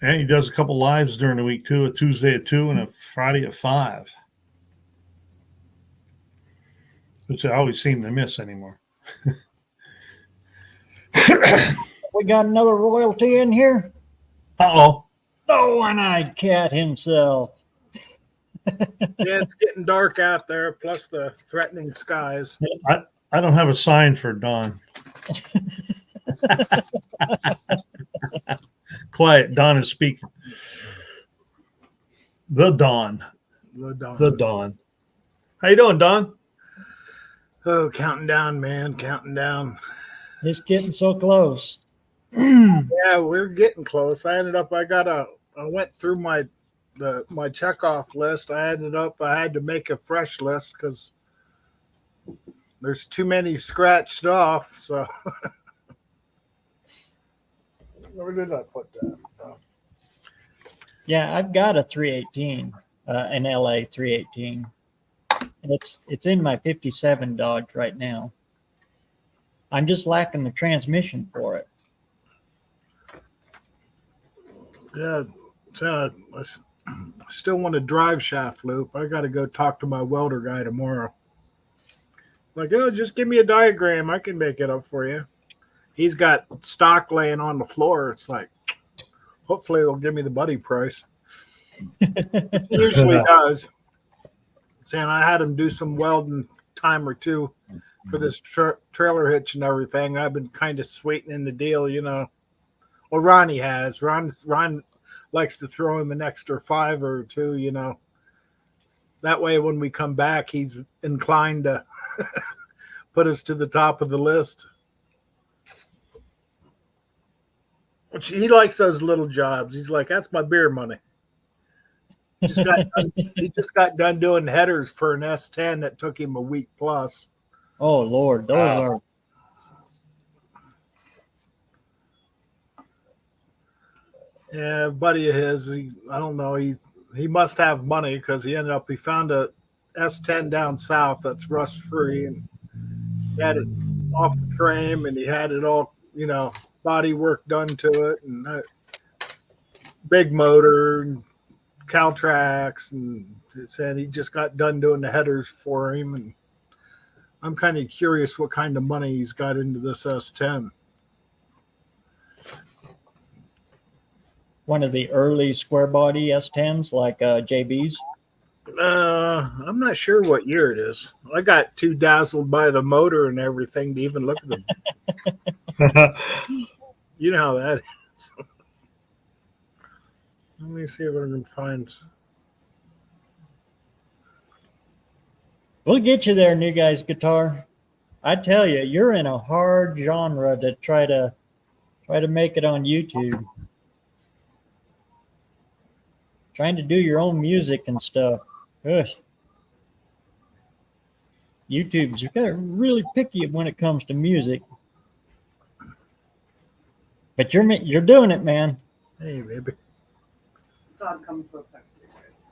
And he does a couple lives during the week too, a Tuesday at 2 and a Friday at 5. Which I always seem to miss anymore. We got another royalty in here. Uh-oh. The one-eyed cat himself. Yeah, it's getting dark out there, plus the threatening skies. I don't have a sign for Don. Quiet. Don is speaking. The Don. The Don. How you doing, Don? Oh, counting down, man, counting down. It's getting so close. Yeah, we're getting close. I went through my checkoff list. I had to make a fresh list because there's too many scratched off. So where did I put that? Oh. Yeah, I've got a 318, an LA 318. It's in my 57 Dodge right now. I'm just lacking the transmission for it. Yeah, I still want a drive shaft loop. I got to go talk to my welder guy tomorrow. Like, oh, just give me a diagram. I can make it up for you. He's got stock laying on the floor. It's like, hopefully he'll give me the buddy price. He usually does. Saying I had him do some welding time or two for this trailer hitch and everything. I've been kind of sweetening the deal, you know. Well, Ronnie has. Ron likes to throw him an extra $5 or $2, you know. That way, when we come back, he's inclined to put us to the top of the list. Which he likes those little jobs. He's like, that's my beer money. He just got done doing headers for an S10 that took him a week plus. Oh, Lord. Those are. Yeah, a buddy of his, I don't know, he must have money because he found a S10 down south that's rust free, and he had it off the frame, and he had it all, you know, body work done to it, and big motor, and Caltrax, and it said he just got done doing the headers for him, and I'm kind of curious what kind of money he's got into this S10. One of the early square body S10s like JB's. I'm not sure what year it is. I got too dazzled by the motor and everything to even look at them. You know how that is. Let me see if I can find. We'll get you there, New Guy's Guitar. I tell you, you're in a hard genre to try to Try to make it on YouTube. Trying to do your own music and stuff. Ugh. YouTube's really picky when it comes to music. But you're doing it, man. Hey, baby. Dog coming for a pack of cigarettes.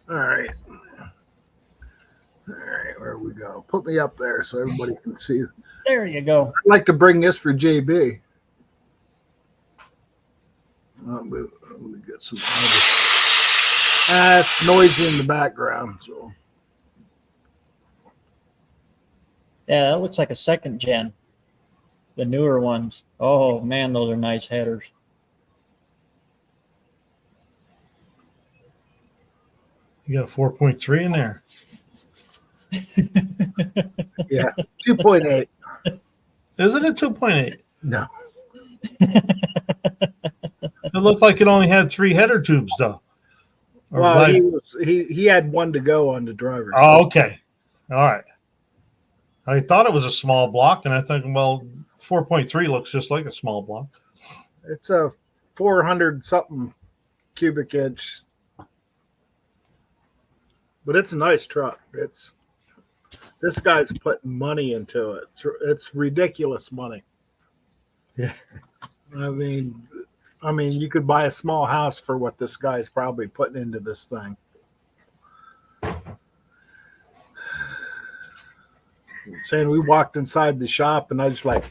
All right. All right, where we go? Put me up there so everybody can see. There you go. I'd like to bring this for JB. Let me get some. It's noisy in the background. So Yeah, that looks like a second gen. The newer ones. Oh man, those are nice headers. You got a 4.3 in there. yeah, 2.8. Isn't it 2.8? No. It looked like it only had 3 header tubes, though. Or Well, like- he had one to go on the driver's. Oh, okay. All right. I thought it was a small block, and I think, well, 4.3 looks just like a small block. It's a 400 something cubic inch, but it's a nice truck. This guy's putting money into it. It's ridiculous money. Yeah. I mean, you could buy a small house for what this guy's probably putting into this thing. Saying we walked inside the shop and I just like,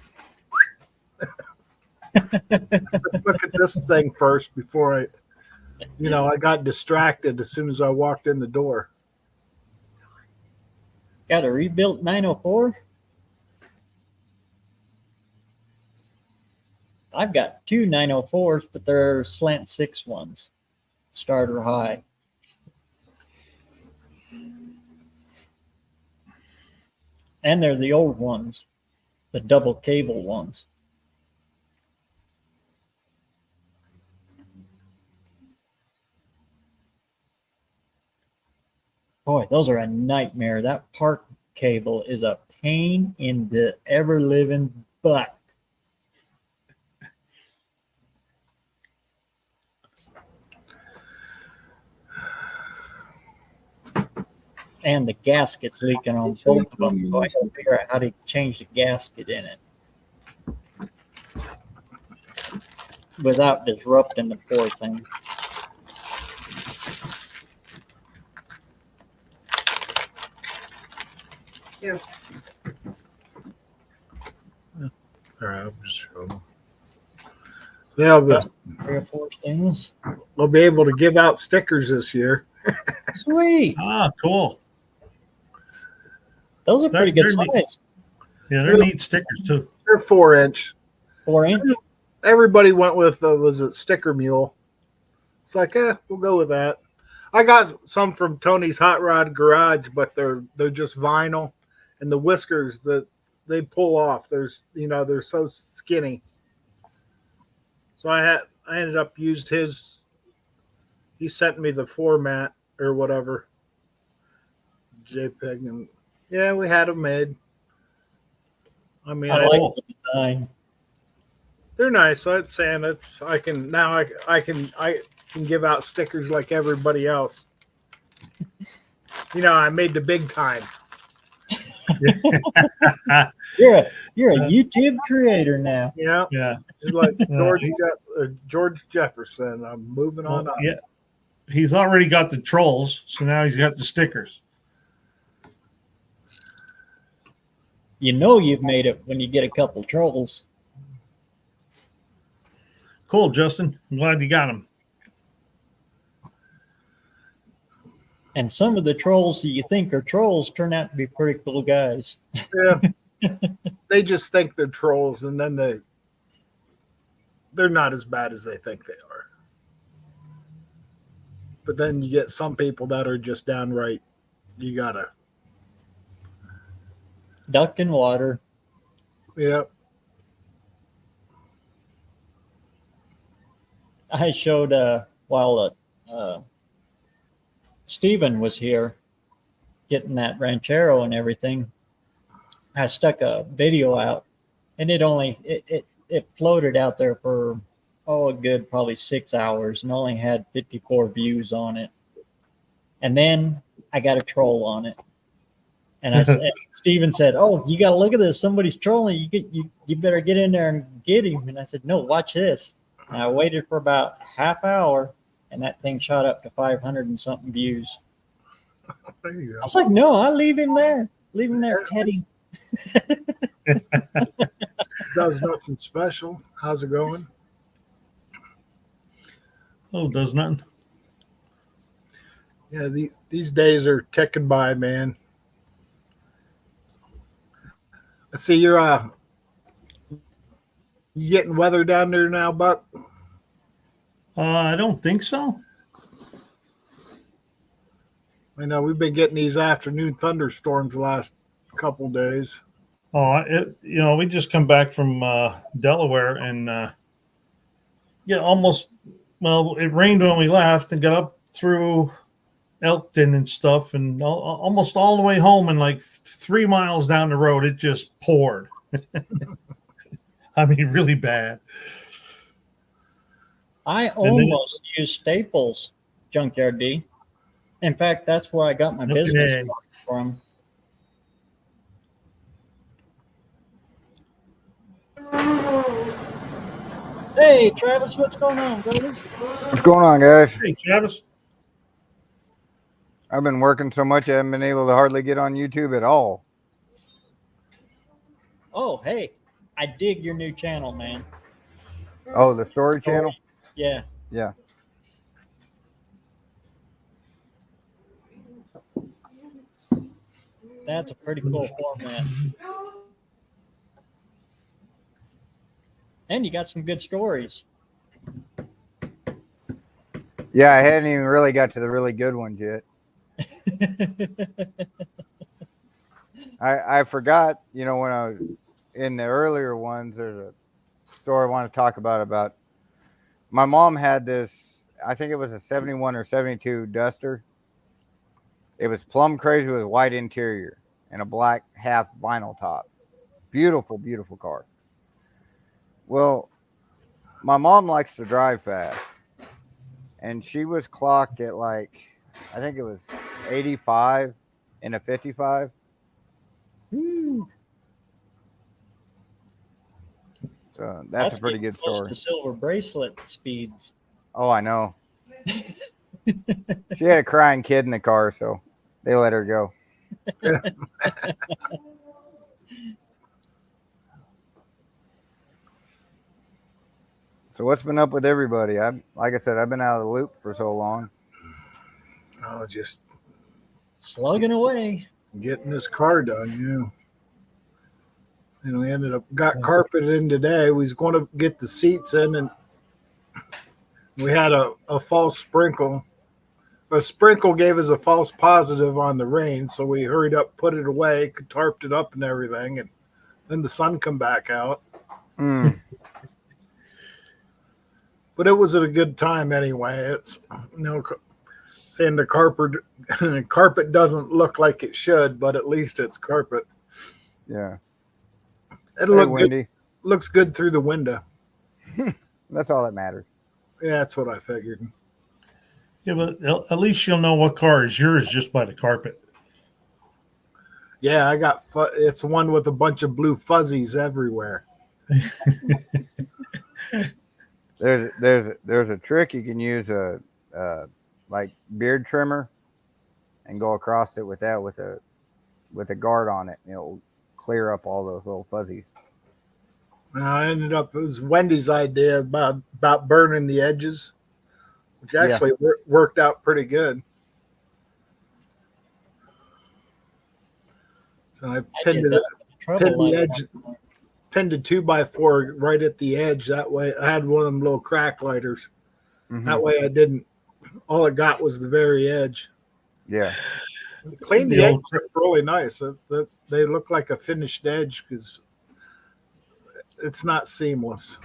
let's look at this thing first before I got distracted as soon as I walked in the door. Got a rebuilt 904? I've got 2 904s, but they're slant 6 ones. Starter high. And they're the old ones, the double cable ones. Boy, those are a nightmare. That park cable is a pain in the ever-living butt. And the gasket's leaking on both of them, so I can figure out how to change the gasket in it without disrupting the poor thing. Yeah. All right, I'll just show them. So yeah, 3 or 4 things. we'll be able to give out stickers this year. Sweet. Ah, cool. Those are pretty good They're neat. size. Yeah, they're neat stickers, too. They're 4-inch. 4-inch. Everybody went with was it Sticker Mule? It's like, we'll go with that. I got some from Tony's Hot Rod Garage, but they're just vinyl, and the whiskers that they pull off. They're so skinny. So I ended up used his. He sent me the format or whatever. JPEG, and yeah, we had them made. I mean, I like the design. they're nice. I'm saying I can give out stickers like everybody else. I made the big time. You're a YouTube creator now. Yeah, Yeah. just like George Jefferson. I'm moving on up. Yeah. He's already got the trolls, so now he's got the stickers. You know you've made it when you get a couple trolls. Cool, Justin. I'm glad you got them. And some of the trolls that you think are trolls turn out to be pretty cool guys. Yeah, they just think they're trolls, and then they're not as bad as they think they are. But then you get some people that are just downright. You gotta. Duck in water. Yeah. I showed while Steven was here getting that ranchero and everything. I stuck a video out, and it it floated out there for a good probably 6 hours and only had 54 views on it. And then I got a troll on it. And I said, Steven said, "Oh, you got to look at this. Somebody's trolling. You better get in there and get him." And I said, "No, watch this." And I waited for about half hour, and that thing shot up to 500 and something views. There you I go. was like, "No, I'll leave him there. Leave him there, petty." Does nothing special. How's it going? Oh, does nothing. Yeah, these days are ticking by, man. Let's see, you getting weather down there now, Buck? I don't think so. I know we've been getting these afternoon thunderstorms the last couple days. Oh, we just come back from Delaware, and almost. Well, it rained when we left, and got up through Elkton and stuff, and almost all the way home, and like 3 miles down the road, it just poured. I mean, really bad. I almost used Staples Junkyard D. In fact, that's where I got my business from. Hey, Travis, what's going on, brother? What's going on, guys? Hey, Travis. I've been working so much I haven't been able to hardly get on YouTube at all. Oh, hey, I dig your new channel, man. Oh, the story channel? Yeah. Yeah. That's a pretty cool format. And you got some good stories. Yeah, I hadn't even really got to the really good ones yet. I forgot, when I was in the earlier ones, there's a story I want to talk about my mom had this, I think it was a 71 or 72 Duster. It was plum crazy with a white interior and a black half vinyl top. Beautiful, beautiful car. Well, my mom likes to drive fast, and she was clocked at I think it was 85 in a 55. So that's a pretty good story. To silver bracelet speeds. Oh, I know. She had a crying kid in the car, so they let her go. So what's been up with everybody? Like I said, I've been out of the loop for so long. Oh, just slugging away, getting this car done. And we got carpeted in today. We was going to get the seats in, and we had a false sprinkle. A sprinkle gave us a false positive on the rain, so we hurried up, put it away, tarped it up and everything, and then the sun come back out. But it was at a good time anyway. It's saying the carpet doesn't look like it should, but at least it's carpet. Yeah. It'll look windy. Looks good through the window. That's all that matters. Yeah, that's what I figured. Yeah, but at least you'll know what car is yours just by the carpet. Yeah, I got it's one with a bunch of blue fuzzies everywhere. There's a trick you can use like beard trimmer and go across it with that with a guard on it. It'll clear up all those little fuzzies. It was Wendy's idea about burning the edges, which actually worked out pretty good. So I pinned the edge, pinned a 2x4 right at the edge. That way I had one of them little crack lighters. Mm-hmm. That way I didn't, all it got was the very edge. Yeah. Cleaned the edge really nice. They look like a finished edge because it's not seamless.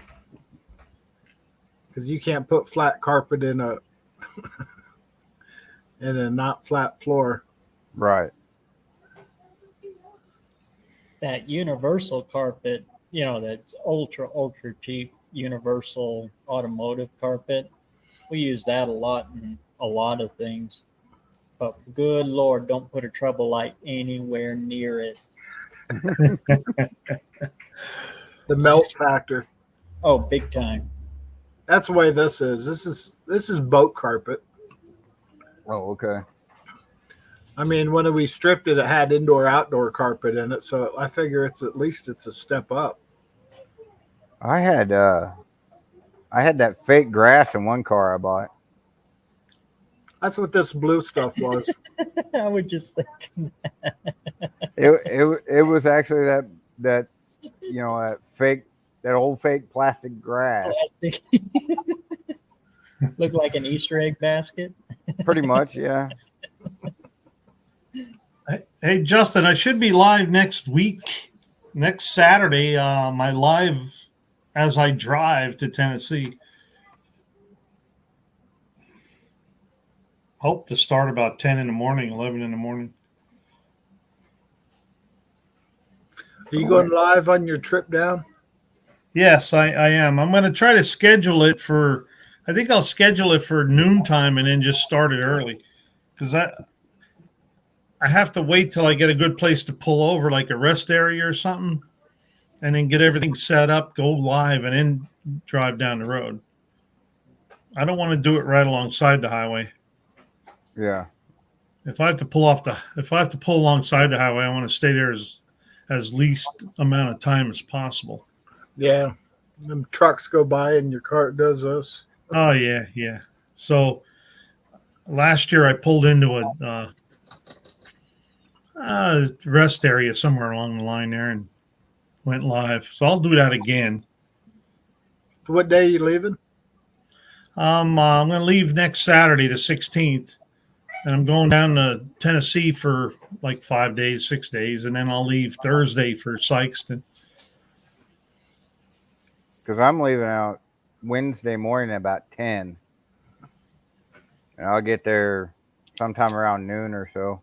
Because you can't put flat carpet in a not flat floor. Right. That universal carpet that's ultra cheap universal automotive carpet. We use that a lot in a lot of things. But good Lord, don't put a trouble light anywhere near it. The melt factor. Oh, big time. That's the way this is. This is boat carpet. Oh, okay. I mean, when we stripped it, it had indoor outdoor carpet in it, so I figure it's at least a step up. I had that fake grass in one car I bought. That's what this blue stuff was. I would just think It was actually that that old fake plastic grass. plastic. Looked like an Easter egg basket. Pretty much, yeah. Hey, Justin, I should be live next week, next Saturday. My live as I drive to Tennessee. Hope to start about 10 in the morning, 11 in the morning. Are you going live on your trip down? Yes, I am. I'm going to try to schedule it I think I'll schedule it for noontime and then just start it early. Because I have to wait till I get a good place to pull over, like a rest area or something, and then get everything set up, go live, and then drive down the road. I don't want to do it right alongside the highway. Yeah. If I have to pull alongside the highway, I want to stay there as least amount of time as possible. Yeah. Them trucks go by and your cart does this. Oh yeah. So last year I pulled into a rest area somewhere along the line there and went live. So I'll do that again. What day are you leaving? I'm going to leave next Saturday, the 16th, and I'm going down to Tennessee for like 5 days, 6 days, and then I'll leave Thursday for Sykeston. Because I'm leaving out Wednesday morning at about 10. And I'll get there sometime around noon or so.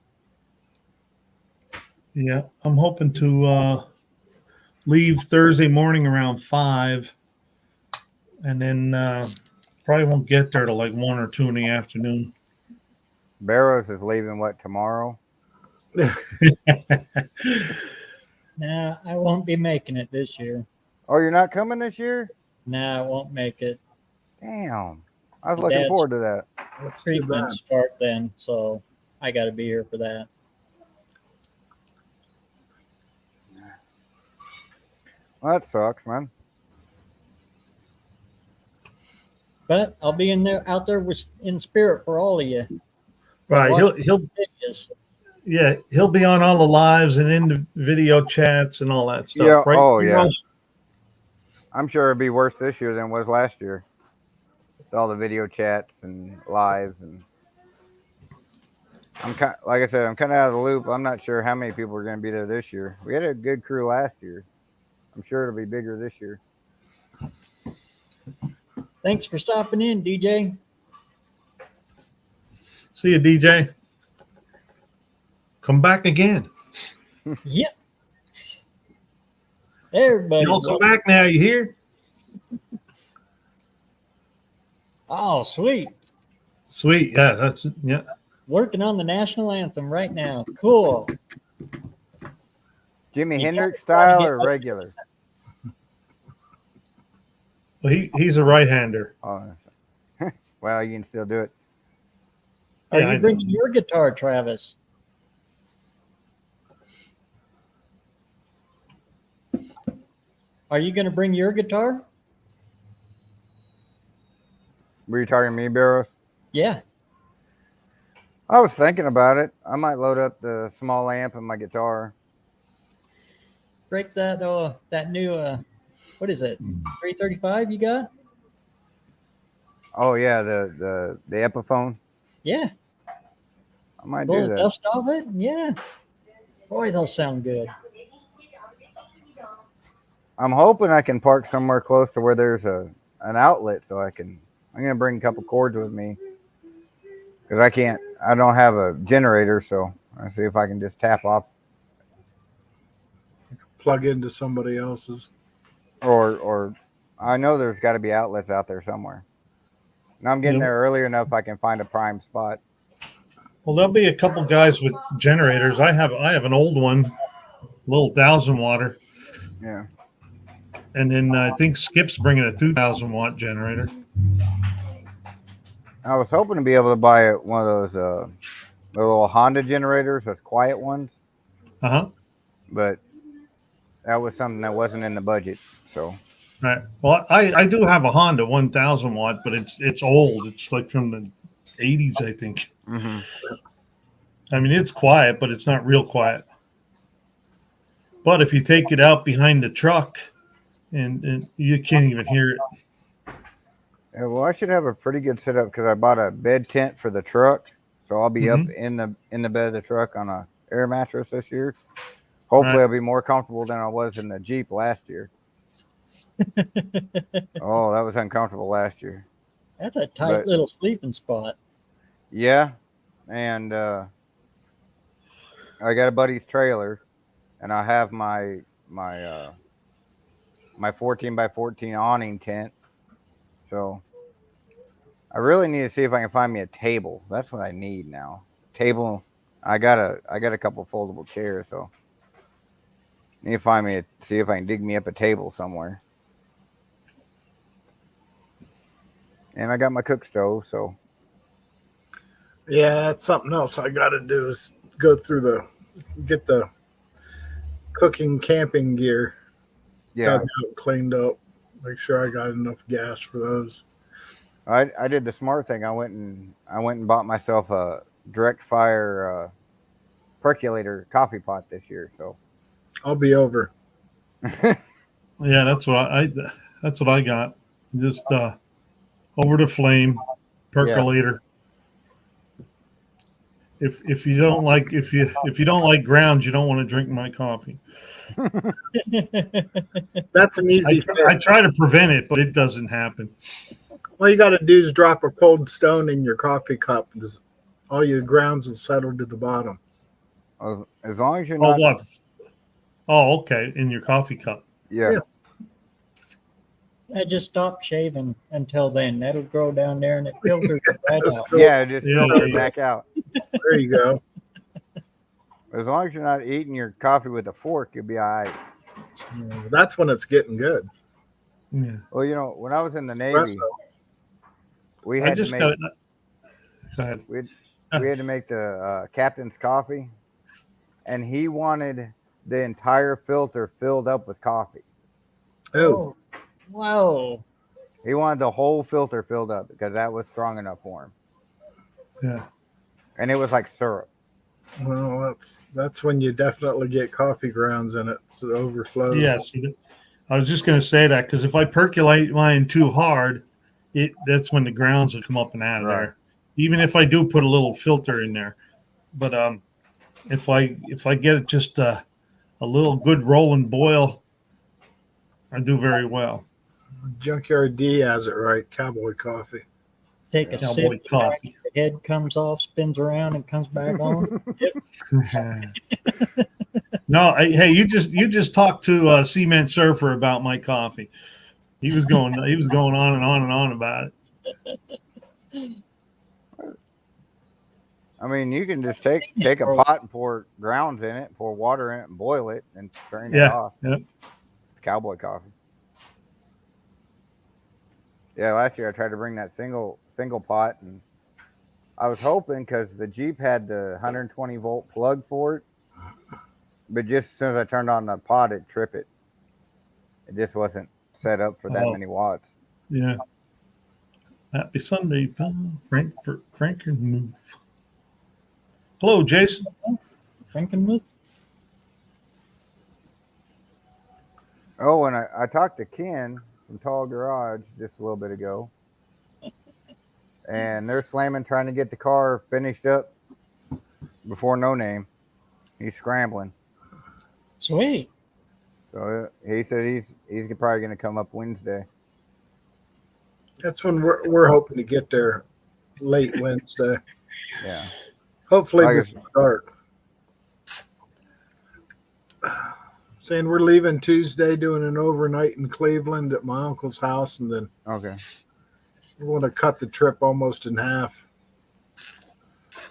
Yeah, I'm hoping to leave Thursday morning around 5, and then probably won't get there till like 1 or 2 in the afternoon. BareRose is leaving, tomorrow? Nah, I won't be making it this year. Oh, you're not coming this year? Nah, I won't make it. Damn. I was looking forward to that. That's too bad. Treatment start then, so I got to be here for that. Well, that sucks, man. But I'll be out there in spirit for all of you. Right, he'll be on all the lives and in the video chats and all that stuff. Yeah. Right? Oh, yeah. I'm sure it'd be worse this year than it was last year. With all the video chats and lives, and like I said, I'm kind of out of the loop. I'm not sure how many people are going to be there this year. We had a good crew last year. I'm sure it'll be bigger this year. Thanks for stopping in, DJ. See you, DJ. Come back again. Yep. Everybody. Don't come back now. You hear? Oh, sweet. Sweet. Yeah, that's it. Yeah. Working on the national anthem right now. Cool. Jimi You Hendrix gotta style get or up- regular? Well, he's a right-hander. Oh, well, you can still do it. Are Yeah, I you know. bringing your guitar, Travis? Are you going to bring your guitar? Were you talking to me, BareRose? Yeah. I was thinking about it. I might load up the small amp and my guitar. Break that new what is it? 335 you got? Oh yeah, the Epiphone. Yeah. I might Pull do the that. dust off it? Yeah. Boy, they'll sound good. I'm hoping I can park somewhere close to where there's an outlet, so I'm gonna bring a couple cords with me because I don't have a generator, so I'll see if I can just tap off. Plug into somebody else's. or I know there's got to be outlets out there somewhere. And I'm getting Yeah. there early enough I can find a prime spot. Well, there'll be a couple guys with generators. I have an old one, little 1,000 watt, Yeah. and then I think Skip's bringing a 2,000 watt generator. I was hoping to be able to buy one of those the little Honda generators, those quiet ones, Uh huh. but that was something that wasn't in the budget. So Right. Well, I do have a Honda 1,000 watt, but it's old. It's like from the 80s, I think. mm-hmm. I mean, it's quiet, but it's not real quiet. But if you take it out behind the truck, and you can't even hear it. Yeah, well, I should have a pretty good setup because I bought a bed tent for the truck, so I'll be up in the bed of the truck on a air mattress this year. Hopefully, Right. I'll be more comfortable than I was in the Jeep last year. Oh, that was uncomfortable last year. That's a tight little sleeping spot. Yeah, and I got a buddy's trailer, and I have my 14 by 14 awning tent. So I really need to see if I can find me a table. That's what I need now. Table. I got a couple foldable chairs, so need to see if I can dig me up a table somewhere. And I got my cook stove, so Yeah, that's something else I got to do is go through get the cooking camping gear yeah. dug out, cleaned up, make sure I got enough gas for those. I did the smart thing. I went and bought myself a direct fire percolator coffee pot this year. So I'll be over. Yeah, that's what I got. Just over the flame percolator. Yeah. If you don't like grounds, you don't want to drink my coffee. That's an easy fix. I try to prevent it, but it doesn't happen. All you got to do is drop a cold stone in your coffee cup. All your grounds will settle to the bottom. As long as you're not. Oh, what? Oh, okay. In your coffee cup. Yeah. I just stop shaving until then. That'll grow down there and it filters it right out. Yeah, just filter it back out. There you go. As long as you're not eating your coffee with a fork, you'll be all right. That's when it's getting good. Yeah. Well, when I was in the Navy, we had to make. Go ahead. We had to make the captain's coffee, and he wanted the entire filter filled up with coffee. Oh, wow. He wanted the whole filter filled up because that was strong enough for him. Yeah. And it was like syrup. Well, that's when you definitely get coffee grounds in it, so it overflows. Yes. I was just going to say that because if I percolate mine too hard, that's when the grounds will come up and out of there. Even if I do put a little filter in there, but if I get it just a little good rolling boil, I do very well. Junkyard D has it right. Cowboy coffee. Take a Cowboy sip, coffee. the head comes off, spins around, and comes back on. Yep. No, hey, you just talked to Cement Surfer about my coffee. He was going on and on and on about it. I mean, you can just take a pot and pour grounds in it, pour water in it, and boil it, and strain it off. Yeah. It's cowboy coffee. Yeah, last year I tried to bring that single pot, and I was hoping because the Jeep had the 120 volt plug for it, but just as soon as I turned on the pot, it tripped it. It just wasn't set up for that many watts. Yeah. Happy Sunday, Frank and Move. Hello, Jason. Frankenmuth. Oh, and I talked to Ken from Tall Garage just a little bit ago, and they're slamming trying to get the car finished up before No Name. He's scrambling. Sweet. So he said he's probably going to come up Wednesday. That's when we're hoping to get there late Wednesday. Yeah. Hopefully before dark. saying we're leaving Tuesday, doing an overnight in Cleveland at my uncle's house, and then Okay. we're going to cut the trip almost in half.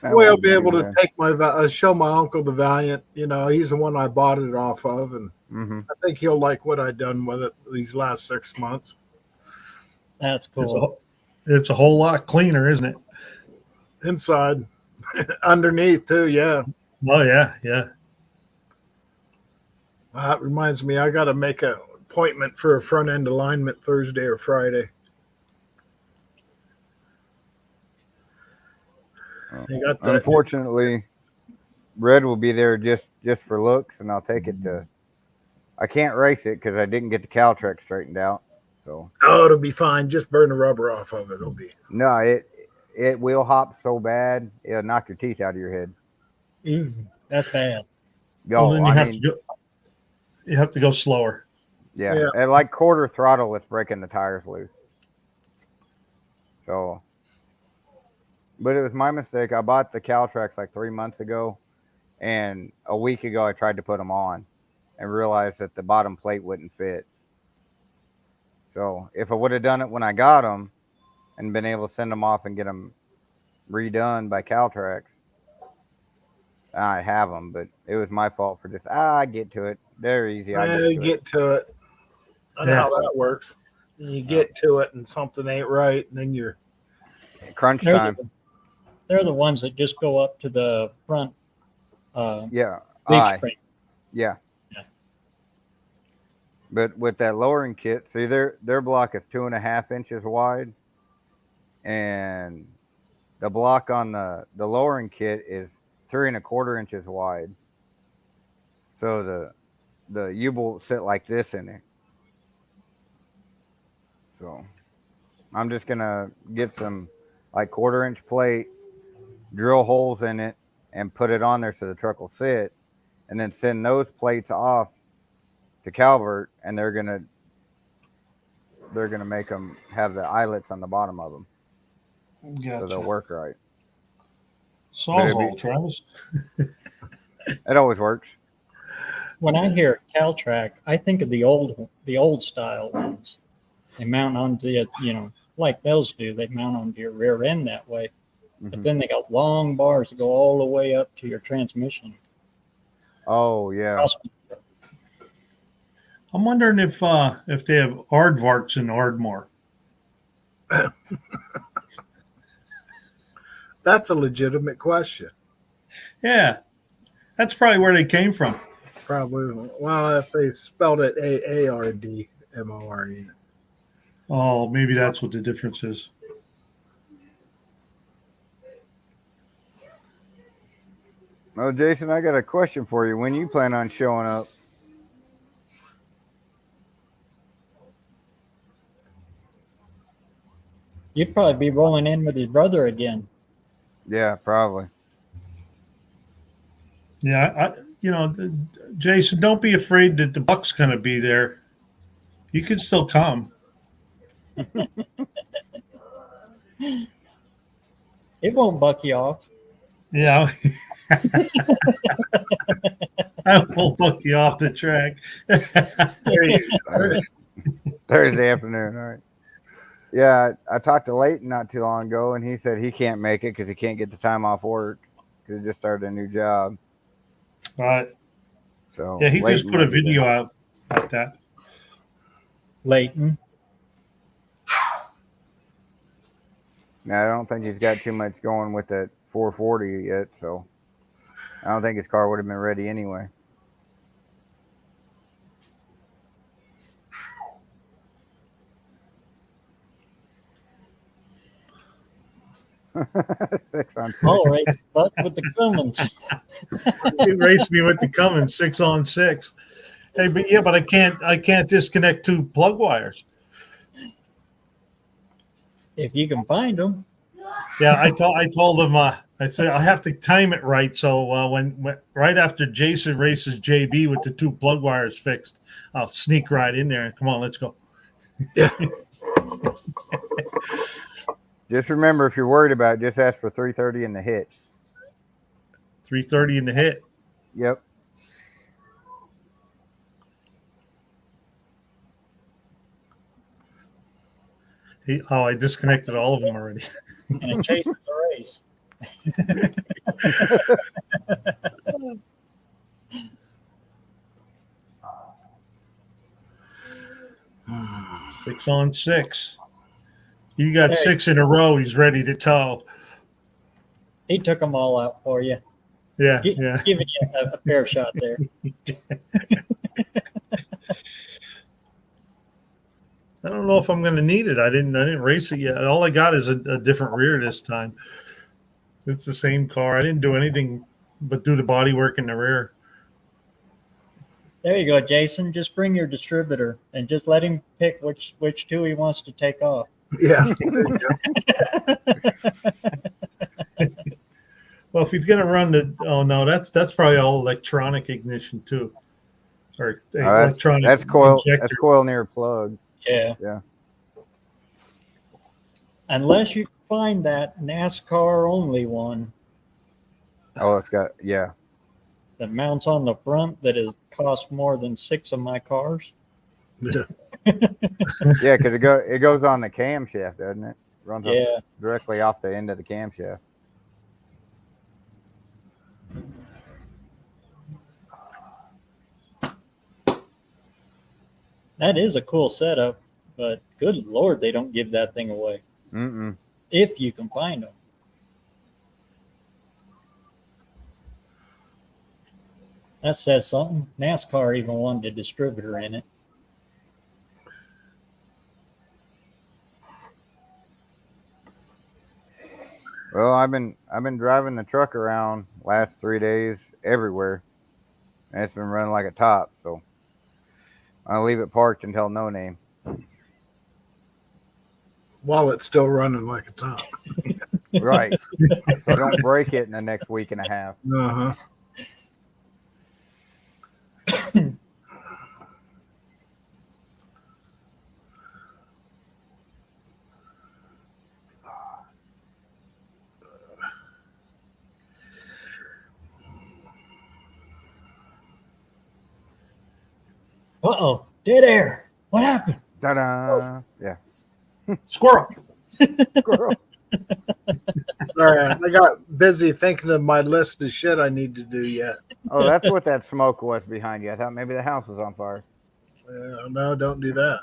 That Way I'll won't be able too to bad. take show my uncle the Valiant. You know, he's the one I bought it off of, and Mm-hmm. I think he'll like what I've done with it these last 6 months. That's It's cool. it's a whole lot cleaner, isn't it? Inside, underneath too. Yeah, Oh yeah, yeah. that reminds me. I got to make an appointment for a front end alignment Thursday or Friday. You got that? Unfortunately, Red will be there just for looks, and I'll take it to. I can't race it because I didn't get the Caltrek straightened out. So Oh, it'll be fine. Just burn the rubber off of it. It'll be. no, it will hop so bad it'll knock your teeth out of your head. That's bad. Well, Yo, then you I have mean, to go. You have to go slower. yeah, at like quarter throttle, it's breaking the tires loose. So, but it was my mistake. I bought the Caltreks like 3 months ago, and a week ago I tried to put them on, and realized that the bottom plate wouldn't fit. So if I would have done it when I got them, and been able to send them off and get them redone by Caltreks, I'd have them. But it was my fault for just I get to it. They're easy. I Get to it. I know Yeah. how that works. You get to it, and something ain't right, and then you're. Crunch They're time. They're the ones that just go up to the front Yeah. leaf Aye. spring. Yeah. Yeah. But with that lowering kit, see their block is 2.5 inches wide, and the block on the lowering kit is 3.25 inches wide. So the U-bolt sit like this in it. So I'm just gonna get some like 1/4 inch plate, drill holes in it, and put it on there so the truck will sit, and then send those plates off to Calvert, and they're gonna make them have the eyelets on the bottom of them, so they'll work right. Sawzall, Travis. It always works. When I hear Caltrack, I think of the old style ones. They mount onto it, like those do. They mount onto your rear end that way. But then they got long bars that go all the way up to your transmission. Oh yeah. I'm wondering if they have aardvarks in Ardmore. That's a legitimate question. Yeah, that's probably where they came from. Probably. Well, if they spelled it AARDMORE. Oh, maybe that's what the difference is. Well, Jason, I got a question for you. When you plan on showing up? You'd probably be rolling in with his brother again. Yeah, probably. Yeah, Jason, don't be afraid that the buck's going to be there. You can still come. It won't buck you off. Yeah. I won't buck you off the track. There you go. Thursday afternoon. All right. Yeah, I talked to Leighton not too long ago, and he said he can't make it because he can't get the time off work because he just started a new job. Right. So yeah, he just Leighton put a might be video there. out like that. Leighton. Now, I don't think he's got too much going with that 440 yet, so I don't think his car would have been ready anyway. Six on six. All right, buck with the Cummins. He raced me with the Cummins 6-on-6. Hey, but I can't disconnect 2 plug wires. If you can find them. Yeah, I told him I said I have to time it right. So when right after Jason races JB with the 2 plug wires fixed, I'll sneak right in there and come on, let's go. Yeah. Just remember, if you're worried about it, just ask for 330 in the hitch. 330 in the hit. Yep. I disconnected all of them already. And it chases a race. 6 on 6. You got Hey. 6 in a row. He's ready to tow. He took them all out for you. Yeah, Giving you a fair shot there. I don't know if I'm going to need it. I didn't race it yet. All I got is a different rear this time. It's the same car. I didn't do anything but do the body work in the rear. There you go, Jason. Just bring your distributor and just let him pick which two he wants to take off. Yeah. Well, if he's going to run no, that's probably all electronic ignition too, or electronic. That's coil. Injector. That's coil near plug. Yeah. Yeah. Unless you find that NASCAR only one Oh, it's got yeah. that mounts on the front that is cost more than 6 of my cars. Yeah. Yeah, because it goes on the camshaft, doesn't it? Runs up Yeah. directly off the end of the camshaft. That is a cool setup, but good Lord, they don't give that thing away. Mm-mm. If you can find them. That says something. NASCAR even wanted a distributor in it. Well, I've been driving the truck around last 3 days everywhere, and it's been running like a top. So I'll leave it parked until no name. While it's still running like a top. Right. So don't break it in the next week and a half. Uh-huh. Uh-oh, dead air. What happened? Ta-da! Yeah. Squirrel. Squirrel. Sorry, I got busy thinking of my list of shit I need to do yet. Oh, that's what that smoke was behind you. I thought maybe the house was on fire. No, don't do that.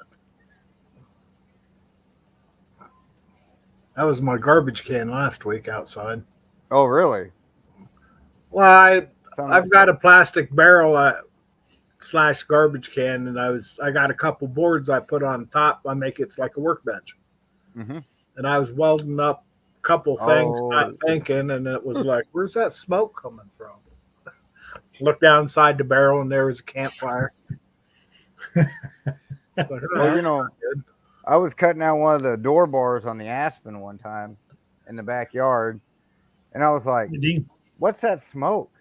That was my garbage can last week outside. Oh, really? Well, Sound I've like- got a plastic barrel slash garbage can, and I got a couple boards I put on top. I make it's like a workbench, Mhm. and I was welding up a couple things, Oh. not thinking, and it was like, "Where's that smoke coming from?" Looked down inside the barrel, and there was a campfire. It's like, Well, that's not good. I was cutting out one of the door bars on the Aspen one time in the backyard, and I was like, "What's that smoke?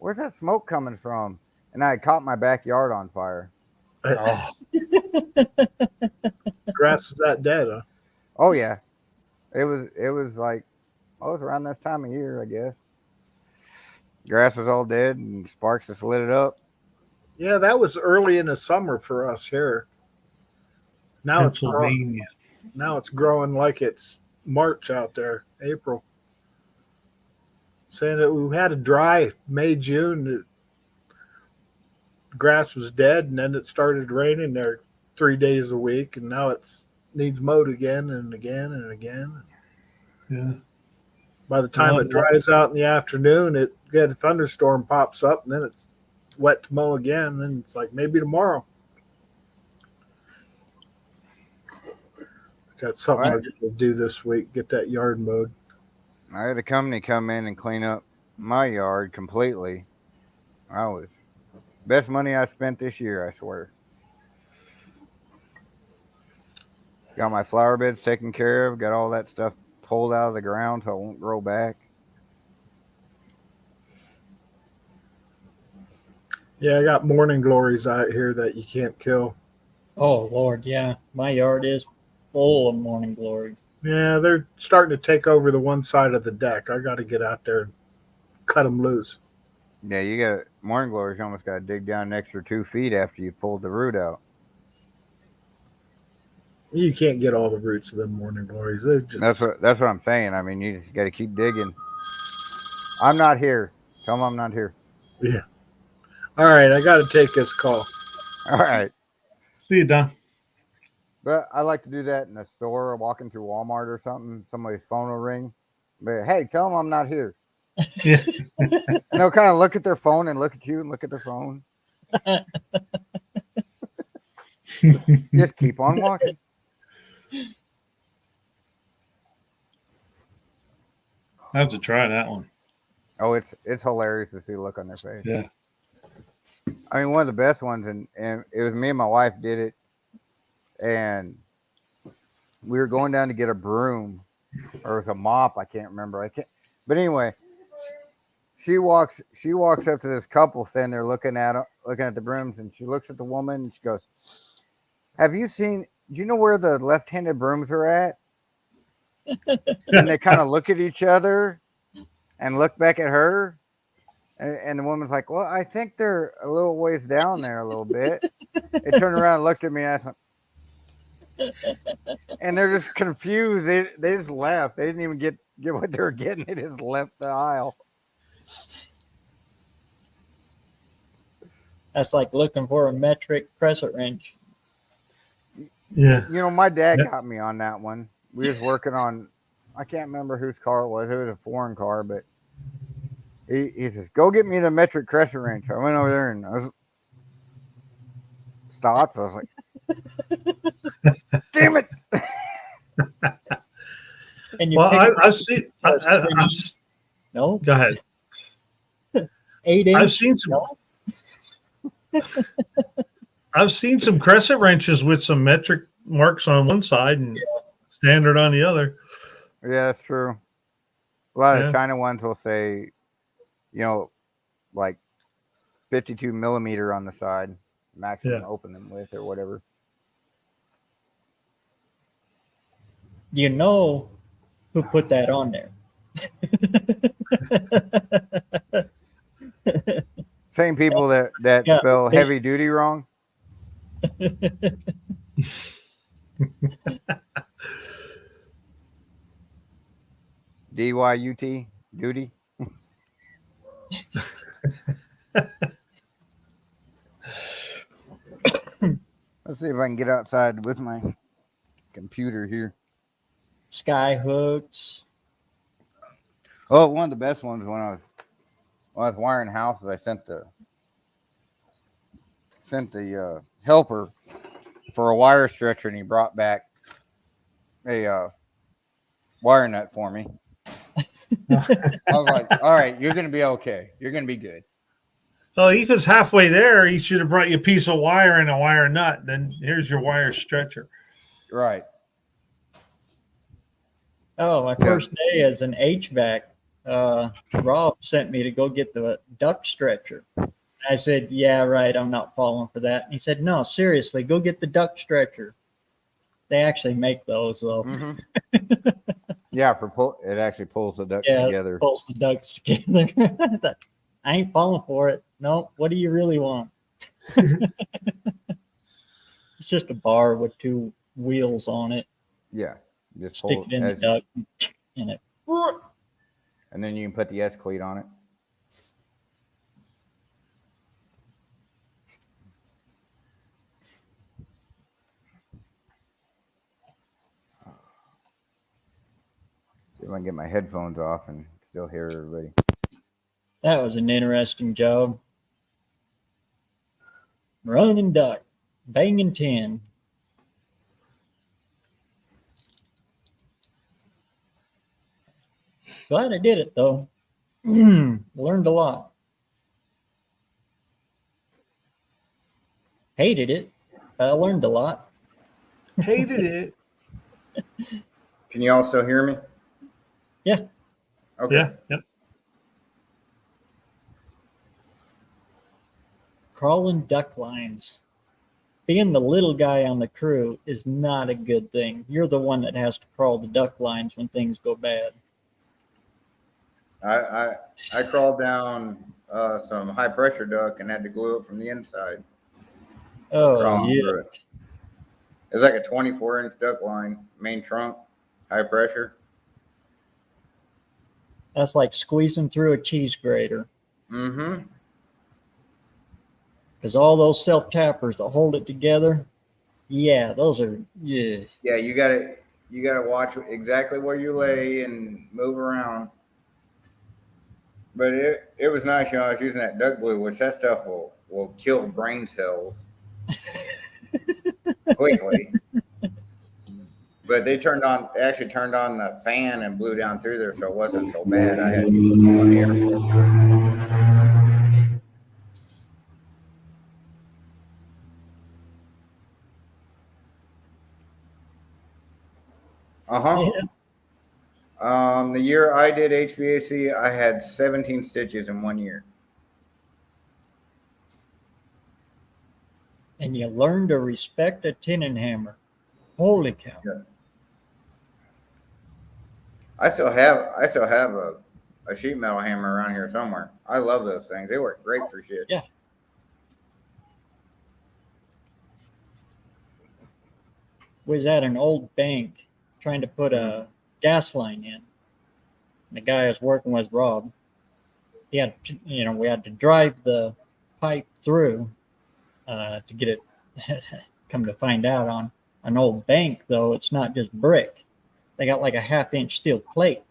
Where's that smoke coming from?" And I had caught my backyard on fire. Oh, Grass was that dead, huh? Oh yeah, it was like, it was around this time of year, I guess. Grass was all dead, and sparks just lit it up. Yeah, that was early in the summer for us here. Now it's growing, Pennsylvania. now it's growing like it's March out there, April. Saying that we had a dry May, June. The grass was dead, and then it started raining there 3 days a week, and now it's needs mowed again and again and again. Yeah. By the time it dries out in the afternoon, it get a thunderstorm pops up, and then it's wet to mow again. And then it's like maybe tomorrow. Got something All I right. got to do this week. Get that yard mowed. I had a company come in and clean up my yard completely. I was best money I spent this year, I swear. Got my flower beds taken care of. Got all that stuff pulled out of the ground so it won't grow back. Yeah, I got morning glories out here that you can't kill. Oh, Lord, yeah. My yard is full of morning glory. Yeah, they're starting to take over the one side of the deck. I got to get out there and cut them loose. Yeah, you got morning glories. You almost got to dig down an extra 2 feet after you pulled the root out. You can't get all the roots of them morning glories. They're just, That's what I'm saying. I mean, you just got to keep digging. I'm not here. Tell them I'm not here. yeah. All right, I got to take this call. All right. See you, Don. But I like to do that in a store or walking through Walmart or something. Somebody's phone will ring. But hey, tell them I'm not here. Yeah. And they'll kind of look at their phone and look at you and look at their phone. Just keep on walking. I have to try that one. Oh, it's hilarious to see the look on their face. Yeah. I mean, one of the best ones, and it was me and my wife did it, and we were going down to get a broom, or it was a mop. I can't remember. But anyway, she walks up to this couple standing there looking at the brooms, and she looks at the woman and she goes, "Do you know where the left-handed brooms are at?" And they kind of look at each other and look back at her. And the woman's like, "Well, I think they're a little ways down there a little bit." They turned around and looked at me, and I went, and they're just confused. They just left. They didn't even get what they were getting. They just left the aisle. That's like looking for a metric crescent wrench. Yeah. You know, my dad got me on that one. We was working on, I can't remember whose car it was. It was a foreign car, but he says, "Go get me the metric crescent wrench." I went over there and I stopped. I was like, "Damn it!" And you Well, I've seen. no, Go ahead. 8 inch. I've seen some. No? I've seen some crescent wrenches with some metric marks on one side and standard on the other. Yeah, that's true. A lot of China ones will say, like 52 millimeter on the side, maximum open them with or whatever. You know who put that on there? Same people that spell heavy duty wrong. DYUT duty. Let's see if I can get outside with my computer here. Sky hooks. Oh, one of the best ones when I was wiring houses, I sent the helper for a wire stretcher, and he brought back a wire nut for me. I was like, "All right, you're gonna be okay. You're gonna be good." Oh, if it's halfway there, he should have brought you a piece of wire and a wire nut. Then here's your wire stretcher. Right. Oh, my first day as an HVAC, Rob sent me to go get the duct stretcher. I said, "Yeah, right. I'm not falling for that." And he said, "No, seriously, go get the duct stretcher." They actually make those though. Mm-hmm. Yeah, it actually pulls the duct together. Pulls the ducts together. I ain't falling for it. No, what do you really want? It's just a bar with two wheels on it. Yeah, just stick it in the duct and it. And then you can put the S cleat on it. See if I can get my headphones off and still hear everybody. That was an interesting job. Running duck, banging tin. Glad I did it though. Learned a lot. Hated it, but I learned a lot. Hated it. Can you all still hear me? Yeah. Okay. Yeah. Yep. Crawling duck lines. Being the little guy on the crew is not a good thing. You're the one that has to crawl the duck lines when things go bad. I crawled down some high pressure duct and had to glue it from the inside. Oh, yeah. It was like a 24-inch duct line, main trunk, high pressure. That's like squeezing through a cheese grater. Mm-hmm. Because all those self tappers that hold it together, yeah, those are yeah. Yeah, you gotta watch exactly where you lay and move around. But it was nice, I was using that duct glue, which that stuff will kill brain cells quickly. But they actually turned on the fan and blew down through there, so it wasn't so bad. I had air. Uh-huh. Yeah. The year I did HVAC, I had 17 stitches in 1 year. And you learn to respect a tenon hammer. Holy cow. Yeah. I still have a sheet metal hammer around here somewhere. I love those things. They work great for shit. Yeah. Was at an old bank trying to put a gas line in. The guy I was working with, Rob, he had, we had to drive the pipe through to get it. Come to find out, on an old bank, though, it's not just brick. They got like a 1/2-inch steel plate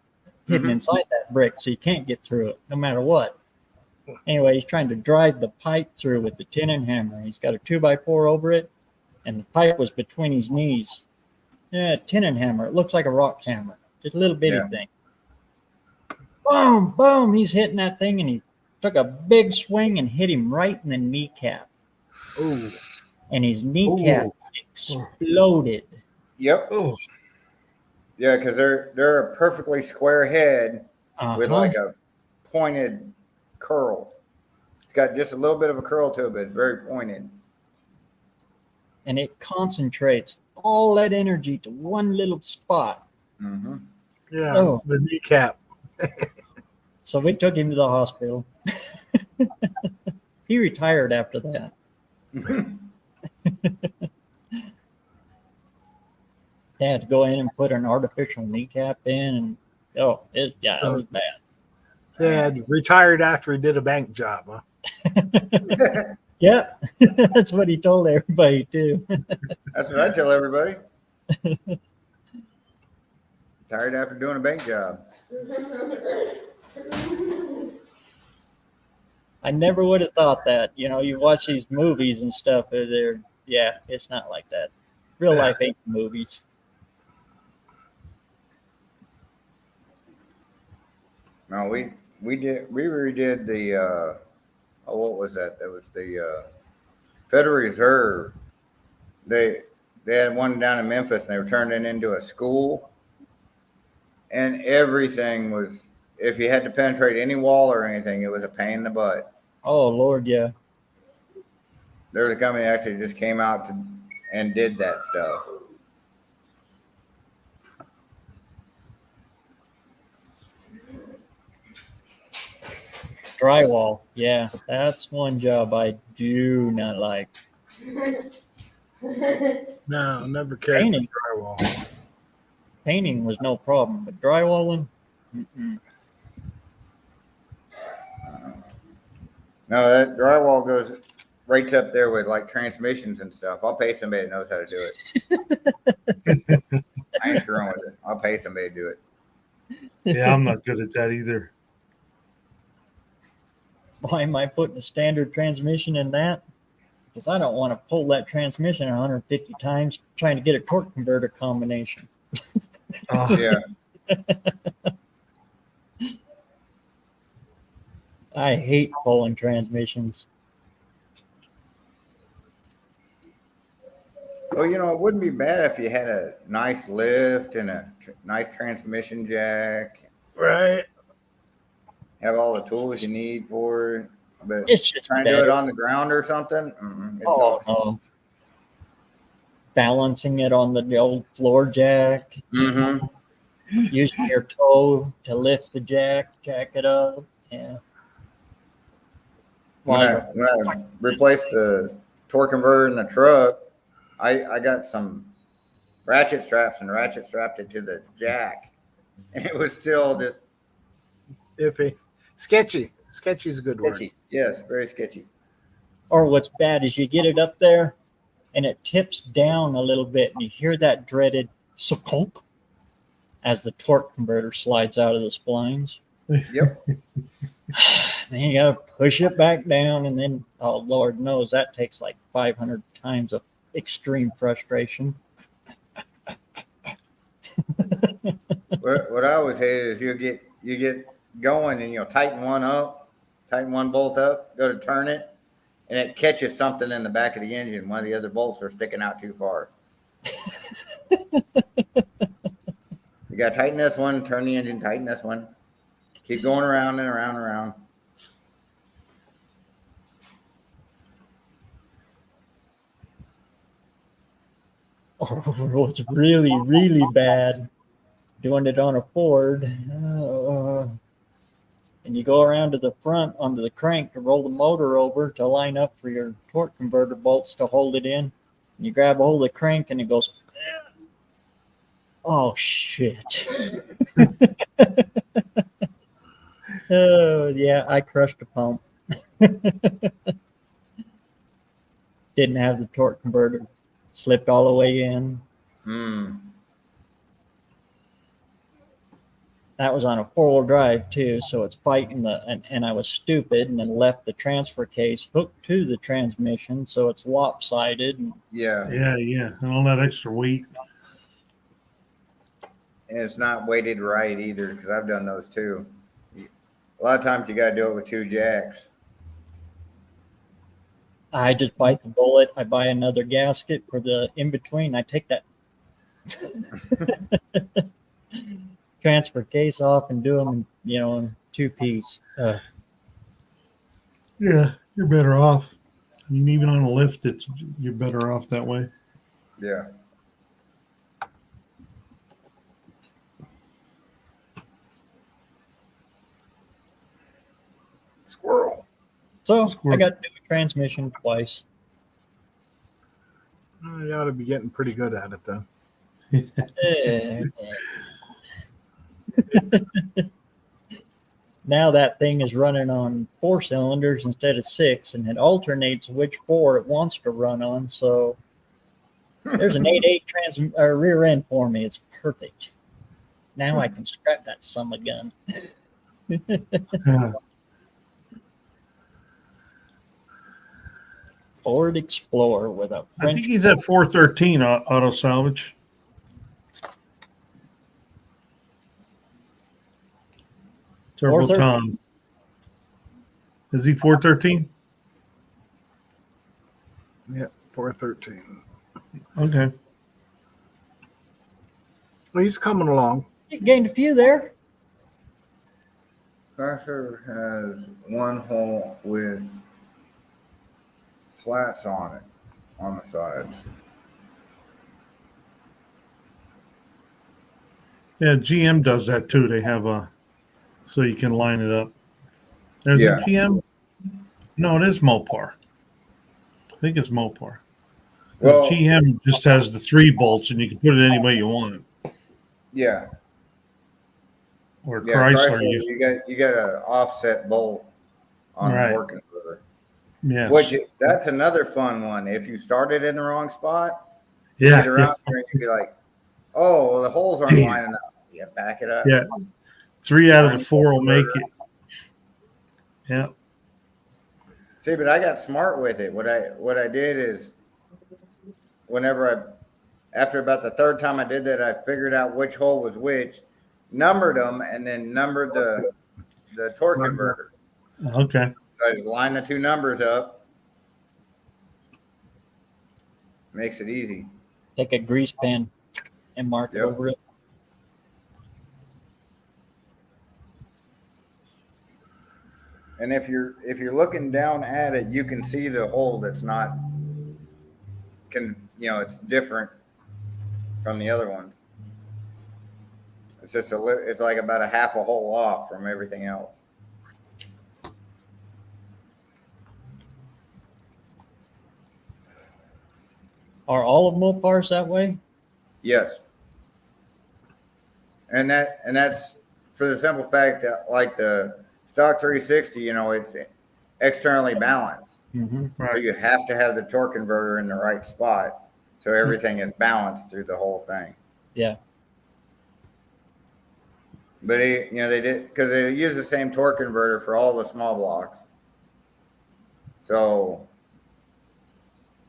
hidden inside that brick, so you can't get through it no matter what. Anyway, he's trying to drive the pipe through with the tenon hammer. He's got a 2x4 over it, and the pipe was between his knees. Yeah, tenon hammer. It looks like a rock hammer, just a little bitty thing. Boom, boom. He's hitting that thing, and he took a big swing and hit him right in the kneecap. Ooh. And his kneecap exploded. Yep. Oh. Yeah, because they're a perfectly square head with like a pointed curl. It's got just a little bit of a curl to it, but it's very pointed. And it concentrates all that energy to one little spot. Mm-hmm. Yeah, the kneecap. So we took him to the hospital. He retired after that. They had to go in and put an artificial kneecap in, and it was bad. Yeah, retired after he did a bank job, huh? Yep. That's what he told everybody too. That's what I tell everybody. Tired after doing a bank job. I never would have thought that. You watch these movies and stuff, it's not like that. Real life ain't movies. No, we redid the what was that? That was the Federal Reserve. They had one down in Memphis, and they were turning it into a school. And everything was, if you had to penetrate any wall or anything, it was a pain in the butt. Oh Lord, yeah. There was a company that actually just came out and did that stuff. Drywall, yeah, that's one job I do not like. No, never cared Painting. for drywall. Painting was no problem, but drywalling, No, that drywall goes right up there with like transmissions and stuff. I'll pay somebody that knows how to do it. I ain't screwing with it. I'll pay somebody to do it. Yeah, I'm not good at that either. Why am I putting a standard transmission in that? Because I don't want to pull that transmission 150 times trying to get a torque converter combination. Yeah. I hate pulling transmissions. Well, it wouldn't be bad if you had a nice lift and a nice transmission jack. Right. Have all the tools you need for it. But It's just trying to do better. it on the ground or something. It's No. Balancing it on the old floor jack. Mm-hmm. Using your toe to lift the jack it up. Yeah. When I replaced the torque converter in the truck, I got some ratchet straps and ratchet strapped it to the jack, and it was still just Iffy. Sketchy. Sketchy is a good word. sketchy. Yes, very sketchy. Or what's bad is you get it up there and it tips down a little bit and you hear that dreaded sukunk as the torque converter slides out of the splines. Yep. Then you got to push it back down, and then, oh, Lord knows that takes like 500 times of extreme frustration. What I always hate is you get going and tighten one up, tighten one bolt up, go to turn it, and it catches something in the back of the engine. One of the other bolts are sticking out too far. You got to tighten this one, turn the engine, tighten this one, keep going around and around and around. Or what's really, really bad, doing it on a Ford, and you go around to the front onto the crank to roll the motor over to line up for your torque converter bolts to hold it in. And you grab a hold of the crank and it goes, oh, shit. Oh, yeah, I crushed a pump. Didn't have the torque converter. Slipped all the way in. That was on a 4-wheel drive too, so it's fighting and I was stupid and then left the transfer case hooked to the transmission, so it's lopsided. Yeah. Yeah. And all that extra weight. And it's not weighted right either, because I've done those too. A lot of times you got to do it with 2 jacks. I just bite the bullet. I buy another gasket for the in-between. I take that transfer case off and do them, in 2-piece. Yeah, you're better off. I mean, even on a lift, you're better off that way. Yeah. Squirrel. So I got to do a transmission twice. You ought to be getting pretty good at it then. Now that thing is running on 4 cylinders instead of 6, and it alternates which 4 it wants to run on. So there's an 8.8 rear end for me. It's perfect. Now I can scrap that son of a gun. Ford Explorer with a I think he's at 413 auto salvage. Turbo Tom. Is he 413? Yeah, 413. Okay. Well, he's coming along. You gained a few there. Crusher has one hole with flats on it, on the sides. Yeah, GM does that too. They have so you can line it up. There's a GM? No, it is Mopar. I think it's Mopar. Well, GM just has the 3 bolts, and you can put it any way you want. Yeah. Or Chrysler. You got an offset bolt on the torque converter. Yes. That's another fun one. If you started in the wrong spot, you get around there and you'd be like, oh, well, the holes aren't lining up. Yeah, back it up. Yeah. 3 out of the 4 will make it. Yeah. See, but I got smart with it. What I did is after about the 3rd time I did that, I figured out which hole was which, numbered them, and then numbered the torque converter. Okay. So I just line the 2 numbers up. Makes it easy. Take a grease pen and mark it over it. And if you're looking down at it, you can see the hole that's not it's different from the other ones. It's just it's like about a half a hole off from everything else. Are all of Mopars that way? Yes. And that's for the simple fact that like the stock 360, it's externally balanced. Mm-hmm. So Right. you have to have the torque converter in the right spot so everything is balanced through the whole thing. Yeah. But they did because they use the same torque converter for all the small blocks. So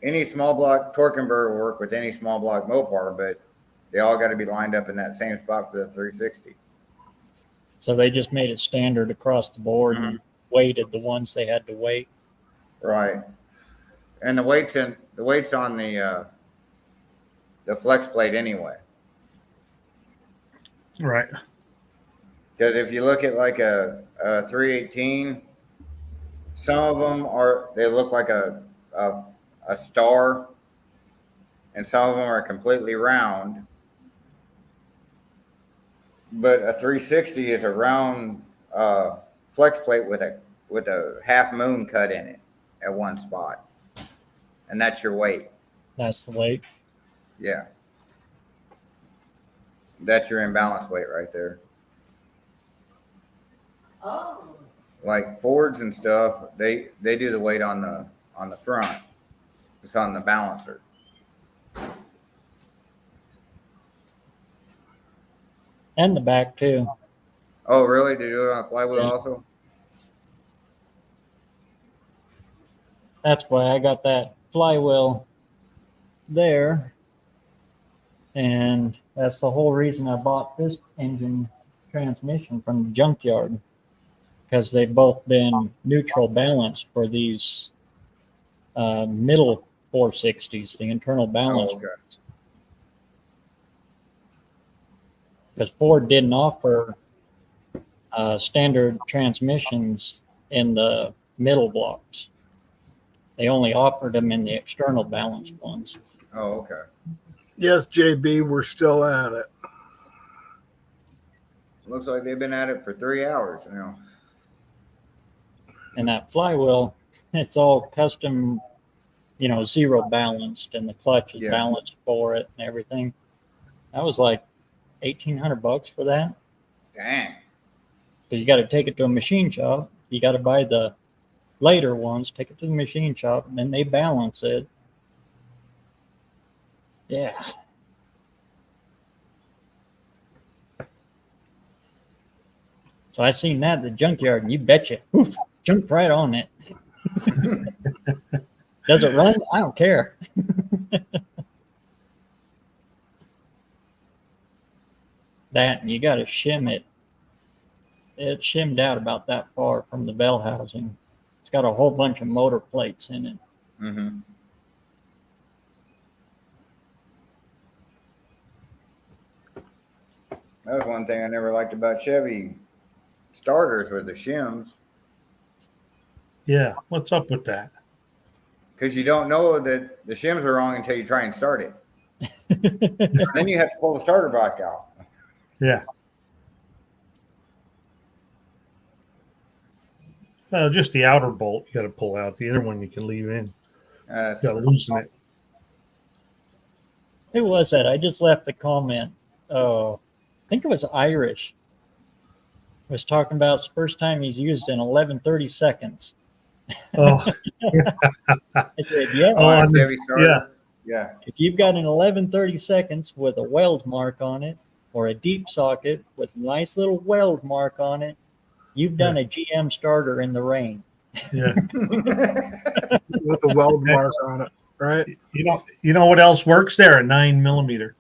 any small block torque converter will work with any small block Mopar, but they all got to be lined up in that same spot for the 360. So they just made it standard across the board and weighted the ones they had to weight. Right. And the weight's on the flex plate anyway. Right. Because if you look at like a 318, some of them they look like a star, and some of them are completely round. But a 360 is a round flex plate with a half moon cut in it at one spot, and that's your weight. That's the weight. Yeah, that's your imbalance weight right there. Oh. Like Fords and stuff, they do the weight on the front. It's on the balancer. And the back too. Oh, really? They do it on a flywheel Yeah. also? That's why I got that flywheel there. And that's the whole reason I bought this engine transmission from the junkyard, because they've both been neutral balanced for these middle 460s, the internal balance. Oh, okay. Because Ford didn't offer standard transmissions in the middle blocks. They only offered them in the external balanced ones. Oh, okay. Yes, JB, we're still at it. Looks like they've been at it for 3 hours now. And that flywheel, it's all custom, zero balanced, and the clutch is balanced for it and everything. That was like $1,800 for that. Dang. Because you got to take it to a machine shop. You got to buy the later ones, take it to the machine shop, and then they balance it. Yeah. So I seen that at the junkyard, and you betcha, oof, jumped right on it. Does it run? I don't care. That, and you got to shim it. It's shimmed out about that far from the bell housing. It's got a whole bunch of motor plates in it. Mm-hmm. That was one thing I never liked about Chevy starters were the shims. Yeah. What's up with that? Because you don't know that the shims are wrong until you try and start it. Then you have to pull the starter back out. Yeah. Just the outer bolt you got to pull out. The inner one you can leave in. You got to loosen it. Who was that? I just left the comment. Oh, I think it was Irish. Was talking about it's the first time he's used in 11:30 seconds. Oh. I said, yeah. Oh, Chevy starter. yeah. Yeah. If you've got an 11:30 seconds with a weld mark on it, or a deep socket with a nice little weld mark on it, you've done a GM starter in the rain. Yeah. With the weld mark on it, right? You know what else works there? A 9mm.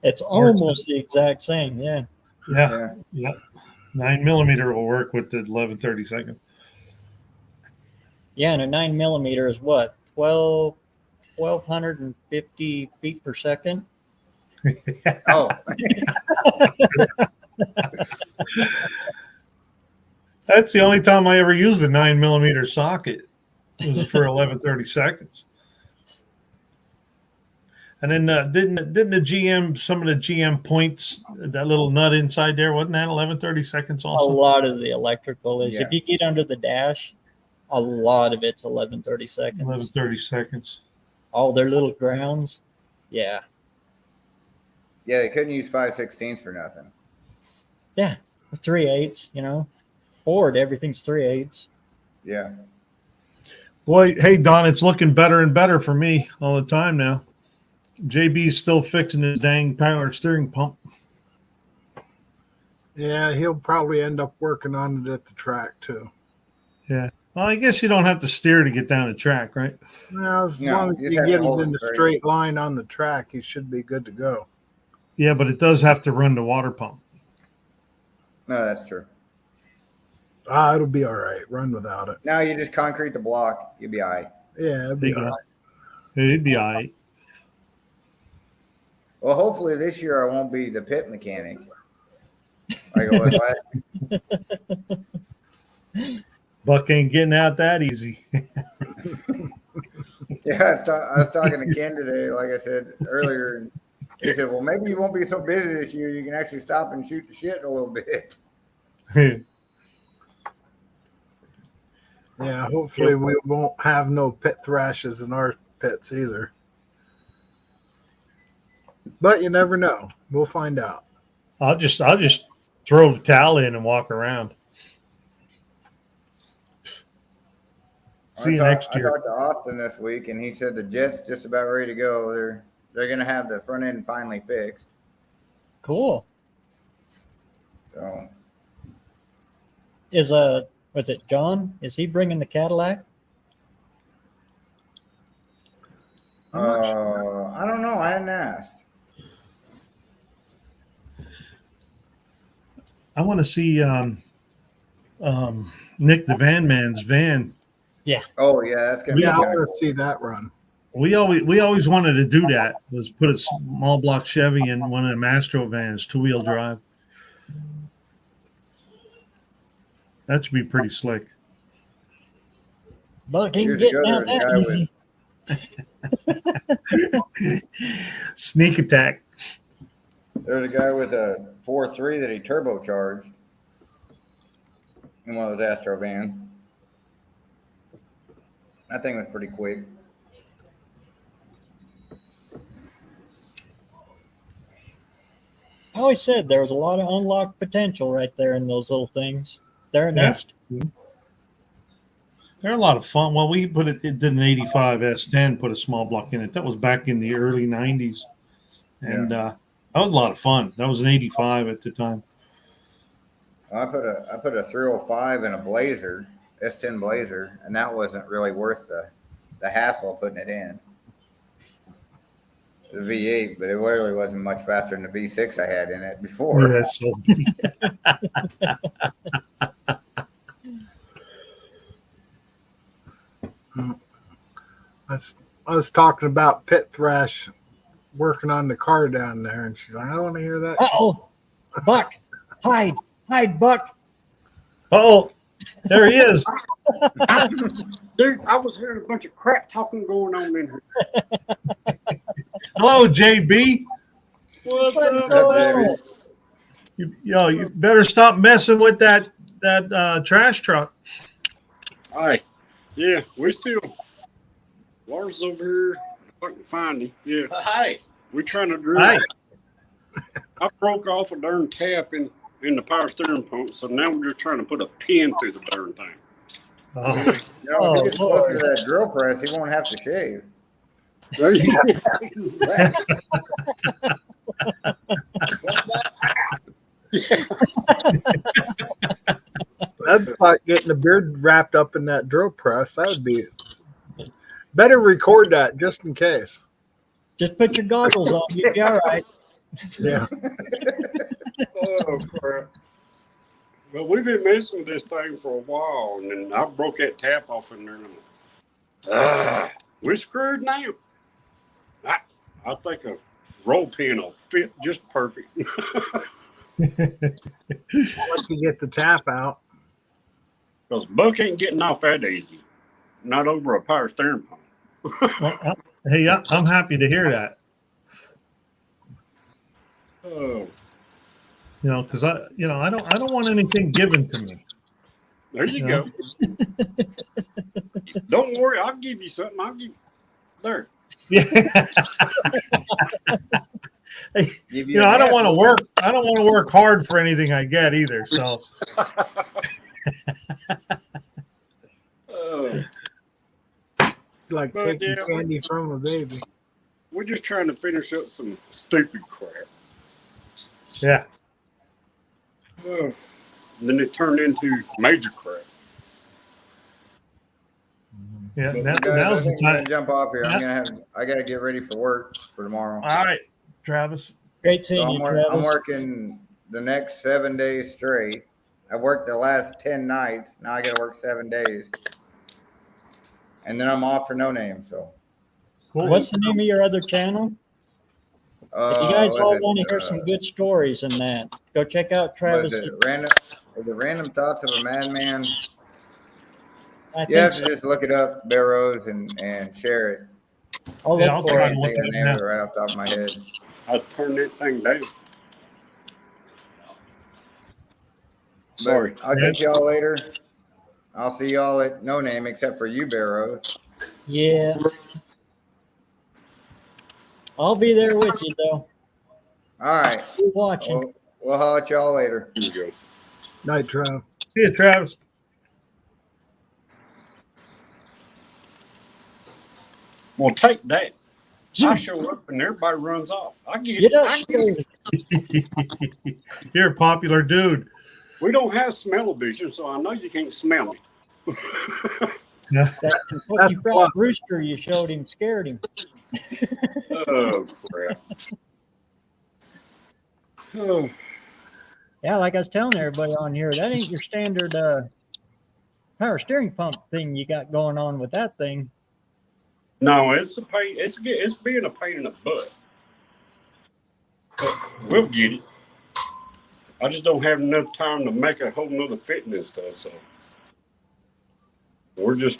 It's almost the exact same. Yeah. Yeah. 9mm will work with the 11:30 second. Yeah, and a 9mm is what? 1,250 feet per second. Oh. That's the only time I ever used a 9mm socket. It was for 11:30 seconds. And then didn't the GM, some of the GM points, that little nut inside there, wasn't that 11:30 seconds A also? lot of the electrical is, Yeah. if you get under the dash, a lot of it's 11:30 seconds. 11:30 seconds. All their little grounds. Yeah. Yeah, they couldn't use 5/16 for nothing. Yeah, 3/8. You know, Ford, everything's 3/8. Yeah. Boy, hey Don, it's looking better and better for me all the time now. JB's still fixing his dang power steering pump. Yeah, he'll probably end up working on it at the track too. Yeah. Well, I guess you don't have to steer to get down the track, right? Well, as No, long as you you just have get to it hold in it the straight. straight line on the track, he should be good to go. Yeah, but it does have to run the water pump. No, that's true. It'll be all right. Run without it. Now you just concrete the block. You'll be all right. Yeah, it'll be all right. It'd be all right. Well, hopefully this year I won't be the pit mechanic like I was last. Buck ain't getting out that easy. Yeah, I was talking to Ken today, like I said earlier, and he said, "Well, maybe you won't be so busy this year. You can actually stop and shoot the shit a little bit." Yeah, hopefully we won't have no pit thrashes in our pits either. But you never know. We'll find out. I'll just throw the towel in and walk around. See you next year. I talked to Austin this week, and he said the jet's just about ready to go. They're going to have the front end finally fixed. Cool. So Was it John? Is he bringing the Cadillac? I don't know. I hadn't asked. I want to see Nick the Van Man's van. Oh yeah, that's gonna Yeah, I be want kinda to see that run. We always wanted to do that. Was put a small block Chevy in one of the Mastro vans, 2-wheel drive. That should be pretty slick. Buck ain't Years getting ago, out there was a that guy easy. Sneak attack. There's a guy with a 4.3 that he turbocharged in one of those Astro vans. That thing was pretty quick. I always said there was a lot of unlocked potential right there in those little things. They're a Yeah. nest. They're a lot of fun. Well, we did an 85 S10, put a small block in it. That was back in the early 90s. And that was a lot of fun. That was an 85 at the time. I put a 305 in a Blazer, S10 Blazer, and that wasn't really worth the hassle of putting it in. The V8, but it really wasn't much faster than the V6 I had in it before. Yeah, so, I was talking about pit thrash working on the car down there, and she's like, I don't want to hear that. Uh-oh. Buck, hide, Buck. oh, there he is. Dude, I was hearing a bunch of crap talking going on in here. Hello, JB. What's What's up, going on? You better stop messing with that trash truck. Hi. Yeah, we still. Lars over here. Fucking find him. Yeah. Hi. We're trying to drill. Hi. I broke off a darn tap in the power steering pump, so now we're just trying to put a pin through the darn thing. Oh, If he gets closer to that drill press, he won't have to shave. There you go. That's like getting a beard wrapped up in that drill press. That would be better. Record that just in case. Just put your goggles on. You'll be all right. Yeah. Oh, crap. Well, we've been messing with this thing for a while, and then I broke that tap off in there. And we're screwed now. I think a roll pin will fit just perfect. Once you get the tap out. Because Buck ain't getting off that easy. Not over a power steering pump. well, hey, I'm happy to hear that. Oh, Because I don't want anything given to me. there you Yeah. go. Don't worry, I'll give you something. I'll give you there. Yeah. Give You know, an I don't ass want to whooping. work. I don't want to work hard for anything I get either. So Oh, Like But, taking yeah, candy from a baby. we're just trying to finish up some stupid crap. yeah, Oh. Then it turned into major crap. yeah. But Now, Well, guys, I now's the think I'm time. gonna jump off here. Yeah. I gotta get ready for work for tomorrow. All right, Travis. Great So seeing you, Travis. I'm working the next 7 days straight. I worked the last 10 nights. Now I got to work 7 days. And then I'm off for no name. So, Cool. What's the name of your other channel? If you guys was all it, want to hear some good stories and that, go check out was Travis. it random thoughts of a madman? I You have think to just look it up, BareRose, and share it. I'll Yeah, look I'll for try it. to I look think at I it named now. it right off the top of my head. I turned that thing down. But Sorry. I'll catch y'all later. I'll see y'all at no name except for you, BareRose. Yeah. I'll be there with you, though. All right. Be watching. We'll holler at y'all later. Here you go. Night, Trav. See you, Travis. Well, take that. I show up and everybody runs off. I get Get it. up, I get it. Scotty. You're a popular dude. We don't have smell-o-vision, so I know you can't smell me. That Kentucky Fried plus. Rooster you showed him scared him. Oh, crap. Oh, Yeah, like I was telling everybody on here, that ain't your standard power steering pump thing you got going on with that thing. no, it's a pain. It's being a pain in the butt. But we'll get it. I just don't have enough time to make a whole nother fitting and stuff, so we're just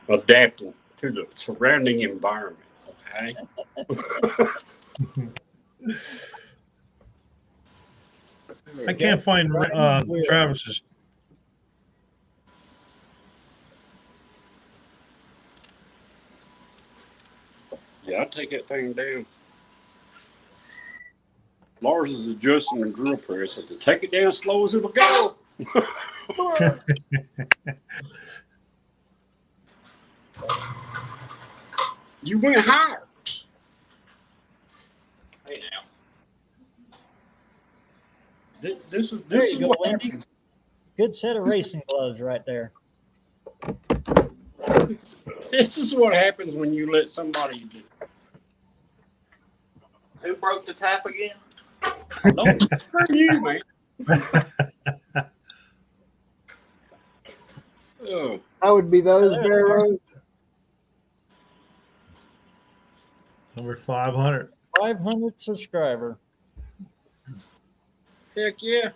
adapting to the surrounding environment. Okay. I can't find Travis's. Yeah, I take that thing down. Lars is adjusting the grill press. I said, take it down slow as it'll go. You went higher. Hey now. This There is you go, what Wendy. happens. Good set of racing gloves right there. This is what happens when you let somebody do. Who broke the tap again? Don't screw you, man. Oh, That would be those There. BareRose. Number 500. 500 subscriber. heck yeah.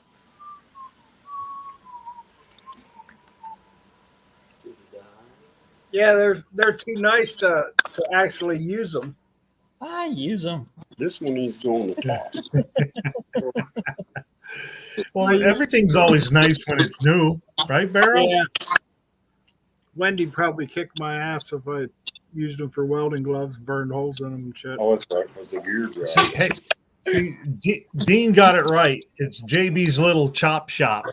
Yeah, they're too nice to actually use them. I use them. This one needs to go on the top. Well, everything's always nice when it's new, right, Barrow? Yeah. Wendy probably kicked my ass if I used them for welding gloves, burned holes in them and shit. Oh, that's right. That's the gear drive. See, hey, Dean got it right. It's JB's little chop shop.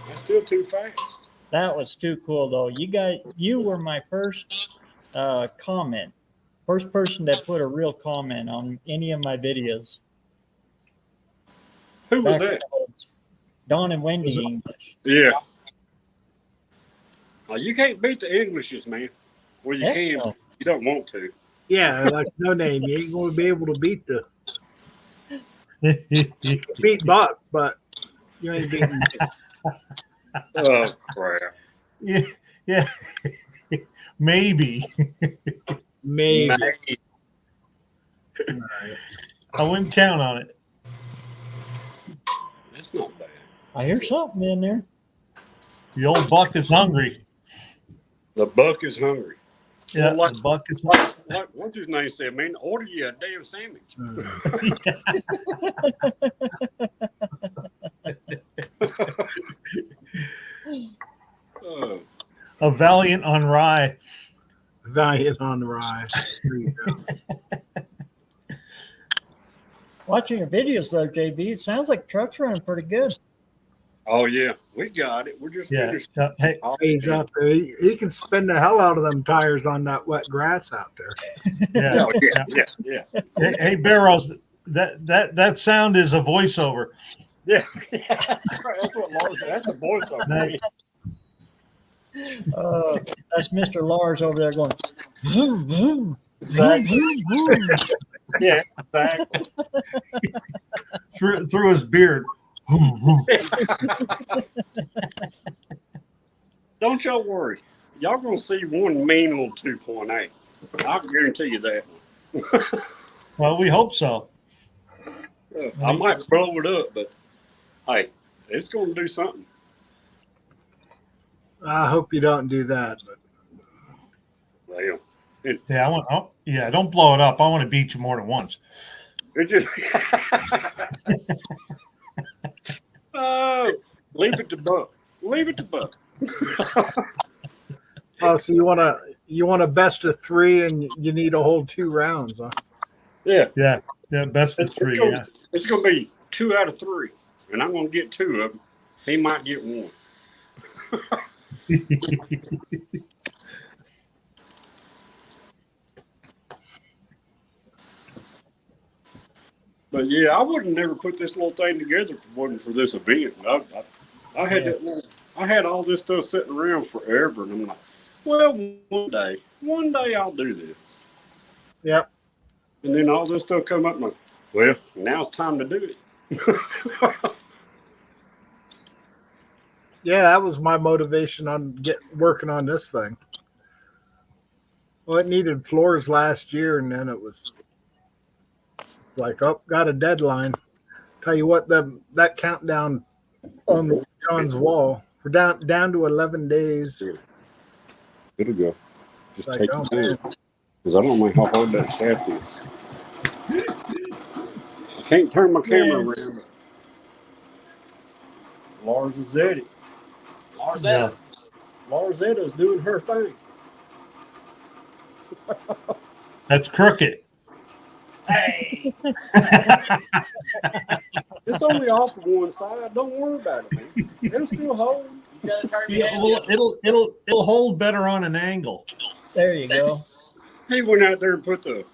That's still too fast. That was too cool, though. You were my first comment. First person that put a real comment on any of my videos. Who was Back that? when Don and Wendy English. Yeah. You can't beat the Englishes, man. Well, you Heck can. no. You don't want to. Yeah, like no name. You ain't going to be able to beat Buck, but you ain't beating. Oh, crap. Yeah. Maybe. Maybe. I wouldn't count on it. That's not bad. I hear something in there. The old buck is hungry. The buck is hungry. Yeah, Well, the buck is hungry. What's his name said, man? Order you a damn sandwich. Oh, A valiant on rye. Valiant on the rye. There you go. Watching your videos though, JB, it sounds like truck's running pretty good. Oh yeah, we got it. We're just finished. Hey, He's out there. He can spin the hell out of them tires on that wet grass out there. yeah. Oh, yeah. Hey, BareRose, that sound is a voiceover. Yeah. That's what Lars said. That's a voiceover. Nice. That's Mr. Lars over there going, vroom, vroom, Exactly. vroom, vroom, vroom. Yeah, exactly. through his beard. Don't y'all worry. Y'all gonna see one mean little 2.8. I can guarantee you that. Well, we hope so. I might blow it up, but hey, it's gonna do something. I hope you don't do that. But Well, Yeah, don't blow it up. I want to beat you more than once. it just oh, leave it to Buck. Leave it to Buck. oh, so you want a best of 3, and you need to hold 2 rounds, huh? Yeah, Best of 3. It's gonna be 2 out of 3, and I'm gonna get 2 of them. He might get 1. But yeah, I would have never put this little thing together if it wasn't for this event. I had I had all this stuff sitting around forever, and I'm like, well, one day I'll do this. Yep. And then all this stuff come up, and I'm like, well, now it's time to do it. Yeah, that was my motivation on working on this thing. Well, it needed floors last year, and then it's like, oh, got a deadline. Tell you what, that countdown on John's wall, we're down to 11 days. It'll go. Just Like, take oh, it down. Because I don't know how hard that shaft is. I can't turn my camera around. Lars is at it. Larzetta's doing her thing. That's crooked. Hey, It's only off of one side. Don't worry about it, man. It'll still hold. you gotta turn me Yeah, down. well, it'll hold better on an angle. There you go. He went out there and put the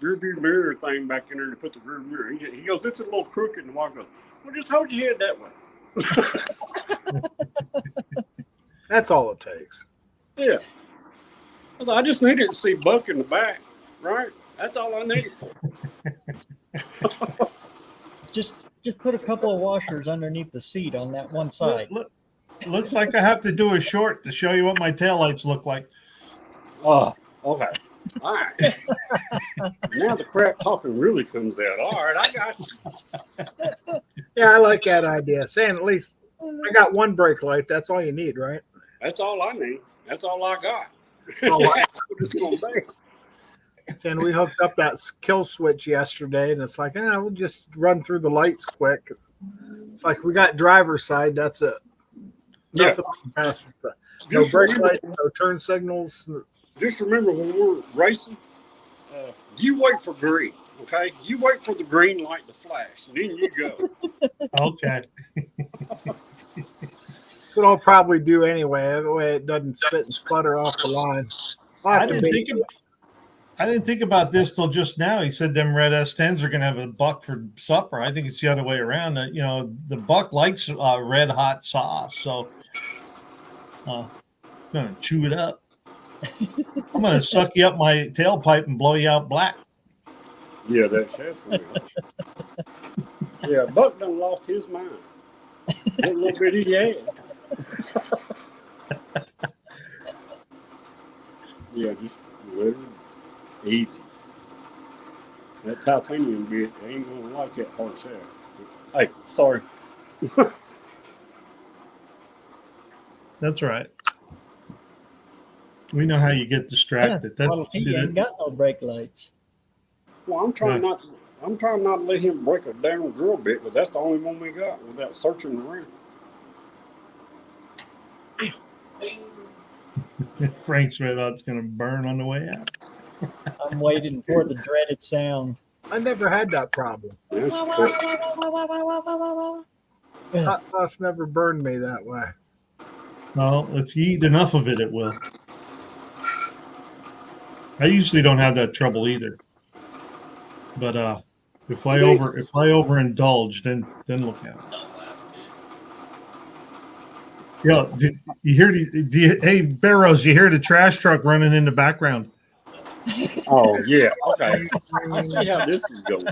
rear view mirror thing back in there to put the rear mirror. He goes, it's a little crooked. And the wife goes, well, just hold your head that way. That's all it takes. Yeah. I just needed to see Buck in the back, right? That's all I needed. Just put a couple of washers underneath the seat on that one side. Looks like I have to do a short to show you what my taillights look like. Oh, okay. All right. Now the crap talking really comes out. All right, I got you. Yeah, I like that idea. Saying at least I got one brake light. That's all you need, right? That's all I need. That's all I got. Oh, wow. That's what it's gonna be. And we hooked up that kill switch yesterday, and it's like, we'll just run through the lights quick. It's like we got driver's side. That's it. Nothing past it. No brake lights, no turn signals. Just remember when we're racing, you wait for green, okay? You wait for the green light to flash, and then you go. Okay. That's what I'll probably do anyway. That way it doesn't spit and sputter off the line. I didn't think about this till just now. He said them red S10s are going to have a buck for supper. I think it's the other way around. The buck likes red hot sauce, so I'm going to chew it up. I'm going to suck you up my tailpipe and blow you out black. Yeah, that shaft. Yeah, Buck done lost his mind. That little bit he had. Yeah, just literally easy. That titanium bit ain't gonna like that hard shaft. Hey, sorry. That's right. We know how you get distracted. Well, he ain't got no brake lights. Well, I'm trying not to let him break a down drill bit, but that's the only one we got without searching around. Frank's red hot's going to burn on the way out. I'm waiting for the dreaded sound. I never had that problem. That's Hot sauce never burned me that way. Well, if you eat enough of it, it will. I usually don't have that trouble either. But if I overindulge, then look at it. Yeah, did you hear? Hey, BareRose, you hear the trash truck running in the background? Oh yeah, okay. I see how this is going.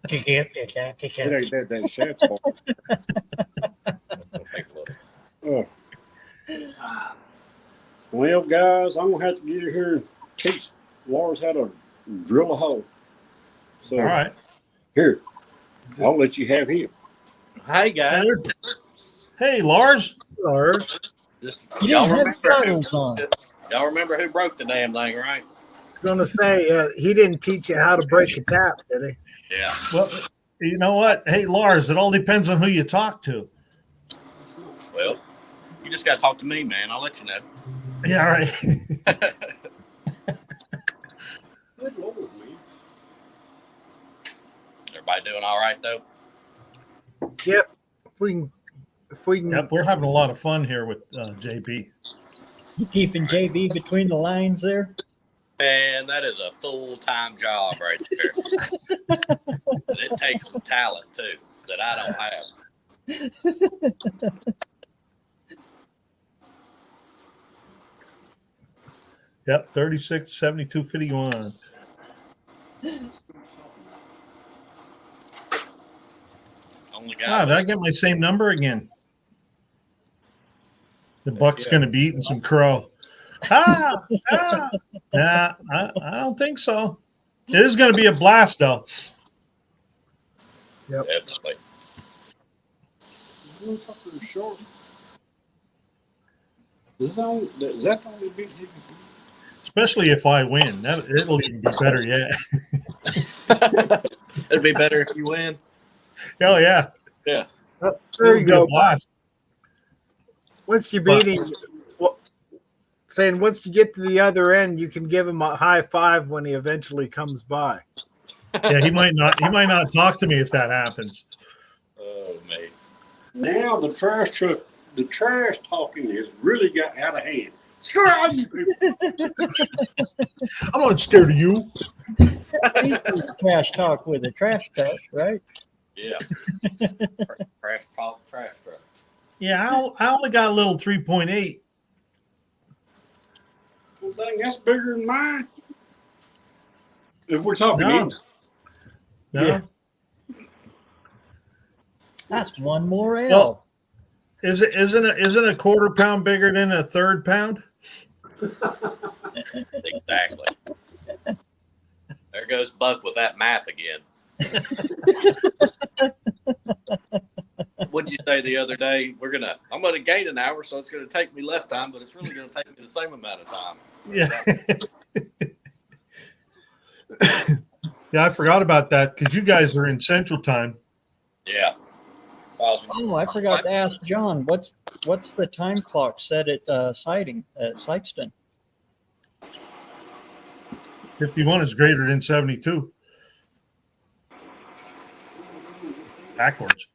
It ain't that shaft part. Oh. Well, guys, I'm gonna have to get here and teach Lars how to drill a hole. So, All right. Here, I'll let you have him. Hey guys, Hey, Lars. Lars, just You y'all didn't have remember, goggles on. y'all remember who broke the damn thing, right? I was gonna say he didn't teach you how to break a tap, did he? Yeah. Well, you know what? Hey, Lars, it all depends on who you talk to. Well, you just got to talk to me, man. I'll let you know. Yeah, right. Good Lord, man. Everybody doing all right though? Yep. If we can. Yep, we're having a lot of fun here with JB. You keeping JB between the lines there? Man, that is a full-time job right there. And it takes some talent too that I don't have. Yep, 36, 72, 51. Only Ah, guy. did I get my same number again? The Buck's going to be eating some crow. Nah, I don't think so. It is going to be a blast, though. Yep. Definitely. Short. Is that the only big hit? Especially if I win. It'll even be better yet. It'd be better if you win. Oh, yeah. Yeah. There you go. Blast. Once you beat him, saying once you get to the other end, you can give him a high five when he eventually comes by. Yeah, he might not talk to me if that happens. Oh, mate. Now the trash talking has really got out of hand. Screw all you people. I'm not scared of you. He's trash talk with a trash truck, right? Yeah. Trash talk, trash truck. Yeah, I only got a little 3.8. Well, dang, that's bigger than mine. If we're talking No. English. No. Yeah. That's one more L. Well, isn't a quarter pound bigger than a third pound? Exactly. There goes Buck with that math again. What'd you say the other day? I'm gonna gain an hour, so it's gonna take me less time, but it's really gonna take me the same amount of time. Yeah. Yeah, I forgot about that because you guys are in Central Time. Yeah. Oh, I forgot to ask John. What's the time clock set at sighting at Sykeston? 51 is greater than 72. Backwards.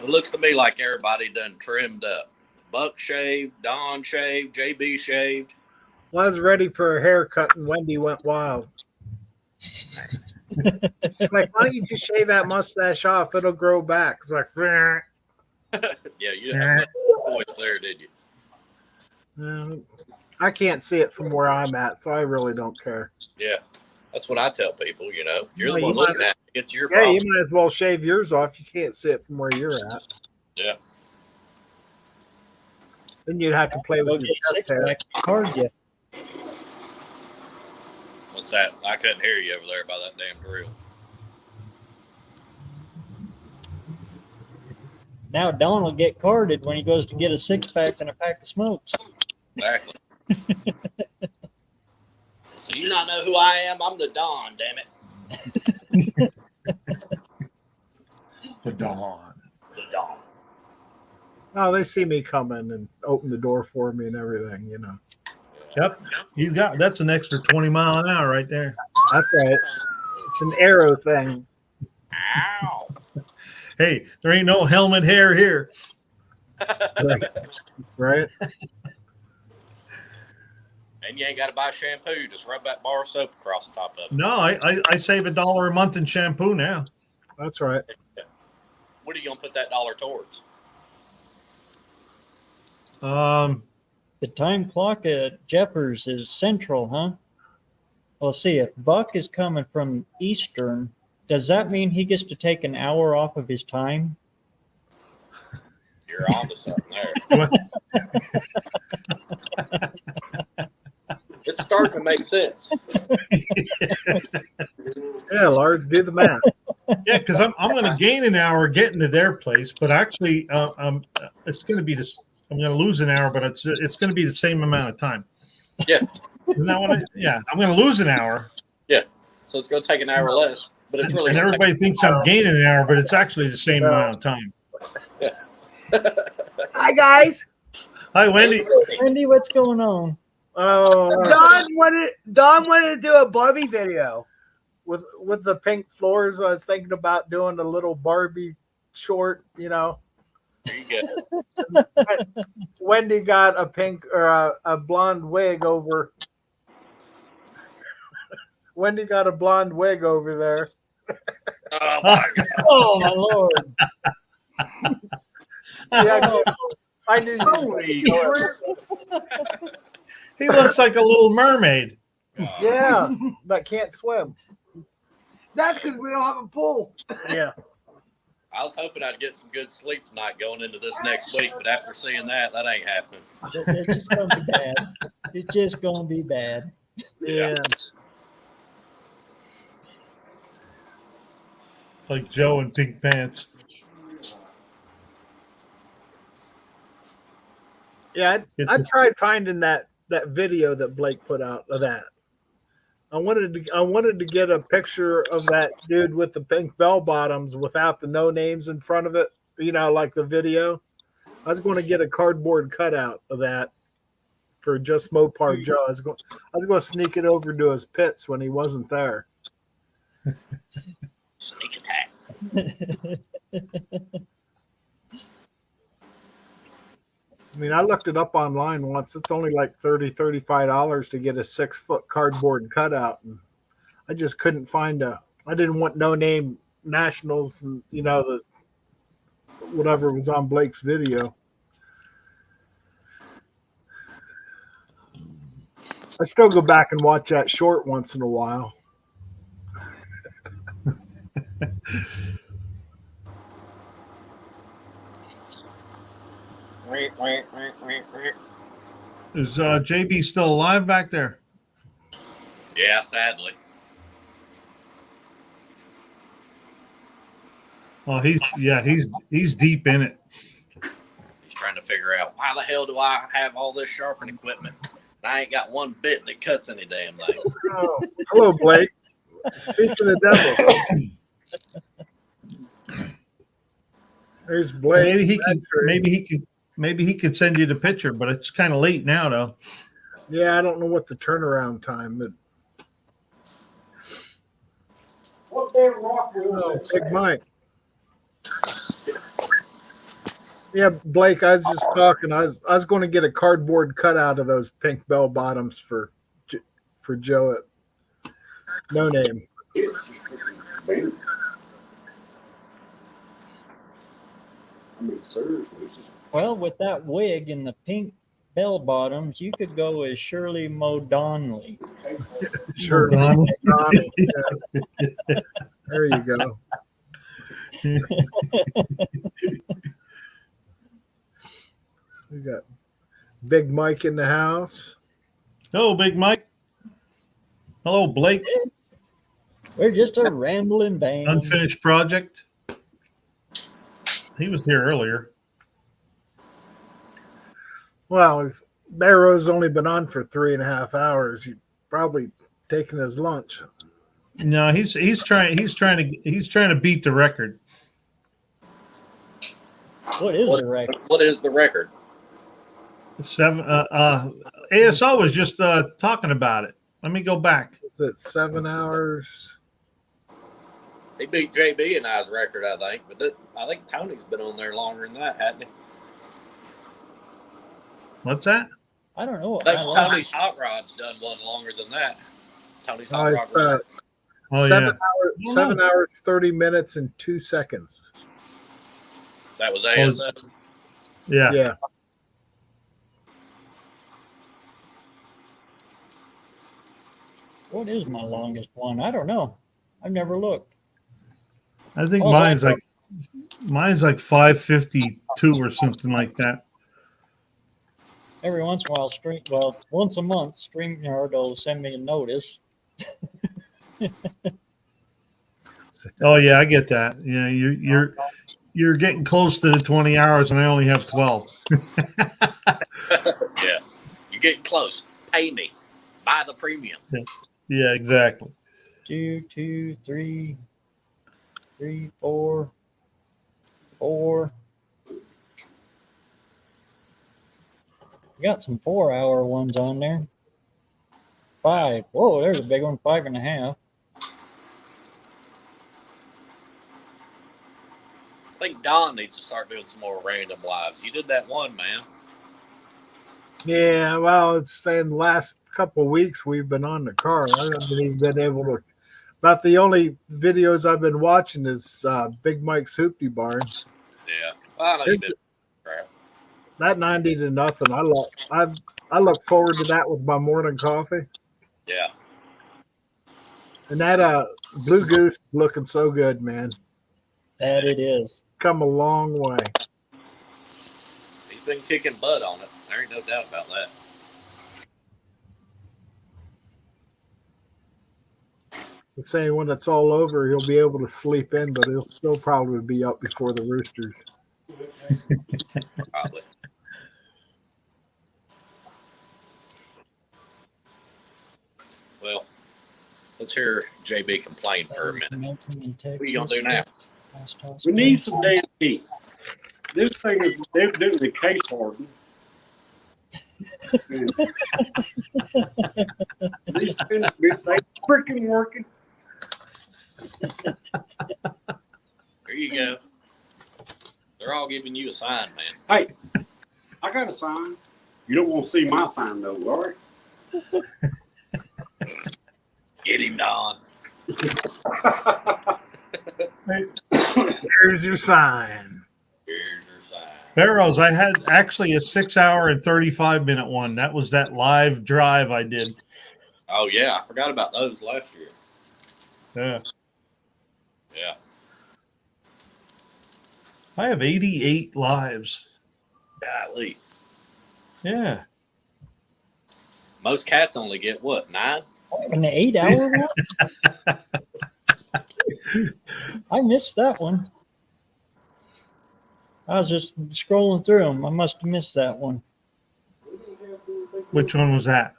It looks to me like everybody done trimmed up. Buck shaved, Don shaved, JB shaved. Was ready for a haircut, and Wendy went wild. It's like, why don't you just shave that mustache off? It'll grow back. It's like, Yeah, you didn't have much voice there, did you? I can't see it from where I'm at, so I really don't care. Yeah. That's what I tell people, you know. You're No, the one you looking might- at it. It's your Yeah, problem. you might as well shave yours off. You can't see it from where you're at. Yeah. Then you'd have to play Go with get your chest six hair. pack. Card you. What's that? I couldn't hear you over there by that damn drill. Now Don will get carded when he goes to get a 6-pack and a pack of smokes. Exactly. So you not know who I am? I'm the Don, damn it. The dawn. The dawn. Oh, they see me coming and open the door for me and everything, you know. Yep. That's an extra 20 mile an hour right there. That's right. It's an arrow thing. Ow. Hey, there ain't no helmet hair here. Right. And you ain't got to buy shampoo. Just rub that bar of soap across the top of it. No, I save $1 a month in shampoo now. That's right. What are you going to put that dollar towards? The time clock at Jeffers is central, huh? Well, see, if Buck is coming from Eastern, does that mean he gets to take an hour off of his time? You're on to something there. It's starting to make sense. Yeah, Lars, do the math. Yeah, because I'm going to gain an hour getting to their place, but actually, it's going to be this. I'm going to lose an hour, but it's going to be the same amount of time. Yeah. Isn't that what I'm going to lose an hour. Yeah. So it's going to take an hour less, but it's really. And everybody thinks I'm gaining an hour, but it's actually the same amount of time. Yeah. Hi guys. Hi, Wendy. Wendy, what's going on? Oh, Don wanted to do a Barbie video. with the pink floors, I was thinking about doing a little Barbie short, you know. There you go. Wendy got a pink or a blonde wig over. Wendy got a blonde wig over there. Oh my God. Oh my Lord! Yeah, I knew you. He looks like a little mermaid. Yeah, but can't swim. That's because we don't have a pool. Yeah. I was hoping I'd get some good sleep tonight going into this next week, but after seeing that ain't happening. It's just gonna be bad. It's just gonna be bad. Yeah. Like Joe in pink pants. Yeah, I tried finding that video that Blake put out of that. I wanted to get a picture of that dude with the pink bell bottoms without the no names in front of it, you know, like the video. I was going to get a cardboard cutout of that for just Mopar Joe. I was going to sneak it over to his pits when he wasn't there. Sneak attack. I mean, I looked it up online once. It's only like $35 to get a 6-foot cardboard cutout. And I just couldn't find I didn't want no name nationals and, you know, the whatever was on Blake's video. I still go back and watch that short once in a while. Is JB still alive back there? Yeah, sadly. Oh, he's deep in it. He's trying to figure out why the hell do I have all this sharpening equipment? I ain't got one bit that cuts any damn thing. Oh, hello, Blake. Speak to the devil. There's Blake. Maybe he could send you the picture, but it's kind of late now, though. Yeah, I don't know what the turnaround time. But What damn rock was Big Mike. Yeah, Blake. I was just talking. I was going to get a cardboard cutout of those pink bell bottoms for Joe at No Name. I mean, seriously, this is Well, with that wig and the pink bell bottoms, you could go as Shirley Modonley. Sure. Donnie, yeah. There you go. We got Big Mike in the house. Hello, Big Mike. Hello, Blake. We're just a rambling band. Unfinished project. He was here earlier. Well, if BareRose only been on for 3.5 hours, he's probably taking his lunch. No, he's trying to beat the record. What is the record? What is the record? 7. ASO was just talking about it. Let me go back. Is it 7 hours? He beat JB and I's record, I think. But I think Tony's been on there longer than that, hasn't he? What's that? I don't know. I think Tony's Hot Rod's done one longer than that. Tony's Hot Rod. It's, Oh, 7 hours, 30 minutes, and 2 seconds. That was ASO. Yeah. Yeah. What is my longest one? I don't know. I've never looked. I think Oh, mine's so- like 5:52 or something like that. Every once in a while, once a month, StreamYard will send me a notice. Oh yeah, I get that. Yeah, you're getting close to the 20 hours, and I only have 12. Yeah. You're getting close. Pay me. Buy the premium. Yeah, exactly. 2, 2, 3, 3, 4, 4. You got some 4-hour ones on there. 5. Whoa, there's a big one. 5.5. I think Don needs to start doing some more random lives. You did that one, man. Yeah, well, it's saying the last couple of weeks we've been on the car. I haven't even been able to. About the only videos I've been watching is Big Mike's Hoopty Barn. Yeah. Well, I know you did crap. That 90 to nothing. I look forward to that with my morning coffee. Yeah. And that Blue Goose is looking so good, man. That it is. Come a long way. He's been kicking butt on it. There ain't no doubt about that. The saying when it's all over, he'll be able to sleep in, but he'll still probably be up before the roosters. Probably. Well, let's hear JB complain for a minute. What are you gonna do now? We need some damn heat. This thing is evidently case hardened. These things ain't freaking working. There you go. They're all giving you a sign, man. Hey, I got a sign. You don't want to see my sign though, all right? Get him, Don. Here's your sign. Here's your sign. BareRose, I had actually a 6 hour and 35-minute one. That was that live drive I did. Oh yeah, I forgot about those last year. Yeah. Yeah. I have 88 lives. Golly. Yeah. Most cats only get what, 9? An 8-hour one? I missed that one. I was just scrolling through them. I must have missed that one. Which one was that?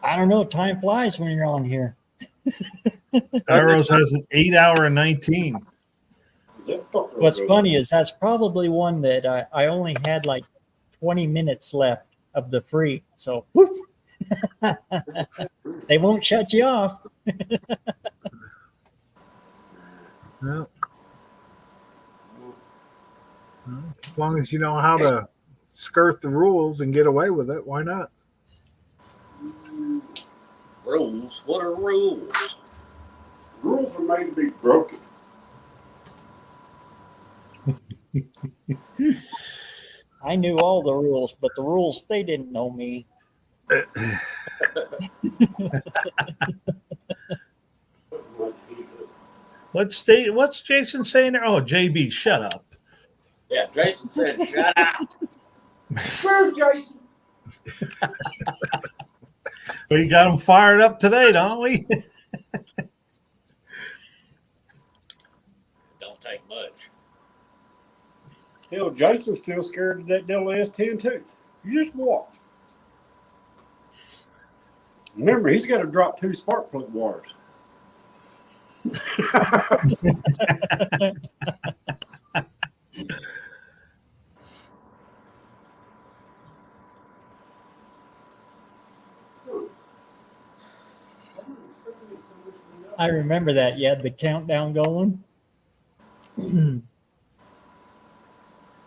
I don't know. Time flies when you're on here. BareRose has an 8 hour and 19. What's funny is that's probably one that I only had like 20 minutes left of the free. So whoop. They won't shut you off. Well, as long as you know how to skirt the rules and get away with it, why not? Rules? What are rules? Rules are made to be broken. I knew all the rules, but the rules, they didn't know me. What's Jason saying there? Oh, JB, shut up. Yeah, Jason said, shut up. Where's Jason? We got him fired up today, don't we? Don't take much. Hell, Jason's still scared of that Delta S10 too. You just watch. Remember, he's got to drop 2 spark plug wires. I remember that. You had the countdown going.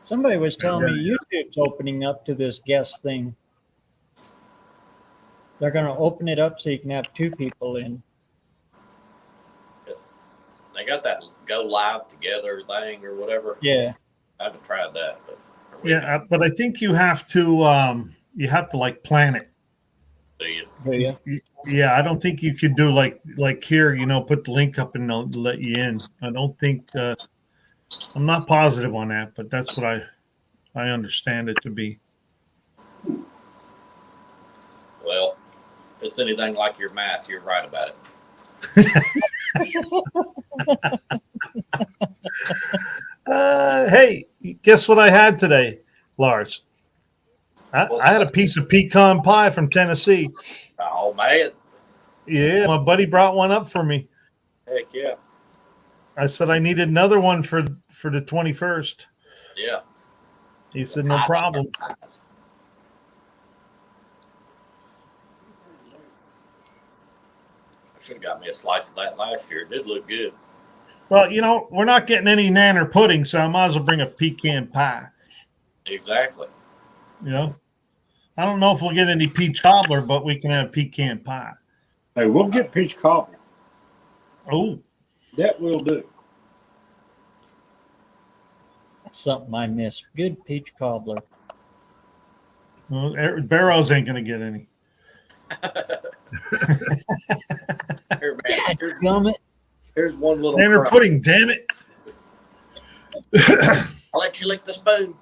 Somebody was telling me YouTube's opening up to this guest thing. They're going to open it up so you can have 2 people in. They got that go live together thing or whatever. Yeah. I haven't tried that, but Yeah, but I think you have to like plan it. do you? Yeah. Yeah, I don't think you could do like here, put the link up and they'll let you in. I don't think I'm not positive on that, but that's what I understand it to be. Well, if it's anything like your math, you're right about it. Hey, guess what I had today, Lars? I had a piece of pecan pie from Tennessee. Oh man! Yeah, my buddy brought one up for me. Heck yeah! I said I needed another one for the 21st. Yeah. He said no problem. I should have got me a slice of that last year. It did look good. Well, we're not getting any nanner pudding, so I might as well bring a pecan pie. Exactly. I don't know if we'll get any peach cobbler, but we can have pecan pie. Hey, we'll get peach cobbler. Oh, that will do. That's something I miss. Good peach cobbler. Well, BareRose ain't going to get any. Here, man, Gummit. here's one little Nanner crumb. pudding, damn it. I'll let you lick the spoon.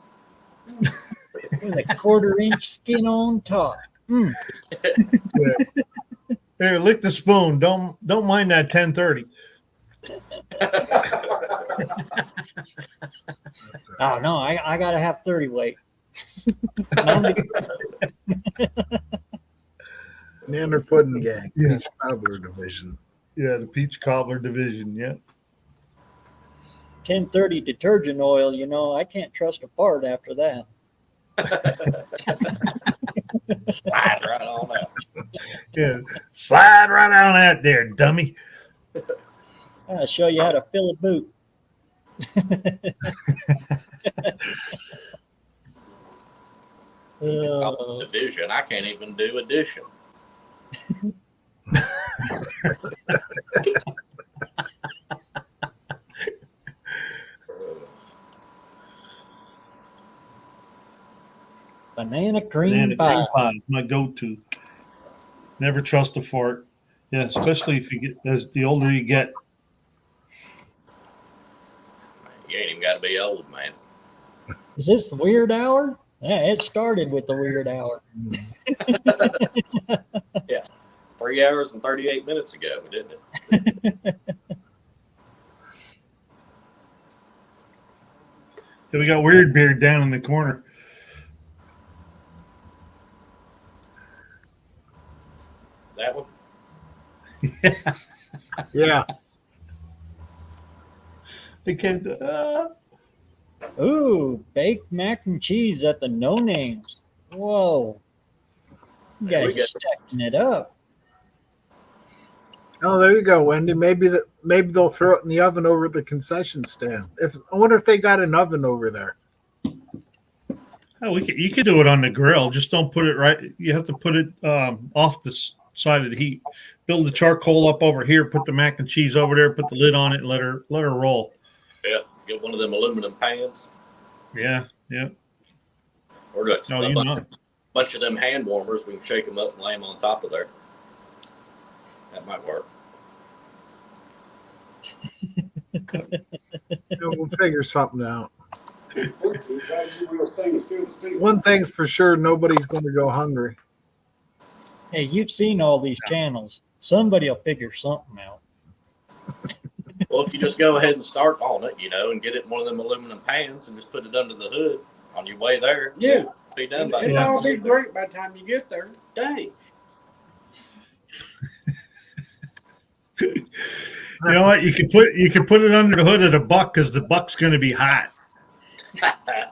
With a 1/4-inch skin on top. Here, lick the spoon. Don't mind that 10:30. Oh no, I gotta have 30 weight. Nanner Pudding Gang. Yeah. Peach Cobbler Division. Yeah, the peach cobbler division. Yeah. 1030 detergent oil, I can't trust a part after that. Slide right on out. Yeah. Slide right on out there, dummy. I'll show you how to fill a boot. Division. I can't even do addition. Banana cream Banana pie. cream pie is my go-to. Never trust a fart. Yeah, especially if you get as the older you get. You ain't even got to be old, man. Is this the weird hour? Yeah, it started with the weird hour. Yeah, 3 hours and 38 minutes ago, didn't it? So we got Weird Beard down in the corner. That one? Yeah. They can't. Ooh, baked mac and cheese at the No Names. Whoa. You There we guys go. are stacking it up. Oh, there you go, Wendy. Maybe they'll throw it in the oven over at the concession stand. I wonder if they got an oven over there. Oh, you could do it on the grill. Just don't put it right. You have to put it off the side of the heat. Build the charcoal up over here. Put the mac and cheese over there. Put the lid on it. And let her roll. Yeah, get one of them aluminum pans. Yeah, yeah. Or just No, a bunch of them hand warmers. We can shake them up and lay them on top of there. That might work. We'll figure something out. One thing's for sure, nobody's going to go hungry. Hey, you've seen all these channels. Somebody will figure something out. Well, if you just go ahead and start on it, and get it in one of them aluminum pans and just put it under the hood on your way there. Yeah. It'll be done by the It'll time all you be get there. great by the time you get there. Dang. You know what? You can put it under the hood of the buck because the buck's going to be hot. Yeah,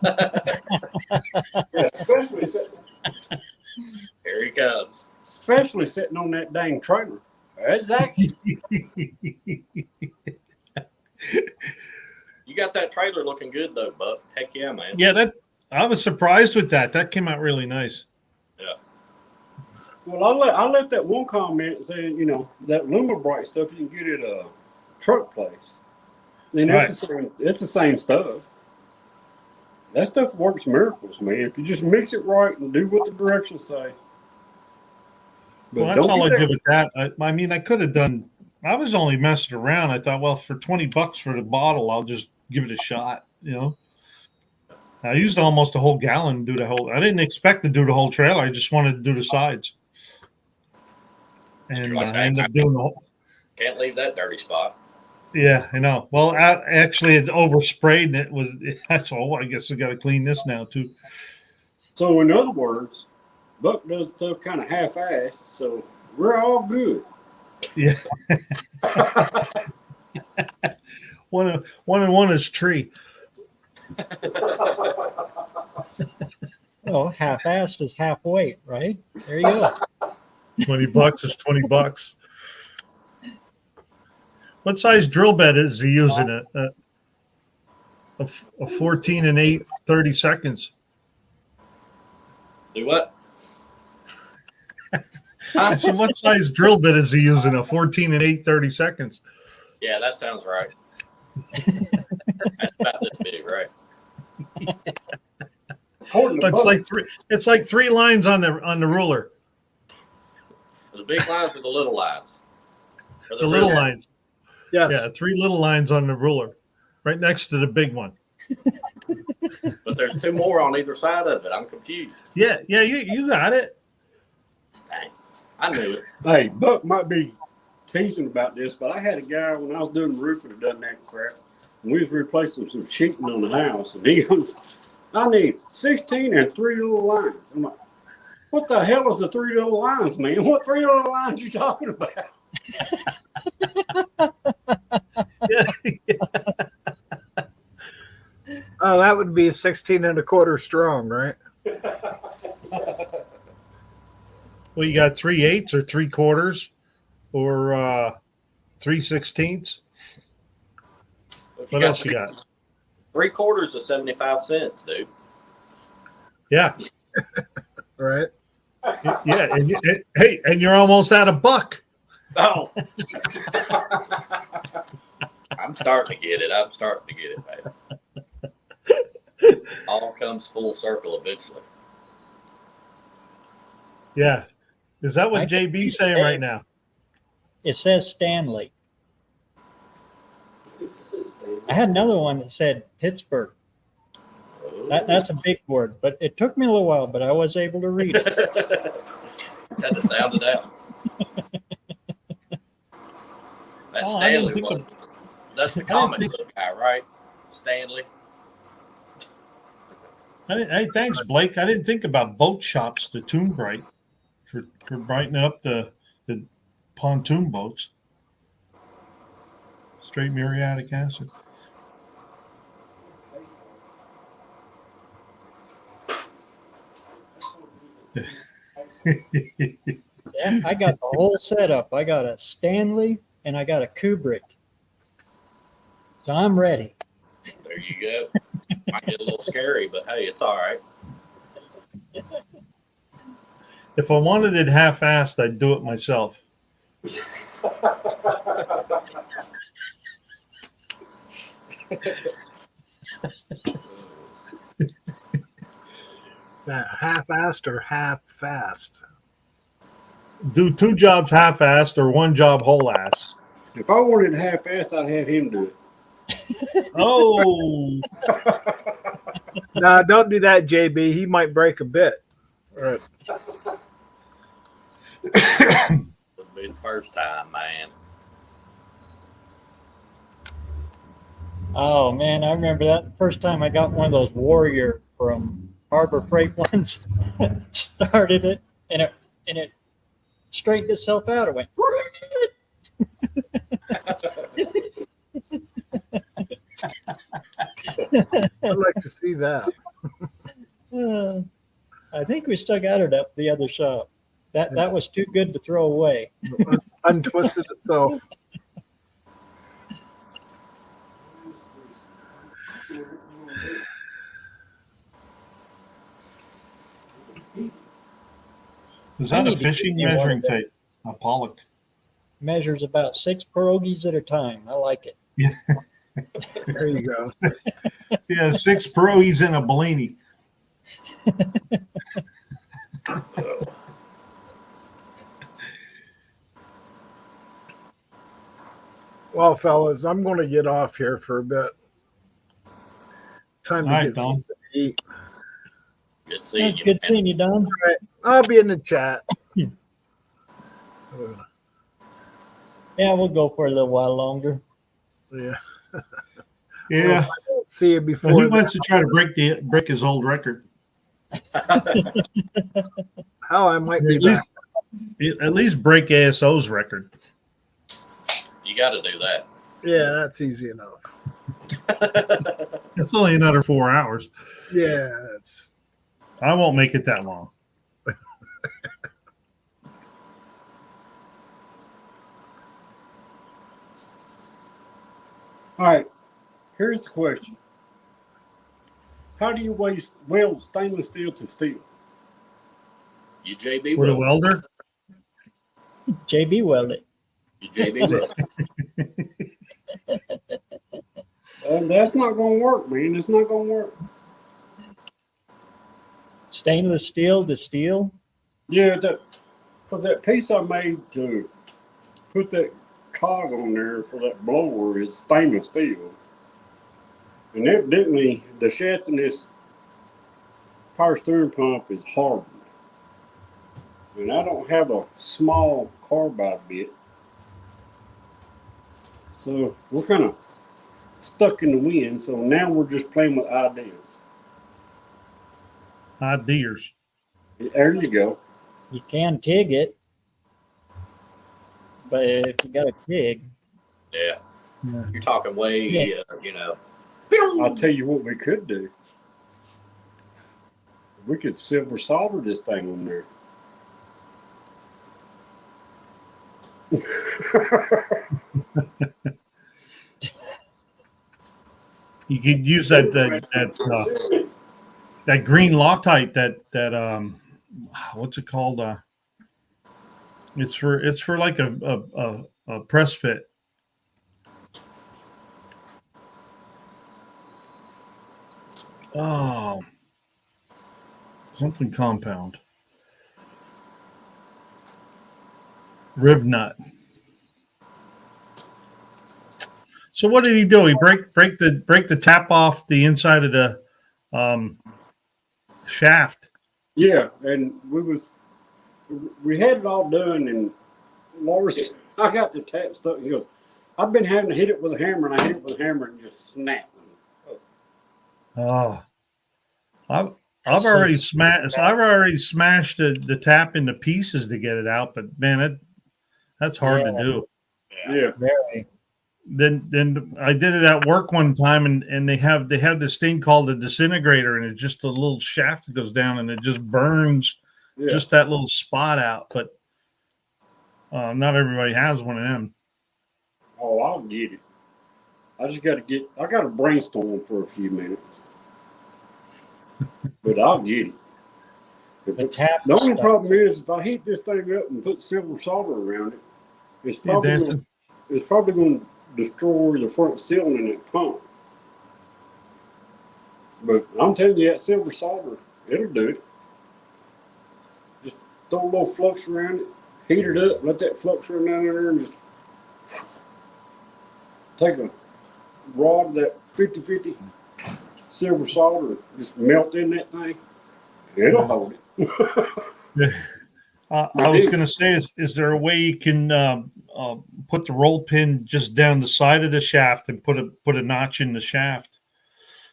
especially Here he comes. especially sitting on that dang trailer. Exactly. You got that trailer looking good though, Buck. Heck yeah, man. Yeah, I was surprised with that. That came out really nice. Yeah. Well, I left that one comment saying, you know, that Lumabrite stuff you can get at a truck place. Then it's the same stuff. That stuff works miracles, man. If you just mix it right and do what the directions say. But Well, that's all I did with that. I mean, I could have done. I was only messing around. I thought, well, for $20 for the bottle, I'll just give it a shot. You know, I used almost a whole gallon to do the whole. I didn't expect to do the whole trailer. I just wanted to do the sides, and Like, I ended up doing the whole. Can't leave that dirty spot. Yeah, I know. Well, actually, it oversprayed, and it was. That's all. I guess I got to clean this now too. So, in other words, Buck does stuff kind of half-assed, so we're all good. Yeah. one and one is tree. Oh, half-assed is half weight, right? There you go. $20 is $20. What size drill bit is he using? A 14 and 8, 30 seconds. Do what? I said, what size drill bit is he using? A 14 and 8, 30 seconds. Yeah, that sounds right. That's about this big, right? It's like three lines on the ruler. The big lines or the little lines? Or The little lines. Yes. Yeah, 3 little lines on the ruler, right next to the big one. But there's 2 more on either side of it. I'm confused. Yeah, you got it. Dang, I knew it. Hey, Buck might be teasing about this, but I had a guy when I was doing the roofing that done that crap. And we was replacing some sheeting on the house, and he goes, I need 16 and 3 little lines. I'm like, what the hell is the 3 little lines, man? What 3 little lines you talking about? Oh, that would be 16 and a quarter strong, right? Well, you got 3/8 or 3/4 or 3/16. What else you got? 3/4 is 75 cents, dude. Yeah. Right. Yeah. And you're almost at $1. Oh. I'm starting to get it. Man. All comes full circle eventually. Yeah. Is that what JB's saying right now? It says Stanley. I had another one that said Pittsburgh. That's a big word, but it took me a little while, but I was able to read it. Had to sound it out. That's Stanley one. That's the comic book guy, right? Stanley. Hey, thanks, Blake. I didn't think about boat shops, the Toon Bright, for brightening up the pontoon boats. Straight muriatic acid. Yeah, I got the whole setup. I got a Stanley and I got a Kubrick. So I'm ready. There you go. Might get a little scary, but hey, it's all right. If I wanted it half-assed, I'd do it myself. Is that half-assed or half-fast? Do 2 jobs half-assed or 1 job whole-assed. If I wanted half-assed, I'd have him do it. Oh. No, don't do that, JB. He might break a bit. All right. Would be the first time, man. Oh man, I remember that the first time I got one of those Warrior from Harbor Freight ones. Started it and it straightened itself out. It went. I'd like to see that. I think we still got it up the other shop. That was too good to throw away. Untwisted itself. Is I that a need to fishing get me one measuring of them. tape? A pollock. Measures about 6 pierogies at a time. I like it. There you go. Yeah, 6 pierogies and a Bellini. Well, fellas, I'm going to get off here for a bit. Time to All right, get Don. something to eat. Good seeing That's you. good man. seeing you, Don. All right, I'll be in the chat. Yeah, we'll go for a little while longer. Yeah. Yeah. Well, if I don't see you Well, before he then, wants to try to break his old record. how I might be At back. least break ASO's record. You got to do that. Yeah, that's easy enough. It's only another 4 hours. Yeah, it's I won't make it that long. All right, here's the question. How do you weld stainless steel to steel? You JB With a will. welder? JB welded. You JB will. And that's not going to work, man. It's not going to work. Stainless steel to steel. Yeah, for that piece I made to put that cog on there for that blower is stainless steel. And evidently, the shaft in this power steering pump is hardened. And I don't have a small carbide bit. So we're kind of stuck in the wind. So now we're just playing with ideas. Ideas. There you go. You can TIG it, but if you got a TIG, Yeah. Yeah. You're talking way, Yeah. you know. I'll tell you what we could do. We could silver solder this thing on there. You could use that green Loctite that what's it called? It's for like a press fit. Oh, something compound. Riv nut. So what did he do? He break the tap off the inside of the shaft. Yeah, and we had it all done, and Lars, I got the tap stuck. He goes, I've been having to hit it with a hammer, and I hit it with a hammer and just snap. Oh, I've already smashed. I've already smashed the tap into pieces to get it out, but man, that's hard to do. Yeah. very. Then I did it at work one time, and they have this thing called a disintegrator, and it's just a little shaft that goes down, and it just burns just that little spot out. But not everybody has one of them. Oh, I'll get it. I just got to brainstorm for a few minutes. But I'll get it. The only problem is if I heat this thing up and put silver solder around it, it's probably going to destroy the front ceiling in that pump. But I'm telling you, that silver solder, it'll do it. Just throw a little flux around it, heat it up, let that flux run down there, and just take a rod of that 50-50 silver solder, just melt in that thing. It'll hold it. I was going to say, is there a way you can put the roll pin just down the side of the shaft and put a notch in the shaft?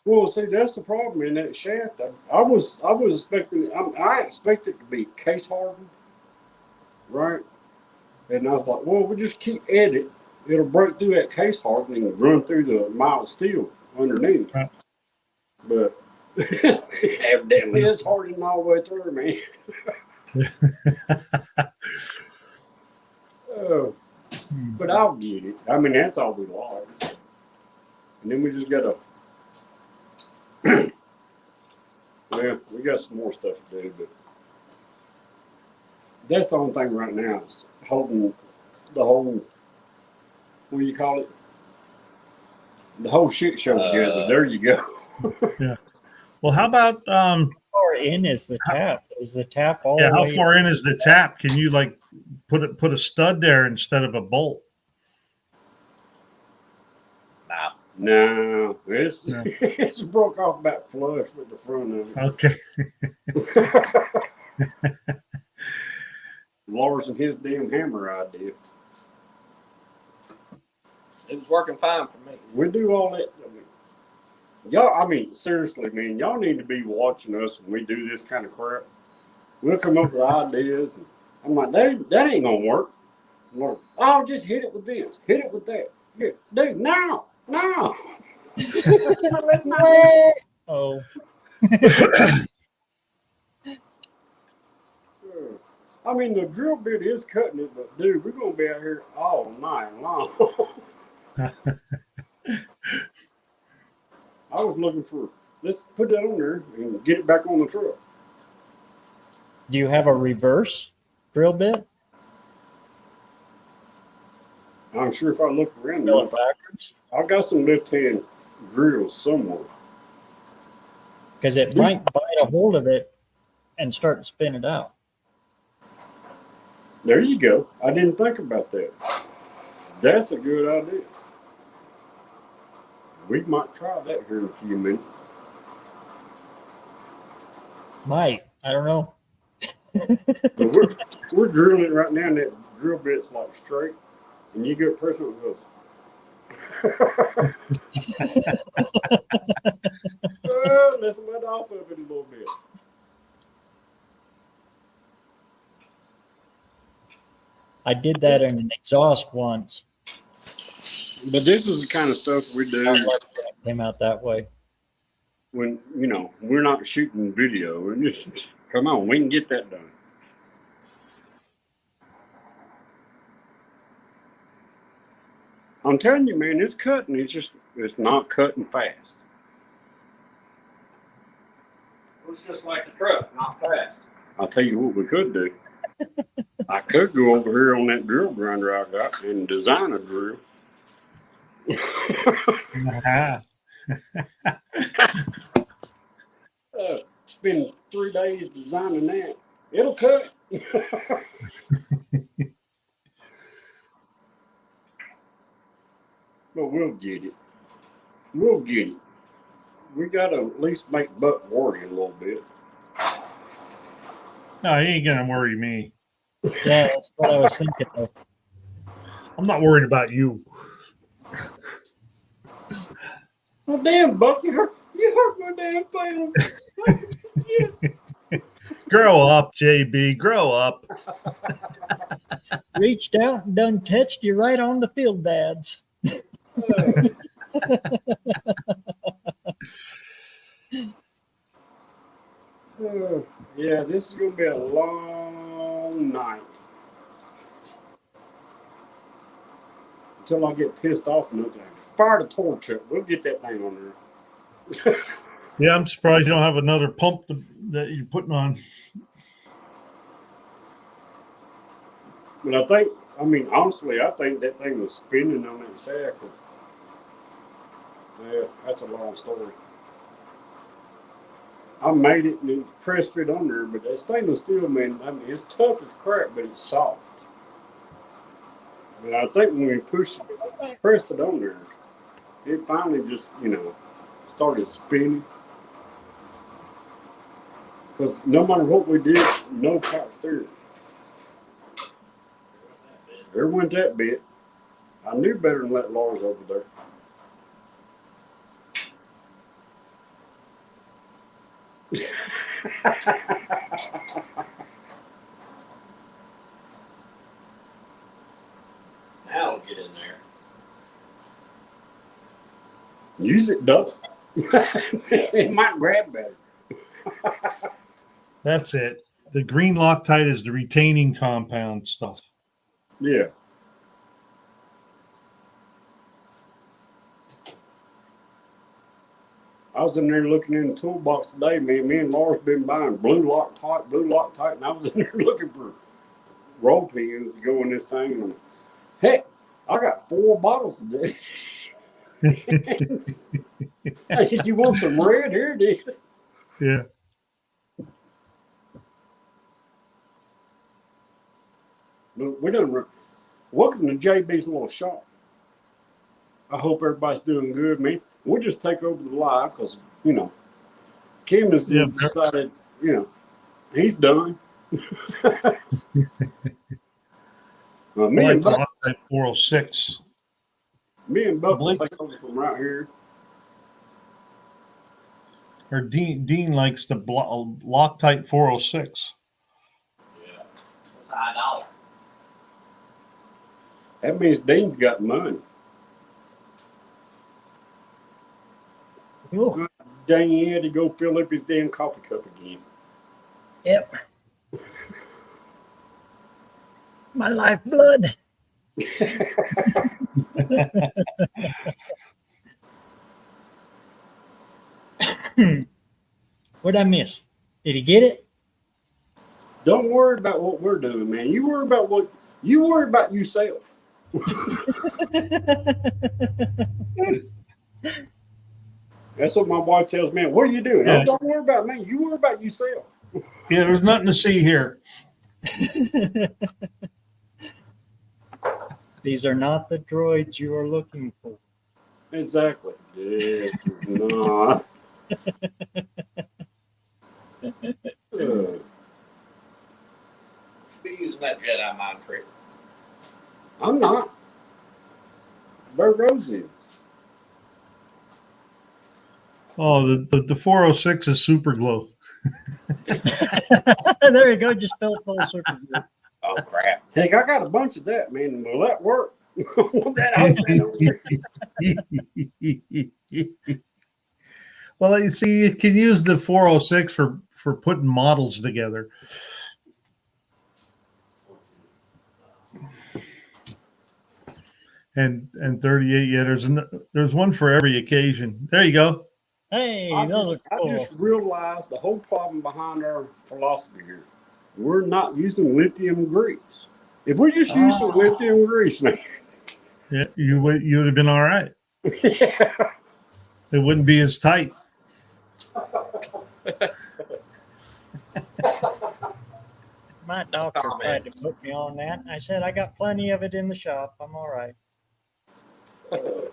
Well, see, that's the problem in that shaft. I was expecting, I expected it to be case hardened, right? And I was like, well, we just keep at it, it'll break through that case hardening and run through the mild steel underneath. Right. But evidently it's hardening all the way through, man. But I'll get it. I mean, that's all we like. And then we just got to, well, we got some more stuff to do, but that's the only thing right now is holding the whole, what do you call it? The whole shit show together. There you go. Yeah. Well, how about How far in is the tap? Is the tap all yeah? the How way far in is the tap? Can you like put a stud there instead of a bolt? No, it's No. it's broke off about flush with the front of it. Okay. Lars and his damn hammer idea. It was working fine for me. We do all that. I mean, seriously, man, y'all need to be watching us when we do this kind of crap. We'll come up with ideas, and I'm like, that ain't gonna work. I'm like, oh, just hit it with this, hit it with that. Yeah, dude, now. Let's not. Oh. I mean, the drill bit is cutting it, but dude, we're gonna be out here all night long. I was looking for, let's put that on there and get it back on the truck. Do you have a reverse drill bit? I'm sure if I look around, Drill it backwards? I've got some left-hand drills somewhere. Because it might bite a hold of it and start to spin it out. There you go. I didn't think about that. That's a good idea. We might try that here in a few minutes. Might. I don't know. But we're drilling it right now, and that drill bit's like straight, and you get pressure with this. Let's let off of it a little bit. I did that in an exhaust once. But this is the kind of stuff we do. Came out that way. When, we're not shooting video. And just, come on, we can get that done. I'm telling you, man, it's cutting. It's not cutting fast. It's just like the truck, not fast. I'll tell you what we could do. I could go over here on that drill grinder I got and design a drill. Spend 3 days designing that. It'll cut. But we'll get it. We'll get it. We got to at least make Buck worry a little bit. No, he ain't gonna worry me. Yeah, that's what I was thinking of. I'm not worried about you. Oh, damn, Buck, you hurt my damn feelings. Grow up, JB. Grow up. Reached out and done touched you right on the field dads. Yeah, this is going to be a long night. Until I get pissed off and nothing. Fire the torch up. We'll get that thing on there. Yeah, I'm surprised you don't have another pump that you're putting on. But honestly, I think that thing was spinning on that shaft. Yeah, that's a long story. I made it and it press fit on there, but that stainless steel, man, it's tough as crap, but it's soft. But I think when we pressed it on there, it finally just, started spinning. Because no matter what we did, no power steering. There went that bit. I knew better than let Lars over there. Now I'll get in there. Use it, Duff. It might grab better. That's it. The green Loctite is the retaining compound stuff. Yeah. I was in there looking in the toolbox today. Me and Laura's been buying blue Loctite, and I was in there looking for roll pins to go in this thing. And heck, I got 4 bottles today. Hey, you want some red? Here it is. Yeah. Look, we done. Welcome to JB's little shop. I hope everybody's doing good, man. We'll just take over the live because, you know, Kim has decided, you know, he's done. Me I and like Buck, Loctite 406. me and Buck will take over from right here. Or Dean likes the Loctite 406. Yeah, it's $5. That means Dean's got money. Cool. Dang, he had to go fill up his damn coffee cup again. Yep. My lifeblood. What'd I miss? Did he get it? Don't worry about what we're doing, man. You worry about yourself. That's what my wife tells me. What are you doing? Yeah. Oh, don't worry about me. You worry about yourself. Yeah, there's nothing to see here. These are not the droids you are looking for. Exactly. Yes, it's not. Be using that Jedi mind trick. I'm not. BareRose is. Oh, the 406 is super glow. There you go. Just fell full circle. Oh crap! Heck, I got a bunch of that, man. Will that work? that Well, you see, you can use the 406 for putting models together. And 38, yeah, there's one for every occasion. There you go. Hey, I those are cool. just realized the whole problem behind our philosophy here. We're not using lithium grease. If we just use some lithium grease, man. Yeah, you would have been all right. Yeah. It wouldn't be as tight. My doctor tried to put me on that. I said, I got plenty of it in the shop. I'm all right. You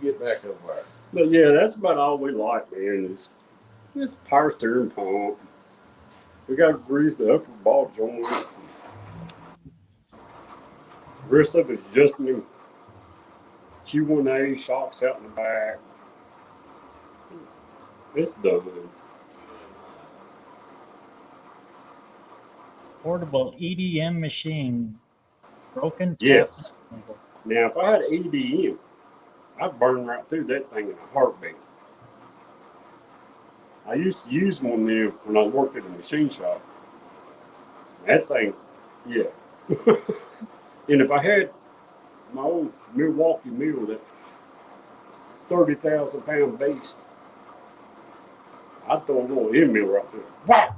get back over there. But yeah, that's about all we like, man, is this power steering pump. We got to grease the upper ball joints. The rest of it's just new. Q1A shocks out in the back. It's done. Portable EDM machine. Broken tap. Yes. Now, if I had EDM, I'd burn right through that thing in a heartbeat. I used to use one there when I worked at a machine shop. That thing, yeah. And if I had my old Milwaukee mill, that 30,000 pound beast, I'd throw a little end mill right there. Wow!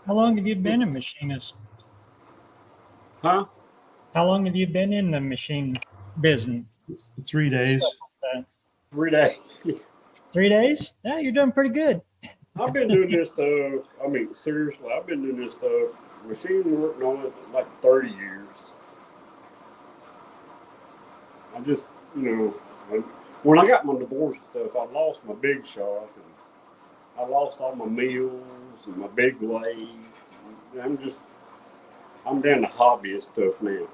How long have you been a machinist? Huh? How long have you been in the machine business? 3 days. 3 days. 3 days? Yeah, you're doing pretty good. I've been doing this stuff. I mean, seriously, I've been doing this stuff. Machine working on it like 30 years. I just, when I got my divorce and stuff, I lost my big shop and I lost all my mills and my big lathe. I'm down to hobbyist stuff now.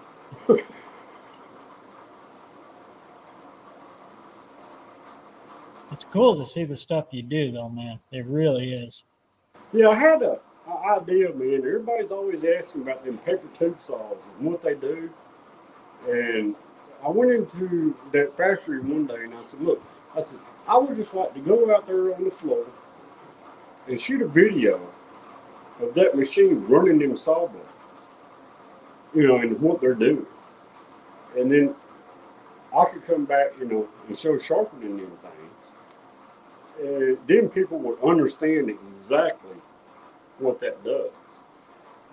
It's cool to see the stuff you do, though, man. It really is. Yeah, I idea, man. Everybody's always asking about them paper tube saws and what they do. And I went into that factory one day and I said, look, I would just like to go out there on the floor and shoot a video of that machine running them saw blades, and what they're doing. And then I could come back, and show sharpening them things. And then people would understand exactly what that does.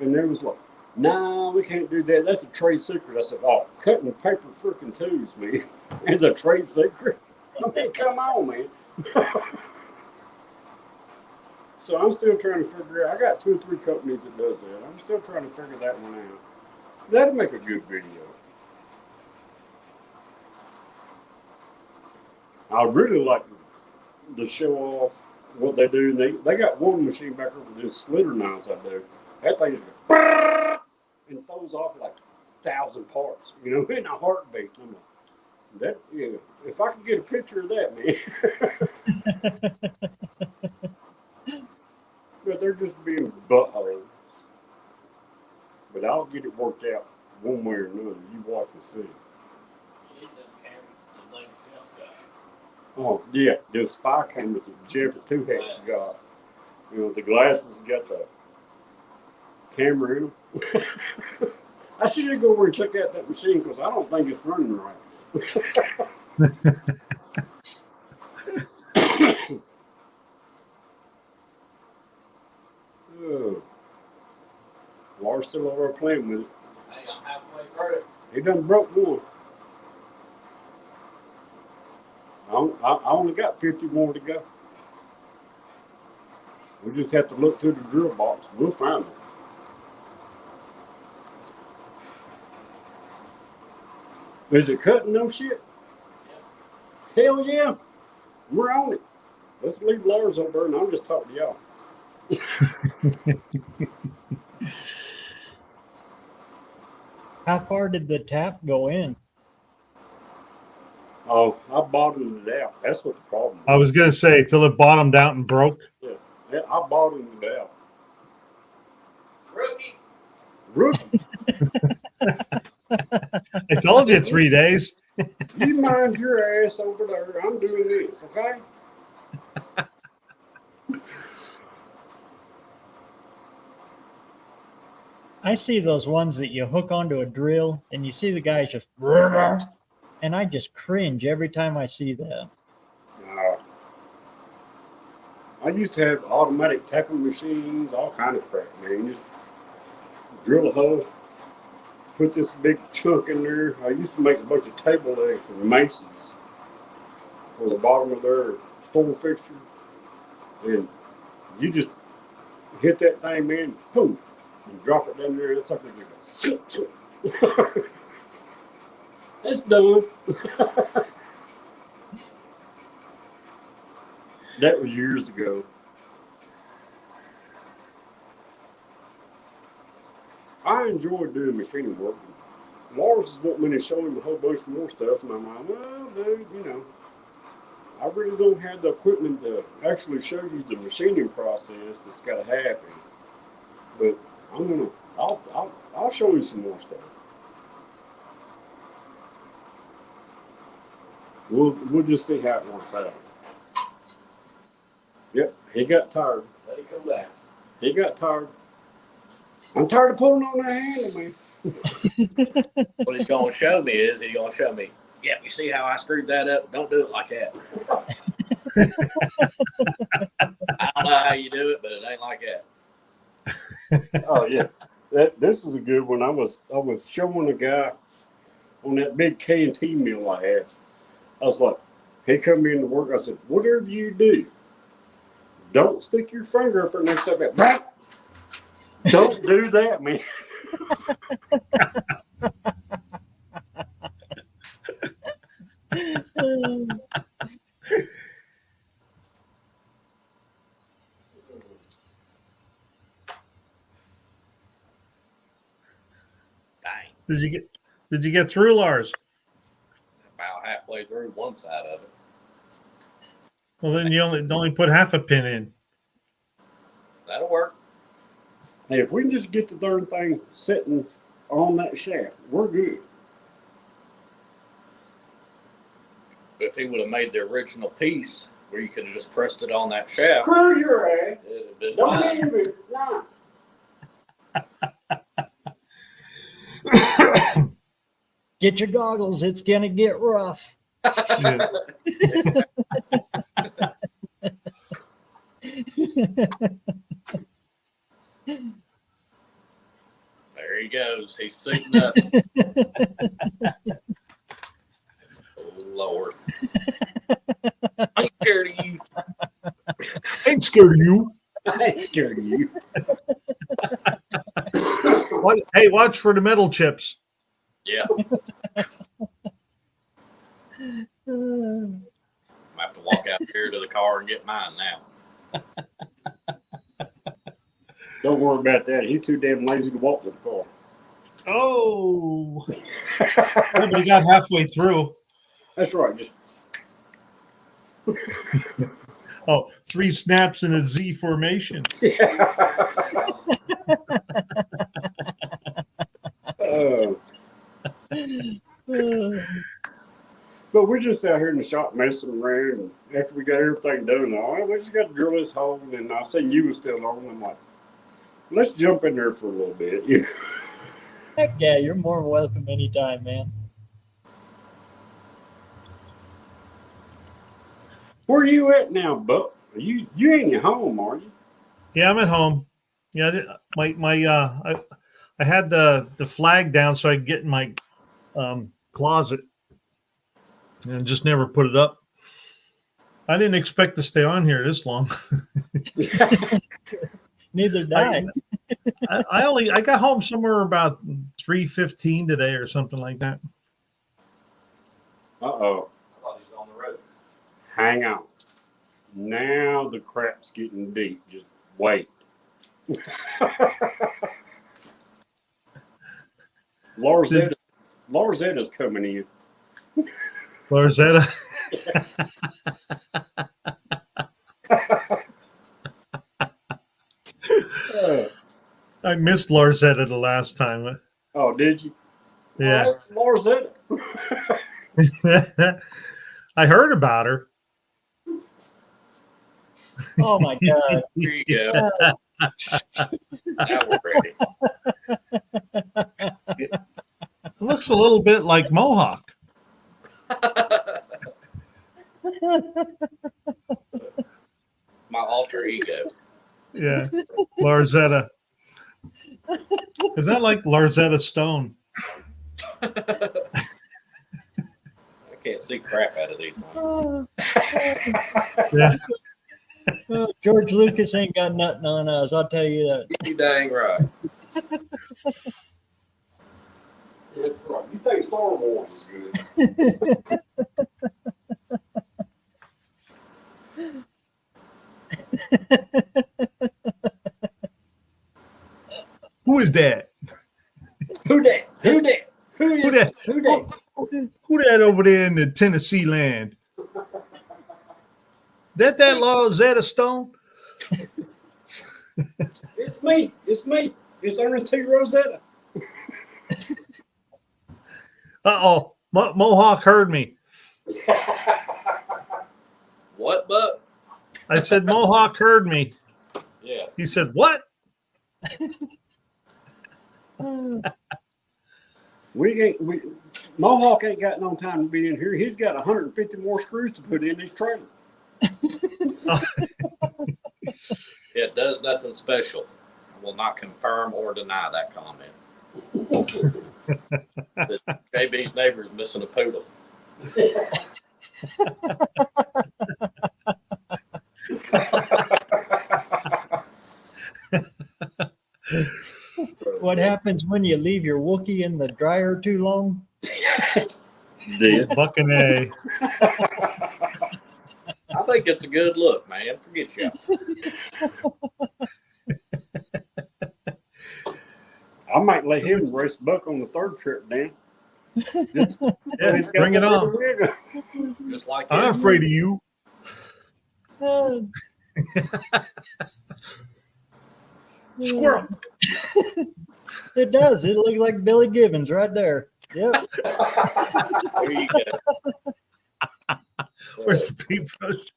And there was like, no, we can't do that. That's a trade secret. I said, oh, cutting paper freaking tubes, man, is a trade secret. I mean, come on, man. So I'm still trying to figure out. I got 2 or 3 companies that does that. I'm still trying to figure that one out. That'd make a good video. I'd really like to show off what they do. They got one machine back there with this slitter knives I do. That thing just goes and throws off like 1,000 parts, in a heartbeat. I'm like, that, if I could get a picture of that, man. But they're just being buttholes. But I'll get it worked out one way or another. You watch and see. Oh, yeah. The spy cameras that Jeff at Two Hats got. The glasses got the camera in them. I should go over and check out that machine because I don't think it's running right. Oh. Lars still over there playing with it. Hey, I'm halfway through it. He done broke one. I only got 50 more to go. We just have to look through the drill box. We'll find it. Is it cutting no shit? Yeah. Hell yeah. We're on it. Let's leave Lars over there and I'll just talk to y'all. How far did the tap go in? Oh, I bottomed it out. That's what the problem is. I was going to say, till it bottomed out and broke. Yeah, I bottomed it out. Rookie. I told you 3 days. You mind your ass over there. I'm doing this, okay? I see those ones that you hook onto a drill and you see the guys just, and I just cringe every time I see that. I used to have automatic tapping machines, all kind of crap, man. Just drill a hole, put this big chunk in there. I used to make a bunch of table legs for Macy's for the bottom of their store fixture. And you just hit that thing, man, boom, and drop it down there. It's like it's done. That was years ago. I enjoy doing machining work. Lars is wanting me to show him a whole bunch more stuff, and I'm like, well, dude, I really don't have the equipment to actually show you the machining process that's got to happen. But I'll show you some more stuff. We'll just see how it works out. Yep, he got tired. Let it come down. He got tired. I'm tired of pulling on that handle, man. What he's going to show me is he's going to show me, yeah, you see how I screwed that up? Don't do it like that. I don't know how you do it, but it ain't like that. Oh, yeah. This is a good one. I was showing a guy on that big K&T mill I had. I was like, he come in to work. I said, whatever you do, don't stick your finger up there next to that. Don't do that, man. Dang. Did you get through, Lars? About halfway through one side of it. Well, then you only put half a pin in. That'll work. Hey, if we can just get the darn thing sitting on that shaft, we're good. If he would have made the original piece where you could have just pressed it on that shaft, Screw your ass. it'd have been Don't fine. even nah. Get your goggles. It's going to get rough. Yeah. There he goes. He's suiting up. Oh, Lord. I'm scared of you. Ain't scared of you. I ain't scared of you. Hey, watch for the metal chips. Yeah. I'm have to walk out here to the car and get mine now. Don't worry about that. He's too damn lazy to walk to the car. Oh. Yeah, but he got halfway through. That's right. Just Oh, 3 snaps in a Z formation. But we're just out here in the shop messing around. And after we got everything done, we just got to drill this hole. And I seen you was still on. I'm like, let's jump in there for a little bit. You know? Heck yeah, you're more than welcome anytime, man. Where are you at now, Buck? You ain't at home, are you? Yeah, I'm at home. Yeah, I had the flag down so I could get in my closet and just never put it up. I didn't expect to stay on here this long. Neither did I. I got home somewhere about 3:15 today or something like that. Uh-oh. I thought he was on the road. Hang on. Now the crap's getting deep. Just wait. Larzetta's coming in. Larzetta. I missed Larzetta the last time. Oh, did you? Yeah. Oh, Larzetta. I heard about her. Oh my God. Here you go. Now we're ready. Looks a little bit like Mohawk. My alter ego. Yeah. Larzetta. Is that like Larzetta Stone? I can't see crap out of these ones. Yeah. George Lucas ain't got nothing on us, I'll tell you that. You dang right. You think Star Wars is good? Who is that? Who that? Who that? Who Who is that? Who that? Who that over there in the Tennessee land? That Larzetta Stone? It's me. It's me. It's Ernest T. Rosetta. Uh-oh. Mohawk heard me. What, Buck? I said Mohawk heard me. Yeah. He said, what? Mohawk ain't got no time to be in here. He's got 150 more screws to put in his trailer. It does nothing special. I will not confirm or deny that comment. JB's neighbor's missing a poodle. What happens when you leave your Wookiee in the dryer too long? Fucking A. I think it's a good look, man. Forget you. I might let him race Buck on the third trip, Dan. Yeah, bring it on. Just like I'm him. afraid of you. Squirrel. It does. It looks like Billy Gibbons right there. Yep. There you go. Where's the paintbrush?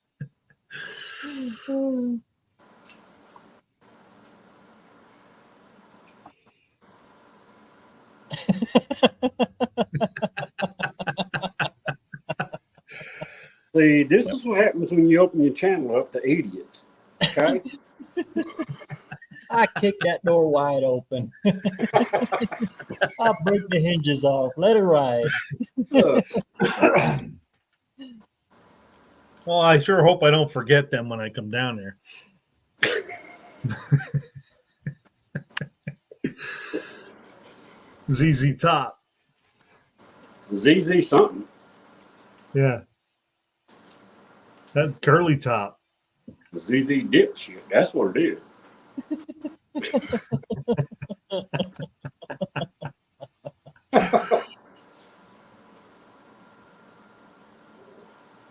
See, this is what happens when you open your channel up to idiots. Okay. I kicked that door wide open. I'll break the hinges off. Let it ride. Well, I sure hope I don't forget them when I come down there. ZZ Top. ZZ something. Yeah. That curly top. ZZ dipshit. That's what it is. As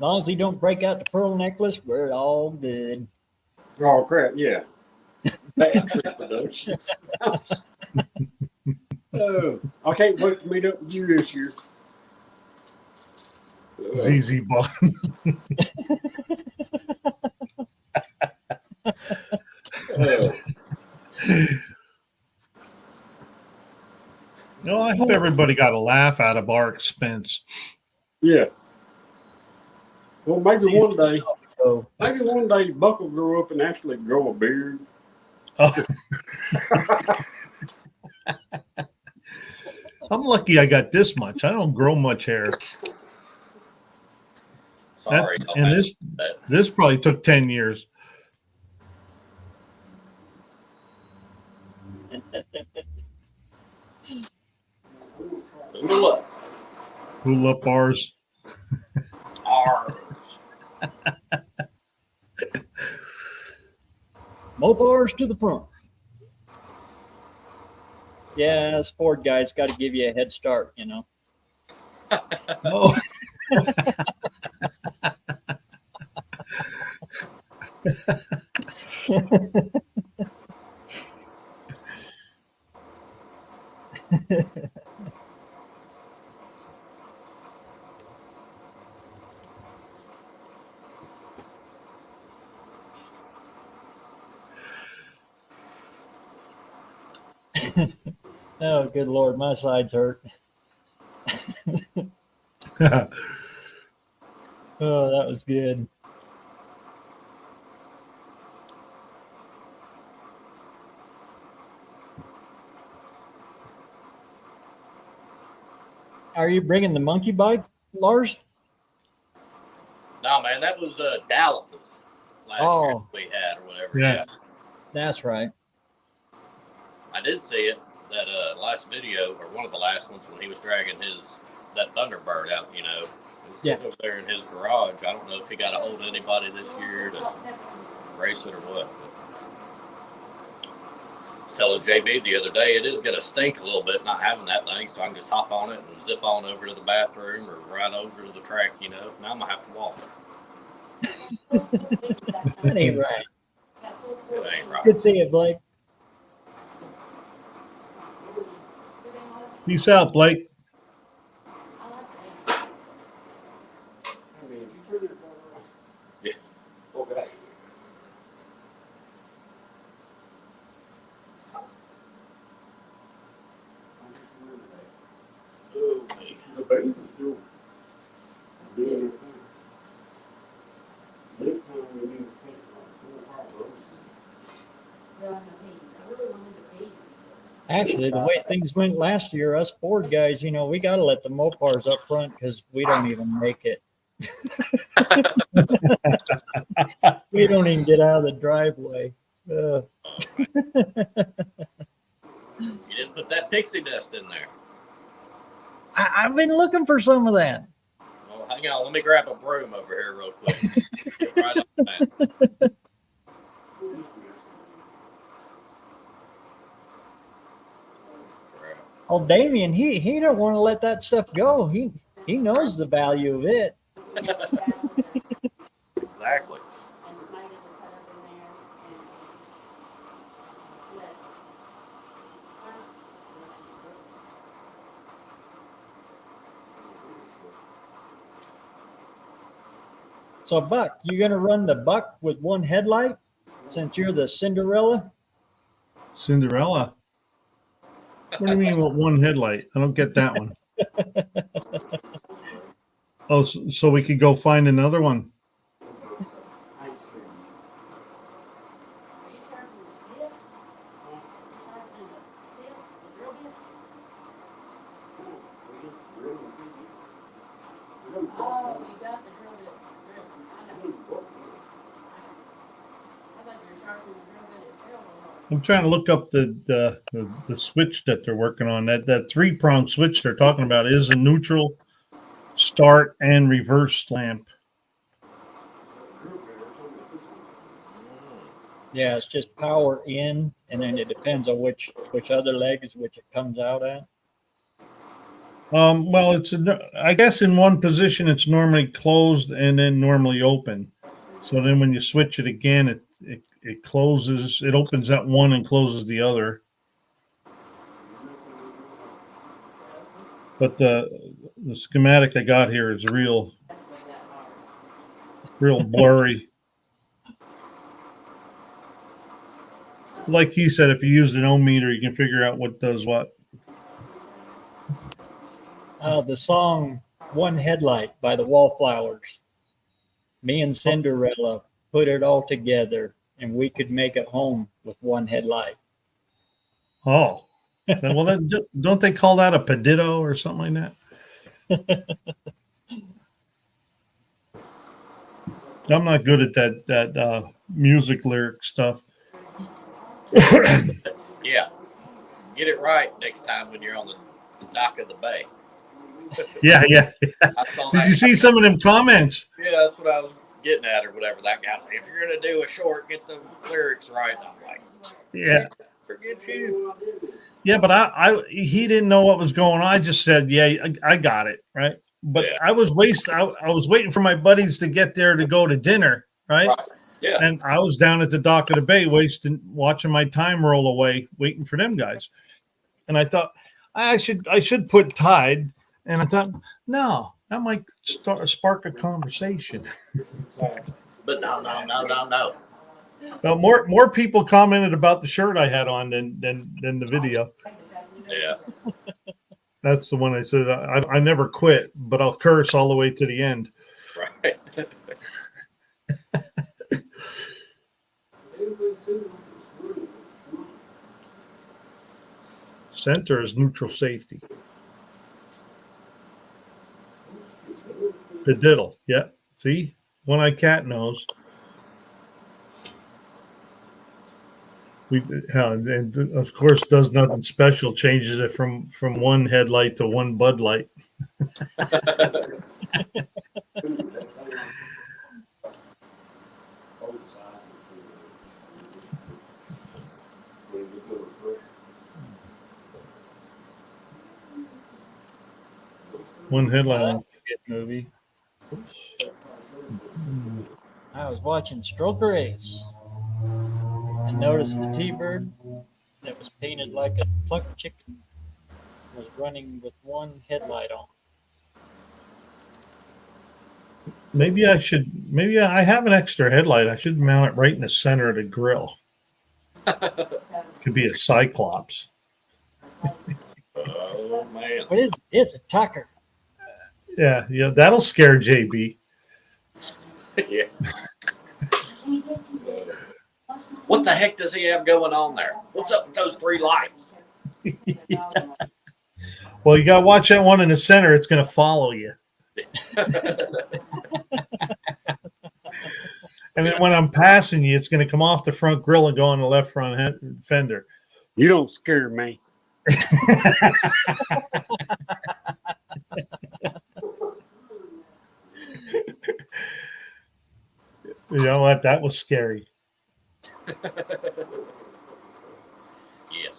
long as he don't break out the pearl necklace, we're all good. Oh crap! Yeah. Bad trip productions. Oh, I can't wait to meet up with you this year. ZZ Bottom. No, I hope everybody got a laugh out of our expense. Yeah. Well, maybe one day Buck will grow up and actually grow a beard. Oh. I'm lucky I got this much. I don't grow much hair. Sorry. And this probably took 10 years. Hoodle up. Pull up ours. Ours. Mopars to the front. Yeah, us Ford guys got to give you a head start, you know. Oh. Oh, good Lord, my sides hurt. Oh, that was good. Are you bringing the monkey bike, Lars? No, man, that was Dallas's last year we had or whatever. Yeah. That's right. I did see it, that last video, or one of the last ones, when he was dragging that Thunderbird out, you know. It was sitting up there in his garage. I don't know if he got a hold of anybody this year to race it or what. I was telling JB the other day, it is going to stink a little bit not having that thing, so I can just hop on it and zip on over to the bathroom or right over to the track, you know. Now I'm going to have to walk. That ain't right. It ain't right. Good seeing you, Blake. Peace out, Blake. Yeah. Okay. The babies are still doing their thing. This time we need to take like 4 or 5 roasts. Actually, the way things went last year, us Ford guys, you know, we got to let the Mopars up front because we don't even make it. We don't even get out of the driveway. You didn't put that pixie dust in there. I've been looking for some of that. Well, hang on. Let me grab a broom over here real quick. Get right on that. Oh, Damien, he don't want to let that stuff go. He knows the value of it. Exactly. So, Buck, you gonna run the Buck with one headlight since you're the Cinderella? Cinderella. What do you mean with one headlight? I don't get that one. Oh, so we could go find another one. I'm trying to look up the switch that they're working on. That 3-prong switch they're talking about is a neutral, start, and reverse lamp. Yeah, it's just power in, and then it depends on which other leg is which it comes out at. Well, I guess in one position it's normally closed and then normally open. So then when you switch it again, it closes. It opens that one and closes the other. But the schematic I got here is real blurry. Like he said, if you use an ohm meter, you can figure out what does what. The song "One Headlight" by the Wallflowers. Me and Cinderella put it all together, and we could make it home with one headlight. Oh, well, then don't they call that a peditto or something like that? I'm not good at that music lyric stuff. Yeah, get it right next time when you're on the dock of the bay. Yeah. I saw Did that you see some of them comments? Yeah, that's what I was getting at, or whatever. That guy said, if you're gonna do a short, get the lyrics right. And I'm like, Yeah. Forget you. Yeah, but he didn't know what was going on. I just said, yeah, I got it, right? But Yeah. I was waiting for my buddies to get there to go to dinner, right? Yeah. And I was down at the dock of the bay watching my time roll away, waiting for them guys. And I thought I should put Tide, and I thought, no, that might spark a conversation. But no. Well, more people commented about the shirt I had on than the video. Yeah. That's the one I said I never quit, but I'll curse all the way to the end. Right. Center is neutral safety. The diddle, yeah. See, one-eyed cat knows. And of course does nothing special. Changes it from one headlight to one Bud Light. One headlight. Good movie. I was watching Stroker Race and noticed the T-Bird that was painted like a plucked chicken was running with one headlight on. Maybe I have an extra headlight. I should mount it right in the center of the grill. Could be a Cyclops. Oh man. What is it? It's a Tucker. Yeah, that'll scare JB. Yeah. What the heck does he have going on there? What's up with those three lights? Well, you got to watch that one in the center. It's going to follow you. And then when I'm passing you, it's going to come off the front grill and go on the left front fender. You don't scare me. You know what? That was scary. Yes.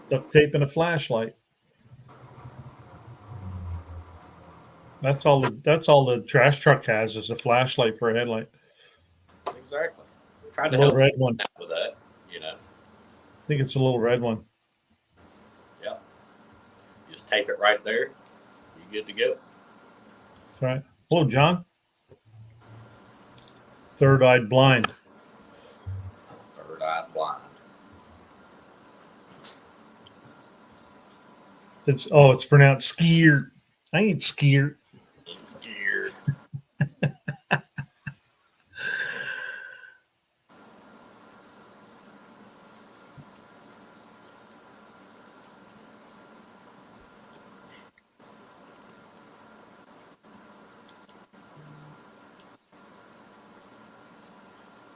Duct tape and a flashlight. That's all the trash truck has is a flashlight for a headlight. Exactly. Trying to A little help red one. out with that, I think it's a little red one. Yeah. Just tape it right there. You good to go. That's right. Hello, John. Third-eyed blind. Third-eyed blind. It's pronounced scared. I ain't scared. Scared.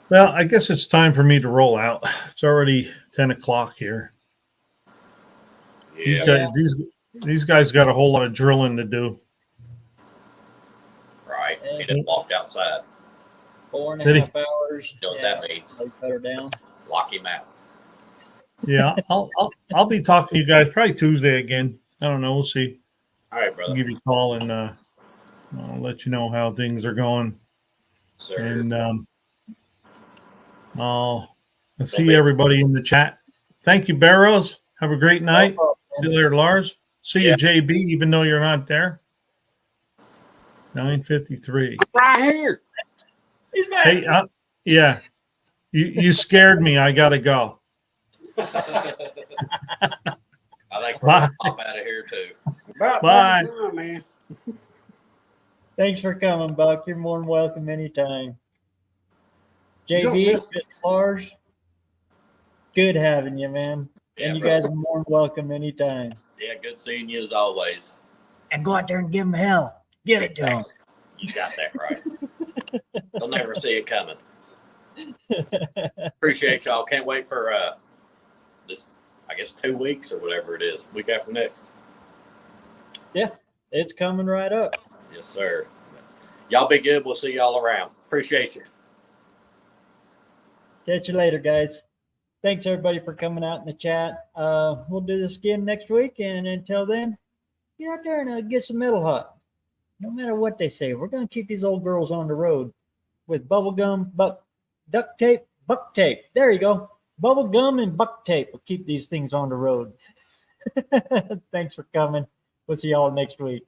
Well, I guess it's time for me to roll out. It's already 10 o'clock here. Yeah. These guys got a whole lot of drilling to do. Right. He just walked outside. 4.5 hours. You know what that means? Put her down. Lock him out. Yeah, I'll be talking to you guys probably Tuesday again. I don't know. We'll see. All right, brother. I'll give you a call and I'll let you know how things are going. Sir. And I'll see everybody in the chat. Thank you, BareRose. Have a great night. See you later, Lars. See you, JB, even though you're not there. 9:53. Right here. He's back. Hey, yeah. You scared me. I gotta go. I think we're gonna pop out of here too. Bye. Man. Thanks for coming, Buck. You're more than welcome anytime. JB, Lars, good having you, man. Yeah, And you brother. guys are more than welcome anytime. Yeah, good seeing you as always. And go out there and give them hell. Give it to them. You got that right. They'll never see it coming. Appreciate y'all. Can't wait for this, I guess, 2 weeks or whatever it is. Week after next. Yeah, it's coming right up. Yes, sir. Y'all be good. We'll see y'all around. Appreciate you. Catch you later, guys. Thanks, everybody, for coming out in the chat. We'll do this again next week. And until then, get out there and get some metal hot. No matter what they say, we're going to keep these old girls on the road with bubble gum, duct tape, buck tape. There you go. Bubble gum and buck tape will keep these things on the road. Thanks for coming. We'll see y'all next week.